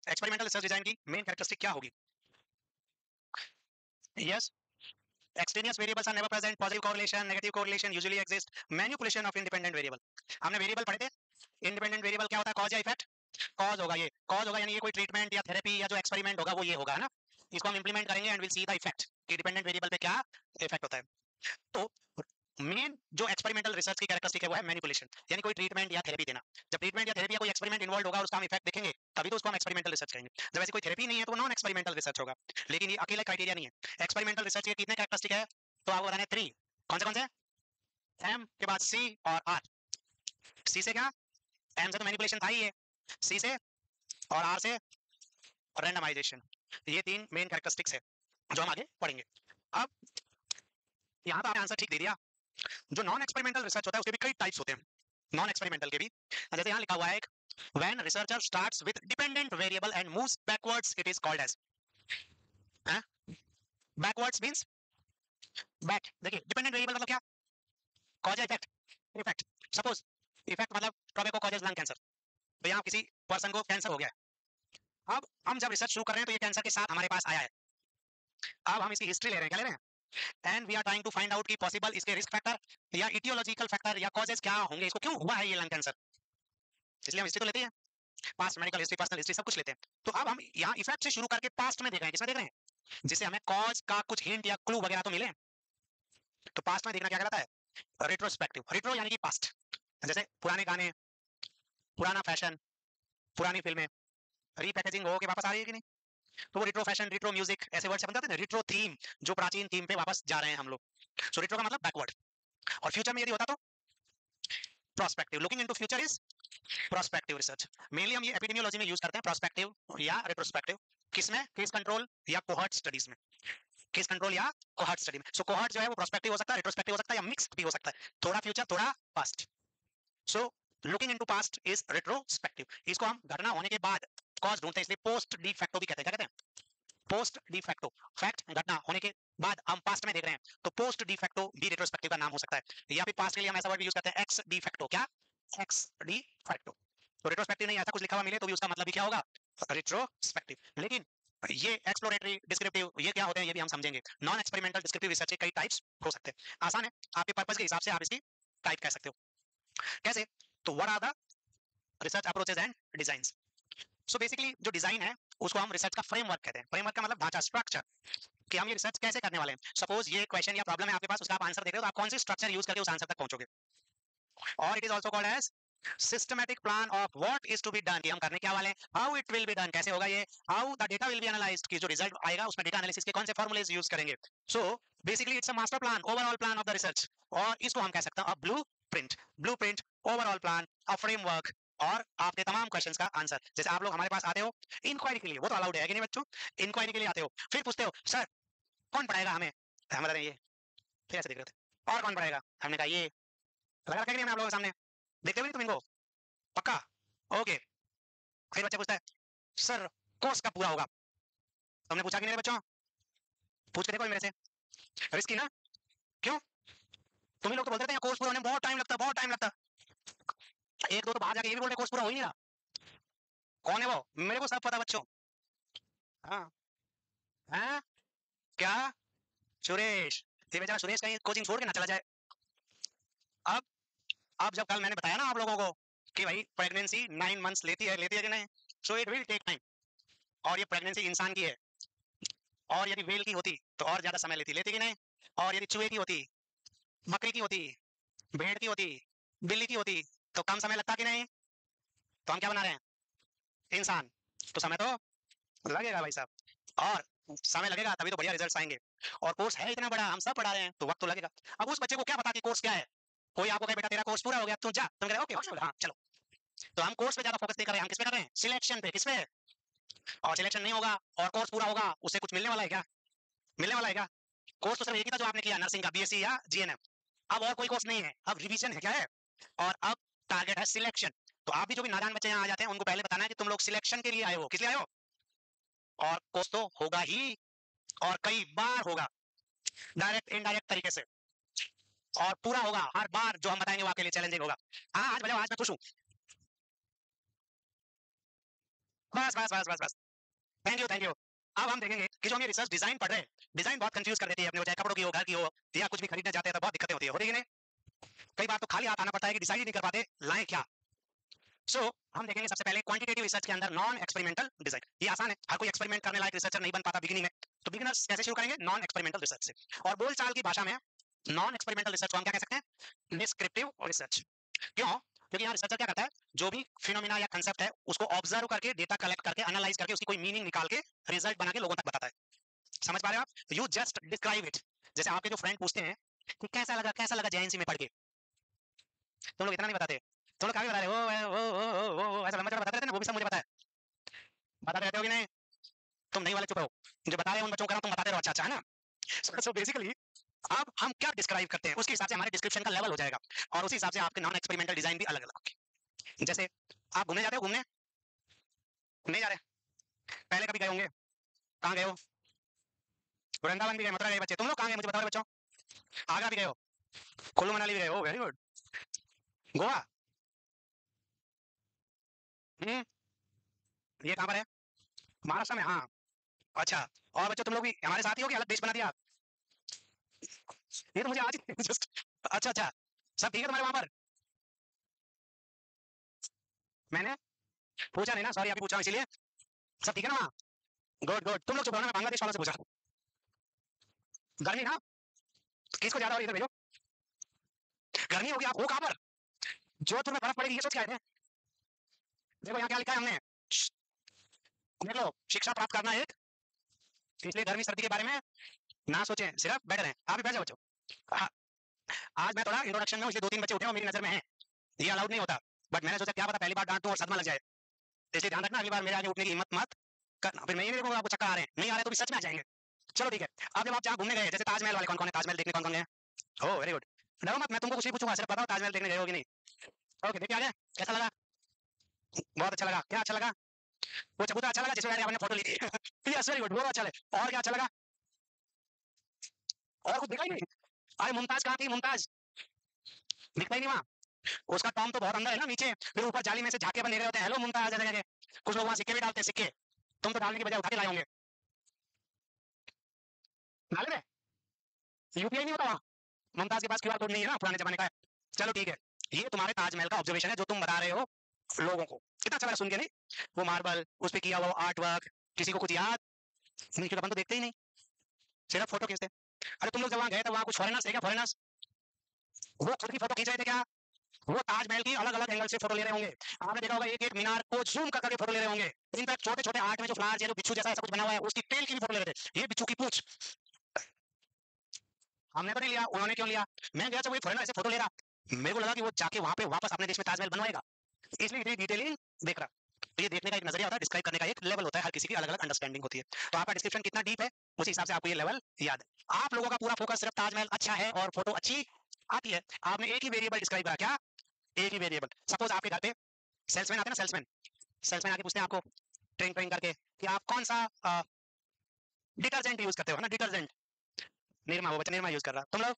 Experimental research design की मेन कैरेक्टरिस्टिक क्या होगी, yes, extraneous variables are never present, positive correlation, negative correlation usually exist, manipulation of independent variable। हमने variable पढ़े थे, independent variable क्या होता है, cause या इफेक्ट, कॉज होगा, ये कॉज होगा यानी ये कोई ट्रीटमेंट या थेरेपी या जो एक्सपेरिमेंट होगा वो ये होगा, है ना, इसको हम इंप्लीमेंट करेंगे and will see the effect कि डिपेंडेंट वेरिएबल पे क्या इफेक्ट होता है। तो मेन जो एक्सपेरिमेंटल रिसर्च की कैरेक्टरिस्टिक है वो है मैनिपुलेशन, यानी कोई ट्रीटमेंट या थेरेपी देना, जब ट्रीटमेंट या थेरेपी या कोई एक्सपेरिमेंट इन्वॉल्व होगा उसका हम इफेक्ट देखेंगे तभी तो उसको हम एक्सपेरिमेंटल रिसर्च कहेंगे, जब ऐसी कोई थेरेपी नहीं है तो नॉन एक्सपेरिमेंटल रिसर्च होगा। लेकिन ये अकेला क्राइटेरिया नहीं है, एक्सपेरिमेंटल रिसर्च के कितने कैरेक्टरिस्टिक है, तो आपको बताना है 3, कौन से, एम के बाद सी और आर। सी से क्या, एम से तो मैनिपुलेशन था ही है, सी से और आर से रैंडमाइजेशन, ये 3 मेन कैरेक्टरिस्टिक्स है जो हम आगे पढ़ेंगे। अब यहाँ तो आपने आंसर ठीक दे दिया, जो नॉन एक्सपेरिमेंटल रिसर्च होता है उसके भी कई टाइप्स होते हैं, नॉन एक्सपेरिमेंटल के भी, जैसे यहाँ लिखा हुआ है एक, when researcher starts with dependent variable and moves backwards it is called as, backwards means back, देखिए डिपेंडेंट वेरिएबल मतलब क्या, cause effect, effect, suppose effect मतलब टोबैको कॉजेज लंग कैंसर, तो यहाँ किसी पर्सन को कैंसर हो गया है। अब हम जब रिसर्च शुरू कर रहे हैं तो ये कैंसर के साथ हमारे पास आया है, अब हम इसकी हिस्ट्री ले रहे हैं, क्या ले रहे हैं, and we are trying to find out की पॉसिबल इसके रिस्क फैक्टर या इटियोलॉजिकल फैक्टर या कॉजेज क्या होंगे, इसको क्यों हुआ है ये लंग कैंसर, इसलिए हम हिस्ट्री तो लेते हैं, past medical history, personal history सब कुछ लेते हैं। तो अब हम यहाँ इफेक्ट से शुरू करके पास्ट में देख रहे हैं, किसमें देख रहे हैं, जिससे हमें कॉज का कुछ हिंट या क्लू वगैरह तो मिले। तो पास्ट में देखना क्या कहलाता है, रेट्रोस्पेक्टिव, रेट्रो यानी कि पास्ट, जैसे पुराने गाने, पुराना फैशन, पुरानी फिल्में रीपैकेजिंग हो के वापस आ रही है कि नहीं, तो वो रिट्रो फैशन, रिट्रो म्यूजिक ऐसे वर्ड से बन जाते हैं ना, रिट्रो थीम, जो प्राचीन थीम पे वापस जा रहे हैं हम लोग। सो रिट्रो का मतलब बैकवर्ड, और फ्यूचर में यदि होता तो prospective, looking into future is prospective research. Mainly हम ये एपिडेमियोलॉजी में यूज करते हैं प्रोस्पेक्टिव या रेट्रोस्पेक्टिव, किसमें, केस कंट्रोल या कोहॉर्ट स्टडीज में, केस कंट्रोल या कोहॉर्ट स्टडी में। सो कोहॉर्ट जो है वो प्रोस्पेक्टिव हो सकता है, रेट्रोस्पेक्टिव हो सकता है, या मिक्स्ड भी हो सकता है, थोड़ा फ्यूचर थोड़ा past. So looking into past is retrospective, इसको हम घटना होने के बाद कॉज ढूंढते हैं, इसलिए पोस्ट डी फैक्टो भी कहते हैं, क्या कहते हैं, पोस्ट डी फैक्टो, फैक्ट घटना होने के बाद हम पास्ट में देख रहे हैं, तो पोस्ट डी फैक्टो भी रेट्रोस्पेक्टिव का नाम हो सकता है, या फिर पास्ट के लिए हम ऐसा वर्ड यूज करते हैं एक्स डी फैक्टो, क्या, एक्स डी फैक्टो। तो रेट्रोस्पेक्टिव नहीं ऐसा कुछ लिखा हुआ मिले तो भी उसका मतलब भी क्या होगा, रेट्रोस्पेक्टिव। लेकिन ये एक्सप्लोरेटरी डिस्क्रिप्टिव ये क्या होते हैं ये भी हम समझेंगे। नॉन एक्सपेरिमेंटल डिस्क्रिप्टिव रिसर्च के कई टाइप्स हो सकते हैं, आसान है, आपके पर्पस के हिसाब से आप इसकी टाइप कह सकते हो। कैसे, तो what are the research approaches and designs. So basically जो डिजाइन है उसको हम रिसर्च का फ्रेमवर्क कहते हैं, फ्रेमवर्क का मतलब ढांचा, स्ट्रक्चर, कि हम ये रिसर्च कैसे करने वाले हैं। सपोज ये क्वेश्चन या प्रॉब्लम है आपके पास, उसका आप आंसर देख रहे हो, तो आप कौन सी स्ट्रक्चर यूज करके उस आंसर तक पहुंचोगे। और it is also called as systematic plan of what is to be done, कि हम करने क्या वाले हैं, how it will be done, कैसे होगा ये, how the data will be analysed, कि जो रिजल्ट आएगा उसमें डेटा एनालिसिस के कौन से फॉर्मूलेज यूज करेंगे। So basically it's a master plan, overall plan of the research, और इसको हम कह सकते हैं blueprint, blueprint, overall plan, a framework, और आपके तमाम क्वेश्चंस का आंसर। जैसे आप लोग हमारे पास आते हो इंक्वायरी के लिए, वो तो अलाउड है कि नहीं बच्चों, इंक्वायरी के लिए आते हो, फिर पूछते हो सर कौन पढ़ाएगा हमें, हम बता रहे हैं ये, फिर ऐसे देख रहे थे और कौन पढ़ाएगा, हमने कहा ये, लगा रखा है कि नहीं हमने आप लोगों के सामने, देखते हो नहीं तुम इनको, पक्का, ओके। फिर बच्चा पूछता है सर कोर्स कब पूरा होगा, तुमने पूछा कि नहीं बच्चों, पूछ के देखो मेरे से, रिस्की ना, क्यों, तुम ही लोग तो बोलते थे कोर्स पूरा होने में बहुत टाइम लगता, बहुत टाइम लगता, एक दो तो बाहर जाके ये भी बोल रहे कोर्स पूरा हो ही नहीं रहा, कौन है वो, मेरे को सब पता बच्चों, हाँ, हाँ, क्या, सुरेश, ये बेचारा सुरेश कहीं कोचिंग छोड़ के ना चला जाए। अब जब कल मैंने बताया ना आप लोगों को कि भाई प्रेगनेंसी 9 मंथ्स लेती है कि नहीं, so it will take time, और ये प्रेगनेंसी इंसान की है, और यदि वेल की होती तो और ज्यादा समय लेती कि नहीं, और यदि चूहे की होती, बकरी की होती, भेड़ की होती, बिल्ली की होती, तो कम समय लगता कि नहीं। तो हम क्या बना रहे हैं, इंसान, तो समय तो लगेगा भाई साहब, और समय लगेगा तभी तो बढ़िया रिजल्ट्स आएंगे, और कोर्स है इतना बड़ा, हम सब पढ़ा रहे हैं तो वक्त तो लगेगा। अब उस बच्चे को क्या पता कि कोर्स क्या है, कोई आपको कहे बेटा तेरा कोर्स पूरा हो गया, तुम जा, तुम कह रहे ओके हाँ चलो, तो हम कोर्स पे ज्यादा फोकस नहीं कर रहे हैं, हम किस पे कर रहे हैं, सिलेक्शन पे, किस पे, और सिलेक्शन नहीं होगा और कोर्स पूरा होगा, उससे कुछ मिलने वाला है क्या, मिलने वाला है क्या, कोर्स तो सिर्फ एक ही था जो आपने किया, नर्सिंग का बीएससी या जीएनएम, अब और कोई कोर्स नहीं है, अब रिवीजन है, क्या है, और अब टारगेट है सिलेक्शन। तो आप भी जो भी नादान बच्चे यहाँ आ जाते हैं उनको पहले बताना है कि तुम लोग सिलेक्शन के लिए आए हो, किस लिए आए हो, और कोर्स तो होगा ही, और कई बार होगा, डायरेक्ट इनडायरेक्ट तरीके से, और पूरा होगा हर बार, जो हम बताएंगे वो आपके लिए चैलेंजिंग होगा। हाँ आज बजाओ, आज मैं खुश हूँ, बस बस बस बस बस, थैंक यू थैंक यू। अब हम देखेंगे कि जो हम ये रिसर्च डिजाइन पढ़ रहे हैं, डिजाइन बहुत कंफ्यूज कर देती है अपने, चाहे कपड़ों की हो, घर की हो, या कुछ भी खरीदने जाते हैं तो बहुत दिक्कतें होती है, हो रही है नहीं, कई बार तो खाली हाथ आना पड़ता है कि डिसाइड ही नहीं कर पाते लाएं क्या। सो हम देखेंगे सबसे पहले क्वांटिटेटिव रिसर्च के अंदर नॉन एक्सपेरिमेंटल डिजाइन, ये आसान है, हर कोई एक्सपेरिमेंट करने लायक रिसर्चर नहीं बन पाता बिगिनिंग में, तो बिगिनर्स कैसे शुरू करेंगे, नॉन एक्सपेरिमेंटल रिसर्च से, और बोलचाल की भाषा में नॉन एक्सपेरिमेंटल रिसर्च को हम क्या कह सकते हैं, डिस्क्रिप्टिव रिसर्च। क्यों, क्योंकि यहाँ रिसर्चर क्या करता है, जो भी फिनोमिना या कंसेप्ट है उसको ऑब्जर्व करके, डेटा कलेक्ट करके, एनालाइज करके, उसकी कोई मीनिंग निकाल के रिजल्ट बना के लोगों तक बताता है। समझ पा रहे हो आप, यू जस्ट डिस्क्राइब इट। जैसे आपके जो फ्रेंड पूछते हैं कि कैसा लगा जेएनसी में पढ़ के, तुम लोग इतना नहीं बताते, तुम लोग काफी बता रहे हो, ऐसा लंबा चौड़ा बताते रहते हैं ना, वो भी सब मुझे पता है, बताते रहते हो कि नहीं, तुम नहीं वाले चुप रहो, जो बता रहे हो उन बच्चों को तुम बताते रहो, अच्छा अच्छा है ना। सो बेसिकली अब हम क्या डिस्क्राइब करते हैं उसके हिसाब से हमारे डिस्क्रिप्शन का लेवल हो जाएगा, और उसी हिसाब से आपके नॉन एक्सपेरिमेंटल डिजाइन भी अलग अलग होंगे। जैसे आप घूमने जाते हो, घूमने नहीं जा रहे, पहले कभी गए होंगे, कहाँ गए हो, वृंदावन भी गए, मथुरा गए बच्चे। तुम लोग कहाँ गए मुझे बताओ बच्चों? आगरा भी गए हो, कुल्लू मनाली भी गए हो, वेरी गुड। गोवा, ये कहाँ पर है? महाराष्ट्र में, हाँ। अच्छा, और बच्चों तुम लोग भी हमारे साथ ही हो कि अलग देश बना दिया? ये तो मुझे आज जस्ट अच्छा अच्छा, सब ठीक है तुम्हारे वहां पर? मैंने पूछा नहीं ना, सॉरी, अभी पूछा इसीलिए। सब ठीक है ना वहाँ? Good good. तुम लोग चुप रहो ना, मैं बांग्लादेश वालों से पूछा। गर्मी ना, किसको ज्यादा हो रही है? इधर भेजो। गर्मी होगी, आप हो कहाँ पर? जोधपुर में बर्फ पड़ेगी ये सोच के आए थे? देखो यहाँ क्या लिखा है हमने, देख लो, शिक्षा प्राप्त करना एक, इसलिए गर्मी सर्दी के बारे में ना सोचें, सिर्फ बैठे रहें। आप भी बैठ जाओ बच्चों। आज मैं थोड़ा इंट्रोडक्शन में हूं, इसलिए 2-3 बच्चे उठे और मेरी नजर में हैं, ये अलाउड नहीं होता, बट मैंने सोचा क्या पता पहली बार डांट दूं और सदमा लग जाए, इसलिए ध्यान रखना, अगली बार मेरे आगे उठने की हिम्मत मत करना, फिर मैं ये नहीं देखूंगा आपको चक्कर आ रहे हैं, नहीं आ रहे तो भी सच में आ जाएंगे। चलो ठीक है। अब जब आप जहाँ घूमने गए, जैसे ताजमहल वाले, कौन कौन है ताजमहल देखने, कौन कौन गए? Oh very good. डरो मत, मैं तुमको कुछ नहीं पूछूंगा, सिर्फ बताओ ताजमहल देखने गए हो कि नहीं। ओके, देखिए आ गए, कैसा लगा? बहुत अच्छा लगा। क्या अच्छा लगा? वो चबूतरा अच्छा लगा जिसमें आपने फोटो ली थी? यस वेरी गुड, बहुत अच्छा लगा। और क्या अच्छा लगा? और कुछ दिखा ही नहीं? अरे मुमताज कहाँ थी? मुमताज दिखता ही नहीं वहाँ। उसका टॉम तो बहुत अंदर है ना नीचे, फिर ऊपर जाली में से झाके बने रहे होते हैं, हेलो मुमताज ऐसे करके। कुछ लोग वहाँ सिक्के भी डालते हैं, सिक्के। तुम तो डालने की बजाय उठा के लाए होंगे। डाले थे? यूपीआई नहीं होता वहाँ? मुमताज के पास क्यूआर कोड नहीं है ना, पुराने जमाने का है। चलो ठीक है, ये तुम्हारे ताजमहल का ऑब्जर्वेशन है जो तुम बता रहे हो लोगों को। कितना अच्छा लगा सुन के नहीं? वो मार्बल, उस पे किया हुआ आर्ट वर्क, किसी को कुछ याद नहीं, क्योंकि अपन तो देखते ही नहीं, सिर्फ फोटो खींचते। अरे तुम लोग जब वहाँ गए तो वहाँ कुछ फॉरेनर्स थे क्या? फॉरेनर्स वो खुद की फोटो खींच रहे थे क्या? वो ताजमहल की अलग अलग एंगल से फोटो ले रहे होंगे, आपने देखा होगा एक एक मीनार को जूम कर करके फोटो ले रहे होंगे। इनफैक्ट छोटे छोटे आर्ट में जो फ्लावर्स या जो बिच्छू जैसा ऐसा कुछ बना हुआ है उसकी टेल की भी फोटो ले रहे थे, ये बिच्छू की पूछ। हमने तो नहीं लिया, उन्होंने क्यों लिया? मैं गया जब वो फॉरेनर ऐसे फोटो ले रहा, मेरे को लगा कि वो जाके वहां पे वापस अपने देश में ताजमहल बनवाएगा, इसलिए इतनी डिटेलिंग देख रहा। तो ये देखने का एक नजरिया होता है, डिस्क्राइब करने का एक लेवल होता है, हर किसी की अलग अलग अंडरस्टैंडिंग होती है। तो आपका डिस्क्रिप्शन कितना डीप है उसी हिसाब से आपको ये लेवल याद है। आप लोगों का पूरा फोकस सिर्फ ताजमहल अच्छा है और फोटो अच्छी आती है, आपने एक ही वेरिएबल डिस्क्राइब करा। क्या? एक ही वेरिएबल। सपोज आपके घर पे सेल्समैन आते हैं ना, सेल्समैन, सेल्समैन आके पूछते हैं आपको ट्रिंग ट्रिंग करके कि आप कौन सा डिटर्जेंट यूज करते हो ना, डिटर्जेंट निरमा, वो बच्चा निरमा यूज कर रहा, तुम लोग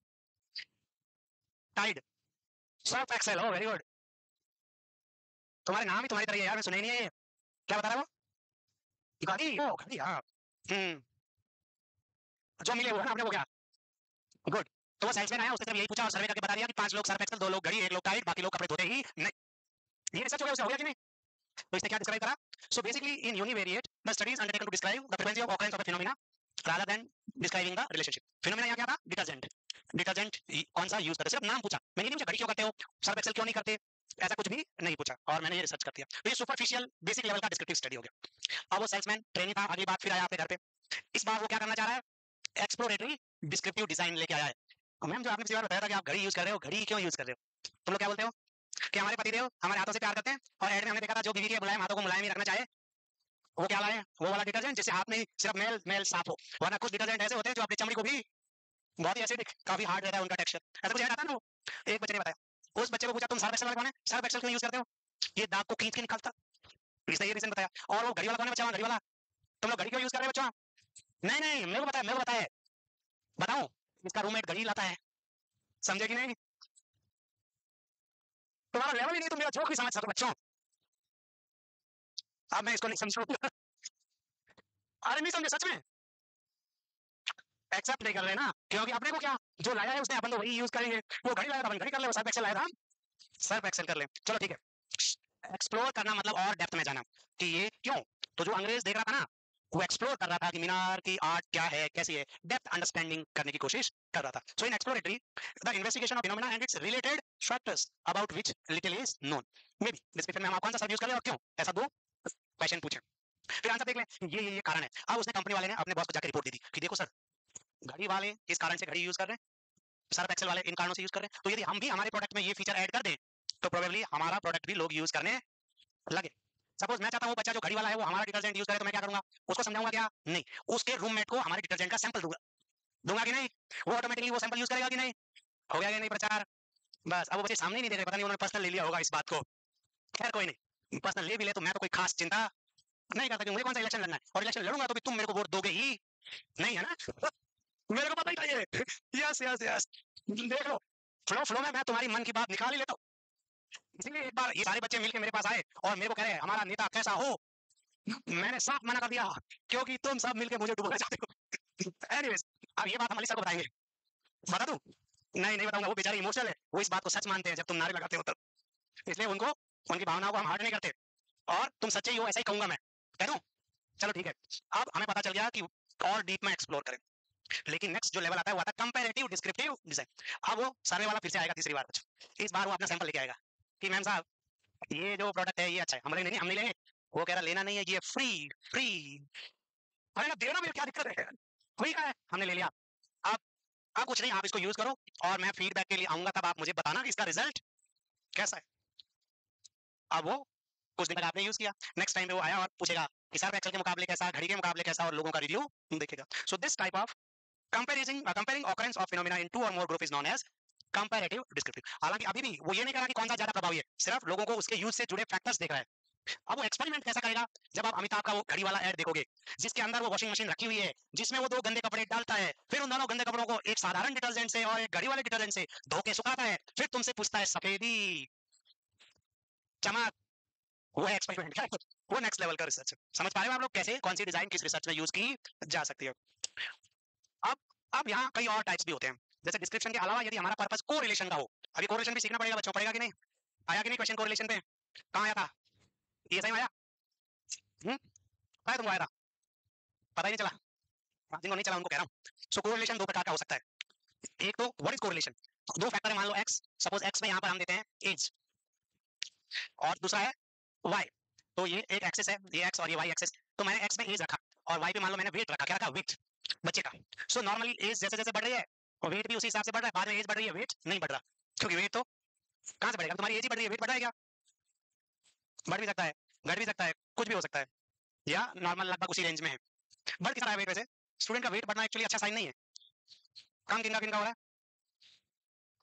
टाइड, सर्फ एक्सेल, हो वेरी गुड। तुम्हारे नाम ही तुम्हारी तरह है यार, मैं सुना ही नहीं है ये। क्या बता रहा है वो? घड़ी, ओ घड़ी, हाँ। हम्म, जो मिले वो है ना आपने, वो क्या? गुड। तो वो सेल्समैन आया, उसने सिर्फ यही पूछा और सर्वे करके बता दिया कि 5 लोग सर्फ एक्सेल, 2 लोग घड़ी, 1 लोग टाइड, बाकी लोग कपड़े धोते ही नहीं। ये रिसर्च हो गया, उससे हो गया कि नहीं? तो इसने क्या डिस्क्राइब करा? So basically in univariate the studies undertaken to describe the frequency of occurrence of the phenomena rather than describing the relationship. Phenomena यहाँ क्या था? डिटर्जेंट। डिटर्जेंट कौन सा यूज करते, सिर्फ नाम पूछा, मैंने नहीं पूछा घड़ी क्यों करते हो, सर्फ एक्सेल क्यों नहीं करते, ऐसा कुछ भी नहीं पूछा, और मैंने ये रिसर्च कर दिया। तो ये सुपरफिशियल बेसिक लेवल का डिस्क्रिप्टिव स्टडी हो गया। अब वो सेल्समैन ट्रेनिंग था, अगली बात फिर आया आपके घर पे, इस बार वो क्या करना चाह रहा है? एक्सप्लोरेटरी डिस्क्रिप्टिव डिजाइन लेके आया है। मैम जो आपने पिछली बार बताया था कि आप घड़ी यूज कर रहे हो, घड़ी क्यों यूज कर रहे हो? तुम लोग क्या बोलते हो कि हमारे पतिदेव हमारे हाथों से प्यार करते हैं, और एड में हमने देखा था जो बीवी के मुलायम हाथों को मुलायम ही रखना चाहे वो क्या लाए? वो वाला डिटर्जेंट जिससे हाथ में ही सिर्फ मेल मेल साफ हो, वरना कुछ डिटर्जेंट ऐसे होते हैं जो अपनी चमड़ी को भी बहुत ही एसिडिक, काफी हार्ड रहता है उनका टेक्सचर, ऐसा कुछ ऐड आता है ना वो। एक बच्चे ने बताया, उस बच्चे को पूछा तुम सर्फ एक्सेल वाला कौन है, सर्फ एक्सेल क्यों यूज करते हो? ये दाग को खींच के निकालता, इसने ये रीजन बताया। और वो घड़ी वाला कौन है बच्चा, वहाँ घड़ी वाला, तुम लोग घड़ी क्यों यूज कर रहे हो बच्चा? नहीं नहीं, मेरे को बताया, मेरे को बताया, बताऊं? इसका रूममेट घड़ी लाता है, समझे कि नहीं? तुम्हारा लेवल ही नहीं, तुम मेरा जोक भी समझ सकते बच्चों। अब मैं इसको नहीं समझ अरे नहीं समझे सच में, एक्सेप्ट नहीं कर रहे ना, क्योंकि अपने को क्या, जो लाया है उसने, अपन तो वही यूज करेंगे। वो घड़ी लाया था, अपन घड़ी कर ले, वो सर्फ एक्सेल लाया था, सर्फ एक्सेल कर ले। चलो ठीक है। एक्सप्लोर करना मतलब और डेप्थ में जाना कि ये क्यों। तो जो अंग्रेज देख रहा था ना, वो एक्सप्लोर कर रहा था कि मीनार की आर्ट क्या है, कैसी है, डेप्थ अंडरस्टैंडिंग करने की कोशिश कर रहा था। So in exploratory the investigation of phenomena and its related factors about which little is known, may be description में हम कौन सा सर्फ यूज कर रहे हैं और क्यों, ऐसा 2 क्वेश्चन पूछे, फिर आंसर देख लें, ये कारण है। अब उसने कंपनी वाले ने अपने बॉस को जाकर रिपोर्ट दी थी कि देखो सर, घड़ी वाले इस कारण से घड़ी यूज कर रहे हैं, सर्फ एक्सेल वाले इन कारणों से यूज कर रहे हैं, तो यदि हम भी हमारे प्रोडक्ट में ये फीचर ऐड कर दें तो प्रोबेबली हमारा प्रोडक्ट भी लोग यूज करने लगे। सपोज मैं चाहता हूँ बच्चा जो घड़ी वाला है वो हमारा डिटर्जेंट यूज करे, तो मैं क्या करूंगा? उसको समझाऊंगा क्या? नहीं, उसके रूममेट को हमारे डिटर्जेंट का सैंपल दूंगा, दूंगा कि नहीं? वो ऑटोमेटिकली वो सैंपल यूज करेगा कि नहीं? हो गया कि नहीं प्रचार? बस अब वो बच्चे सामने ही नहीं देख रहे, पता नहीं उन्होंने पर्सनल ले लिया होगा इस बात को। खैर कोई नहीं, पर्सनल ले भी ले तो मैं तो कोई खास चिंता नहीं करता कि मुझे कौन सा इलेक्शन लड़ना है, और इलेक्शन लड़ूंगा तो भी तुम मेरे को वोट दोगे ही नहीं, है ना? मेरे को पता ही था ये। यस यस यस, देख लो फ्लो फ्लो में मैं तुम्हारी मन की बात निकाल ही लेता हूँ। इसीलिए एक बार ये सारे बच्चे मिलके मेरे पास आए और मेरे को कह रहे हमारा नेता कैसा हो। मैंने साफ मना कर दिया क्योंकि तुम सब मिलके मुझे डुबोना चाहते हो। एनीवेज, अब ये बात हम अली सर को बताएंगे। बता दूं? नहीं नहीं बताऊंगा, वो बेचारे इमोशनल है, वो इस बात को सच मानते हैं जब तुम नारे लगाते हो तब, इसलिए उनको उनकी भावनाओं को हम हर्ट नहीं करते। और तुम सच्चे ही हो, ऐसा ही कहूंगा मैं, कह दूं? चलो ठीक है। अब हमें पता चल गया कि और डीप में एक्सप्लोर करें, लेकिन नेक्स्ट जो लेवल आता है वो आता है कंपैरेटिव डिस्क्रिप्टिव डिजाइन। अब वो सर्वे वाला फिर से आएगा तीसरी बार, इस बार वो अपना सैंपल लेके आएगा कि मैम साहब ये जो प्रोडक्ट है ये अच्छा है, हम लेंगे नहीं, हम नहीं लेंगे। वो कह रहा लेना नहीं है, ये फ्री फ्री। अरे ना देना मेरे, क्या दिक्कत है, फ्री का है, हमने ले लिया। अब कुछ नहीं, आप इसको यूज करो और मैं फीडबैक के लिए आऊंगा, तब आप मुझे बताना कि इसका रिजल्ट कैसा है। अब वो कुछ दिन तक आपने यूज किया, नेक्स्ट टाइम पे वो आया और पूछेगा कि सर एक्सेल के मुकाबले कैसा, घड़ी के मुकाबले कैसा, और लोगों का रिव्यू देखेगा। So this type of comparing occurrence of phenomena in two or more group is known as comparative descriptive। हालांकि अभी भी वो ये नहीं कह रहा कि कौन सा ज्यादा प्रभावी है, सिर्फ लोगों को उसके यूज से जुड़े फैक्टर्स देख रहा है। अब वो एक्सपेरिमेंट कैसा करेगा, जब आप अमिताभ का वो घड़ी वाला एड देखोगे जिसके अंदर वो वॉशिंग मशीन रखी हुई है, जिसमें वो 2 गंदे कपड़े डालता है, फिर उन दोनों गंदे कपड़ों को एक साधारण डिटर्जेंट से और एक घड़ी वाले डिटर्जेंट से धो के सुखाता है, फिर तुमसे पूछता है सफेदी चमक। वो है एक्सपेरिमेंट क्या, वो नेक्स्ट लेवल का रिसर्च। समझ पा रहे हो आप लोग कैसे कौन सी डिजाइन किस रिसर्च में यूज की जा सकती है। अब यहाँ कई और टाइप्स भी होते हैं, जैसे डिस्क्रिप्शन के अलावा यदि हमारा पर्पस कोरिलेशन का हो। अभी कोरिलेशन भी सीखना पड़ेगा बच्चों, पड़ेगा कि नहीं? आया कि नहीं क्वेश्चन कोरिलेशन पे? कहाँ आया था? ये सही में आया? आया, तुमको आया था? पता ही नहीं चला? जिनको नहीं चला उनको कह रहा हूँ। सो कोरिलेशन 2 प्रकार का हो सकता है। एक तो व्हाट इज कोरिलेशन, 2 फैक्टर है मान लो एक्स, सपोज एक्स में यहाँ पर हम देते हैं एज, और दूसरा है वाई। तो ये एक एक्सेस है, ये एक्स और ये वाई एक्सेस। तो मैंने एक्स में एज रखा और वाई पे मान लो मैंने वेट रखा, क्या रखा? वेट बच्चे का। सो नॉर्मली एज जैसे जैसे बढ़ रही है और वेट भी उसी हिसाब से बढ़ रहा है, बाद में एज बढ़ रही है वेट नहीं बढ़ रहा, क्योंकि वेट तो कहाँ से बढ़ेगा, तुम्हारी एज ही बढ़ रही है, वेट बढ़ जाएगा? बढ़ भी सकता है, घट भी सकता है, कुछ भी हो सकता है, या नॉर्मल लगभग उसी रेंज में है। बढ़ कितना रहा है वेट वैसे? स्टूडेंट का वेट बढ़ना एक्चुअली अच्छा साइन नहीं है। कम किनका किनका हो रहा है?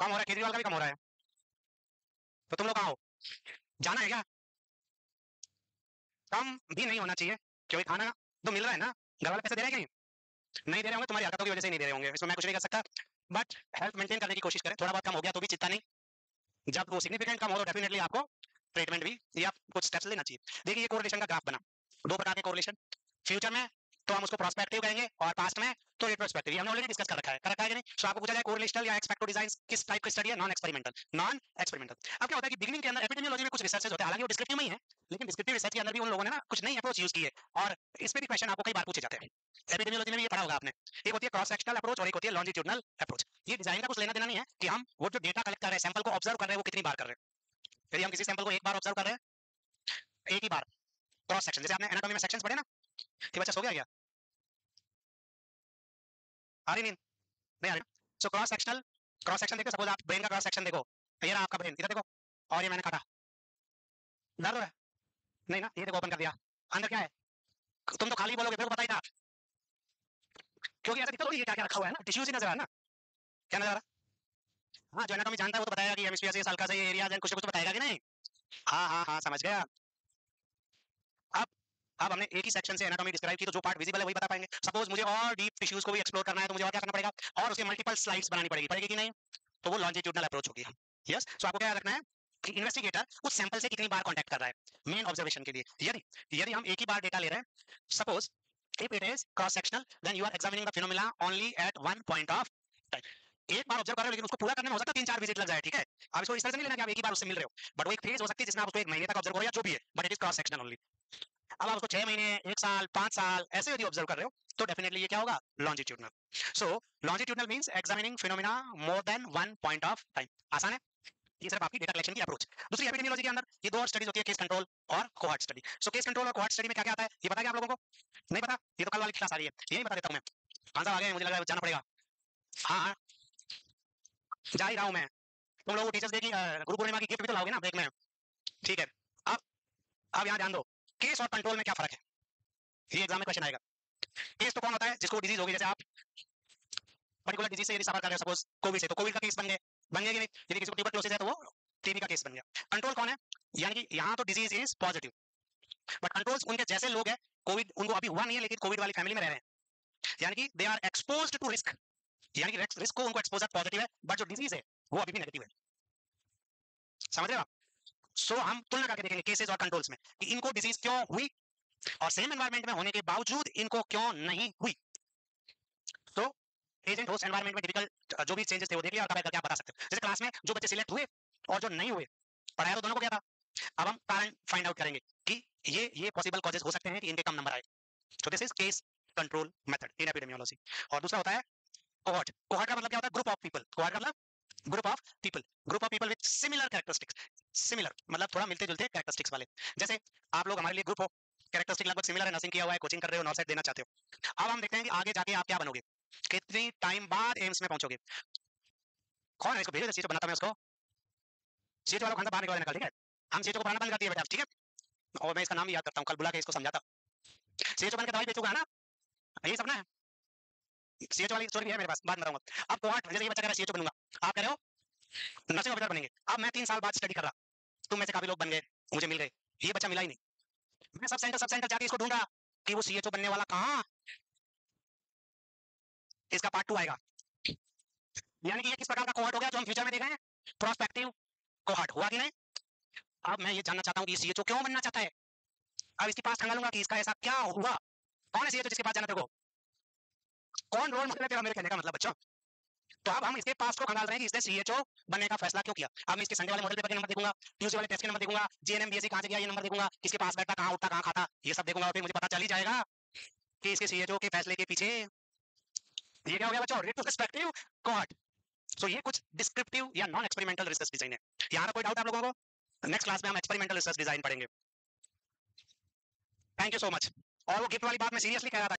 कम हो रहा है, केजरीवाल का भी कम हो रहा है। तो तुम लोग कहाँ हो, जाना है क्या? कम भी नहीं होना चाहिए, क्योंकि खाना तो मिल रहा है ना, घर वाले पैसे दे रहे हैं कि नहीं? नहीं दे रहे होंगे, तुम्हारी हरकतों की वजह से नहीं दे रहे होंगे, इसमें मैं कुछ नहीं कर सकता। बट हेल्थ मेंटेन करने की कोशिश करें, थोड़ा बहुत कम हो गया तो भी चिंता नहीं, जब वो सिग्निफिकेंट कम हो तो डेफिनेटली आपको ट्रीटमेंट भी या कुछ स्टेप्स लेना चाहिए। देखिए ये कोरिलेशन का ग्राफ बना, 2 प्रकार के कोरिलेशन, फ्यूचर में तो हम उसको प्रोस्पेक्टिव कहेंगे और पास्ट में तो रेट्रोस्पेक्टिव, ये हमने ऑलरेडी डिस्कस कर रखा है, कि नहीं? सो आपको पूछा जाए कोरिलेशनल या एक्सपेक्टो डिजाइन किस टाइप की स्टडी है, नॉन एक्सपेरिमेंटल, नॉन एक्सपेरिमेंटल। अब क्या होता है कि बिगिनिंग के अंदर एपिडेमियोलॉजी में कुछ रिसर्चेस होते हैं, हालांकि वो डिस्क्रिप्टिव में ही है, लेकिन डिस्क्रिप्टिव रिसर्च के अंदर भी उन लोगों ने ना कुछ नई अप्रोच यूज की है, और इस पे भी क्वेश्चन आपको कई बार पूछे जाते हैं। एपिडेमियोलॉजी में भी ये पढ़ा होगा आपने, एक होती है क्रॉस सेक्शनल अप्रोच और एक होती है लॉन्जिट्यूडनल अप्रोच। ये डिजाइन का कुछ लेना देना नहीं है कि हम वो जो डेटा कलेक्ट कर रहे हैं, सैंपल को ऑब्जर्व कर रहे हैं, वो कितनी बार कर रहे हैं। यदि हम किसी सैंपल को एक बार ऑब्जर्व कर रहे हैं, एक ही बार क्रॉस सेक्शन, जैसे आपने एनाटॉमी में सेक्शंस पढ़े ना, कि बच्चा सो गया क्या? आ रही नींद? नहीं आ रही? सो क्रॉस सेक्शन देखो, सपोज आप ब्रेन का क्रॉस सेक्शन देखो, ये रहा आपका ब्रेन, इधर देखो, और ये मैंने काटा, दर्द हो रहा है? नहीं ना, ये देखो ओपन कर दिया, अंदर क्या है? तुम तो खाली बोलोगे, मेरे को पता ही था, क्योंकि ऐसा दिक्कत होगी, क्या क्या रखा हुआ है ना, टिश्यूज ही नजर आ रहा है ना, क्या नजर आ रहा है? हाँ, जो एनाटॉमी जानता है वो तो बताएगा कि हेमिस्फीयर से हल्का सा ये एरिया कुछ कुछ तो बताएगा कि नहीं? हाँ हाँ हाँ, समझ गया। अब हमने एक ही सेक्शन से एनाटॉमी डिस्क्राइब की, तो जो पार्ट विजिबल है वही बता पाएंगे। सपोज मुझे और डीप टिश्यूज को भी एक्सप्लोर करना है, तो मुझे और क्या करना पड़ेगा, और उसके मल्टीपल स्लाइड्स बनानी पड़ेगी कि नहीं? तो वो लॉन्जिट्यूडनल अप्रोच होगी। यस, सो आपको क्या रखना है कि इन्वेस्टिगेटर उस सैंपल से कितनी बार कांटेक्ट कर रहा है मेन ऑब्जर्वेशन के लिए। यदि यदि हम एक ही बार डेटा ले रहे हैं, suppose if it is cross sectional then you are examining the phenomena only at one point of time। एक बार ऑब्जर्व कर रहे हो, लेकिन उसको पूरा करने में हो सकता है 3-4 विजिट लग जाए, ठीक है? आप इसको इस तरह से नहीं लेना कि आप एक ही बार उससे मिल रहे हो, बट वो एक फेज हो सकती है जिसमें आप उसको 1 महीने तक ऑब्जर्व करो या जो भी है, but it is cross sectional only. अब आप उसको 6 महीने, 1 साल, 5 साल ऐसे यदि ऑब्जर्व कर रहे हो, तो डेफिनेटली ये क्या होगा? Longitudinal. So longitudinal means examining phenomena more than one point of time. आसान है, ये सिर्फ आपकी डेटा कलेक्शन की अप्रोच। दूसरी एपिडेमियोलॉजी के अंदर ये 2 और स्टडीज होती है, केस कंट्रोल और cohort study. So case control और कोहॉर्ट स्टडी में क्या क्या आता है, ये पता है क्या आप लोगों को? नहीं पता? ये तो कल वाली क्लास आ रही है, यही बता देता हूं मैं। कौन सा आ गया, मुझे लग रहा है जाना पड़ेगा। हाँ हाँ, जा ही रहा हूं मैं। तुम लोगों को टीचर्स डे की गुरु पूर्णिमा की गिफ्ट भी तो लाओगे ना ब्रेक में, ठीक है? अब यहाँ ध्यान दो, केस और कंट्रोल में क्या फर्क है, ये एग्जाम में क्वेश्चन आएगा। केस तो कौन होता है, जिसको डिजीज होगी, जैसे आप पर्टिकुलर डिजीज से यदि सफर कर रहे हो, सपोज कोविड से, तो कोविड का केस बन गया कि नहीं? यदि किसी को ट्यूबरक्लोसिस है तो वो टीबी का केस बन गया। कंट्रोल कौन है, यानी कि यहाँ तो disease is positive, but controls उनके जैसे लोग हैं, कोविड उनको अभी हुआ नहीं है लेकिन कोविड वाली फैमिली में रह रहे हैं, यानी कि they are exposed to risk. यानी कि रिस्क को उनको एक्सपोजर पॉजिटिव है, बट जो डिजीज है वो अभी भी नेगेटिव है। समझ रहे हो आप? सो हम तुलना करके देखेंगे केसेस और कंट्रोल्स में कि इनको डिजीज क्यों हुई और सेम एनवायरमेंट में होने के बावजूद इनको क्यों नहीं हुई। तो एजेंट होस्ट एनवायरमेंट में डिफिकल्ट जो भी चेंजेस थे वो देख लिया और कंपेयर करके आप बता सकते हो। जैसे क्लास में जो बच्चे सिलेक्ट हुए और जो नहीं हुए, पढ़ाया तो दोनों को क्या था। अब हम कारण फाइंड आउट करेंगे कि ये पॉसिबल कॉजेस हो सकते हैं कि इनके कम नंबर आए। तो this is case control method in epidemiology. और दूसरा होता है कोहॉर्ट। कोहॉर्ट का मतलब क्या होता है? Group of people. कोहॉर्ट का मतलब group of people. Group of people with similar characteristics. Similar मतलब थोड़ा मिलते जुलते कैरेक्टरिस्टिक्स वाले। जैसे आप लोग हमारे लिए ग्रुप हो, कैरेक्टरिस्टिक लगभग सिमिलर है, नर्सिंग किया हुआ है, कोचिंग कर रहे हो, नॉर्थ देना चाहते हो। अब हम देखते हैं कि आगे जाके आप क्या बनोगे, कितनी टाइम बाद एम्स में पहुंचोगे। कौन है इसको भेजो, सीटो बनाता मैं उसको। सीटो वाला खाना बाहर निकल, ठीक है? हम सीटो को पढ़ाना बंद कर दिया बेटा, ठीक है? और मैं इसका नाम भी याद करता हूँ, कल बुला के इसको समझाता। सीटो बन के दवाई बेचूंगा ना, यही सपना है। सीएचओ वाली स्टोरी भी है मेरे पास, बाद में बताऊंगा। अब कोहॉर्ट, जैसे ये बच्चा कह रहा है सीएचओ बनूंगा, आप कह रहे हो नर्सिंग ऑफिसर बनेंगे। अब मैं 3 साल बाद स्टडी कर रहा, तुम में से काफी लोग बन गए, मुझे मिल गए, ये बच्चा मिला ही नहीं। मैं सब सेंटर जाके इसको ढूंढ रहा कि वो सीएचओ बनने वाला कहाँ। इसका पार्ट 2 आएगा। यानी कि ये किस प्रकार का कोहॉर्ट हो गया जो हम फ्यूचर में देख रहे हैं, प्रोस्पेक्टिव कोहॉर्ट हुआ कि नहीं। अब मैं ये जानना चाहता हूँ कि सीएचओ क्यों बनना चाहता है। अब इसके पास खंगालूंगा कि इसका ऐसा क्या हुआ। कौन है सीएचओ जिसके पास जाना तेरे को? कौन रोल मॉडल है तेरा, मेरे कहने का मतलब बच्चा। तो अब हम इसके पास को खंगाल रहे हैं कि इसने सीएचओ बनने का फैसला क्यों किया। अब मैं इसके संडे वाले मॉडल पेपर के नंबर देखूंगा, ट्यूसडे वाले टेस्ट के नंबर देखूंगा, जीएनएम बीएससी कहां से गया ये नंबर देखूंगा, किसके पास बैठता, कहां उठता, कहां खाता, ये सब देखूंगा और फिर मुझे पता चल ही जाएगा कि इसके सीएचओ के फैसले के पीछे ये क्या हो गया बच्चों, रेट्रोस्पेक्टिव कोहॉर्ट। सो ये कुछ डिस्क्रिप्टिव या नॉन एक्सपेरिमेंटल रिसर्च डिजाइन है। यहां कोई डाउट आप लोगों को? नेक्स्ट क्लास में हम एक्सपेरिमेंटल रिसर्च डिजाइन पढ़ेंगे। Thank you so much. और वो गिफ्ट वाली बात मैं सीरियसली कह रहा था।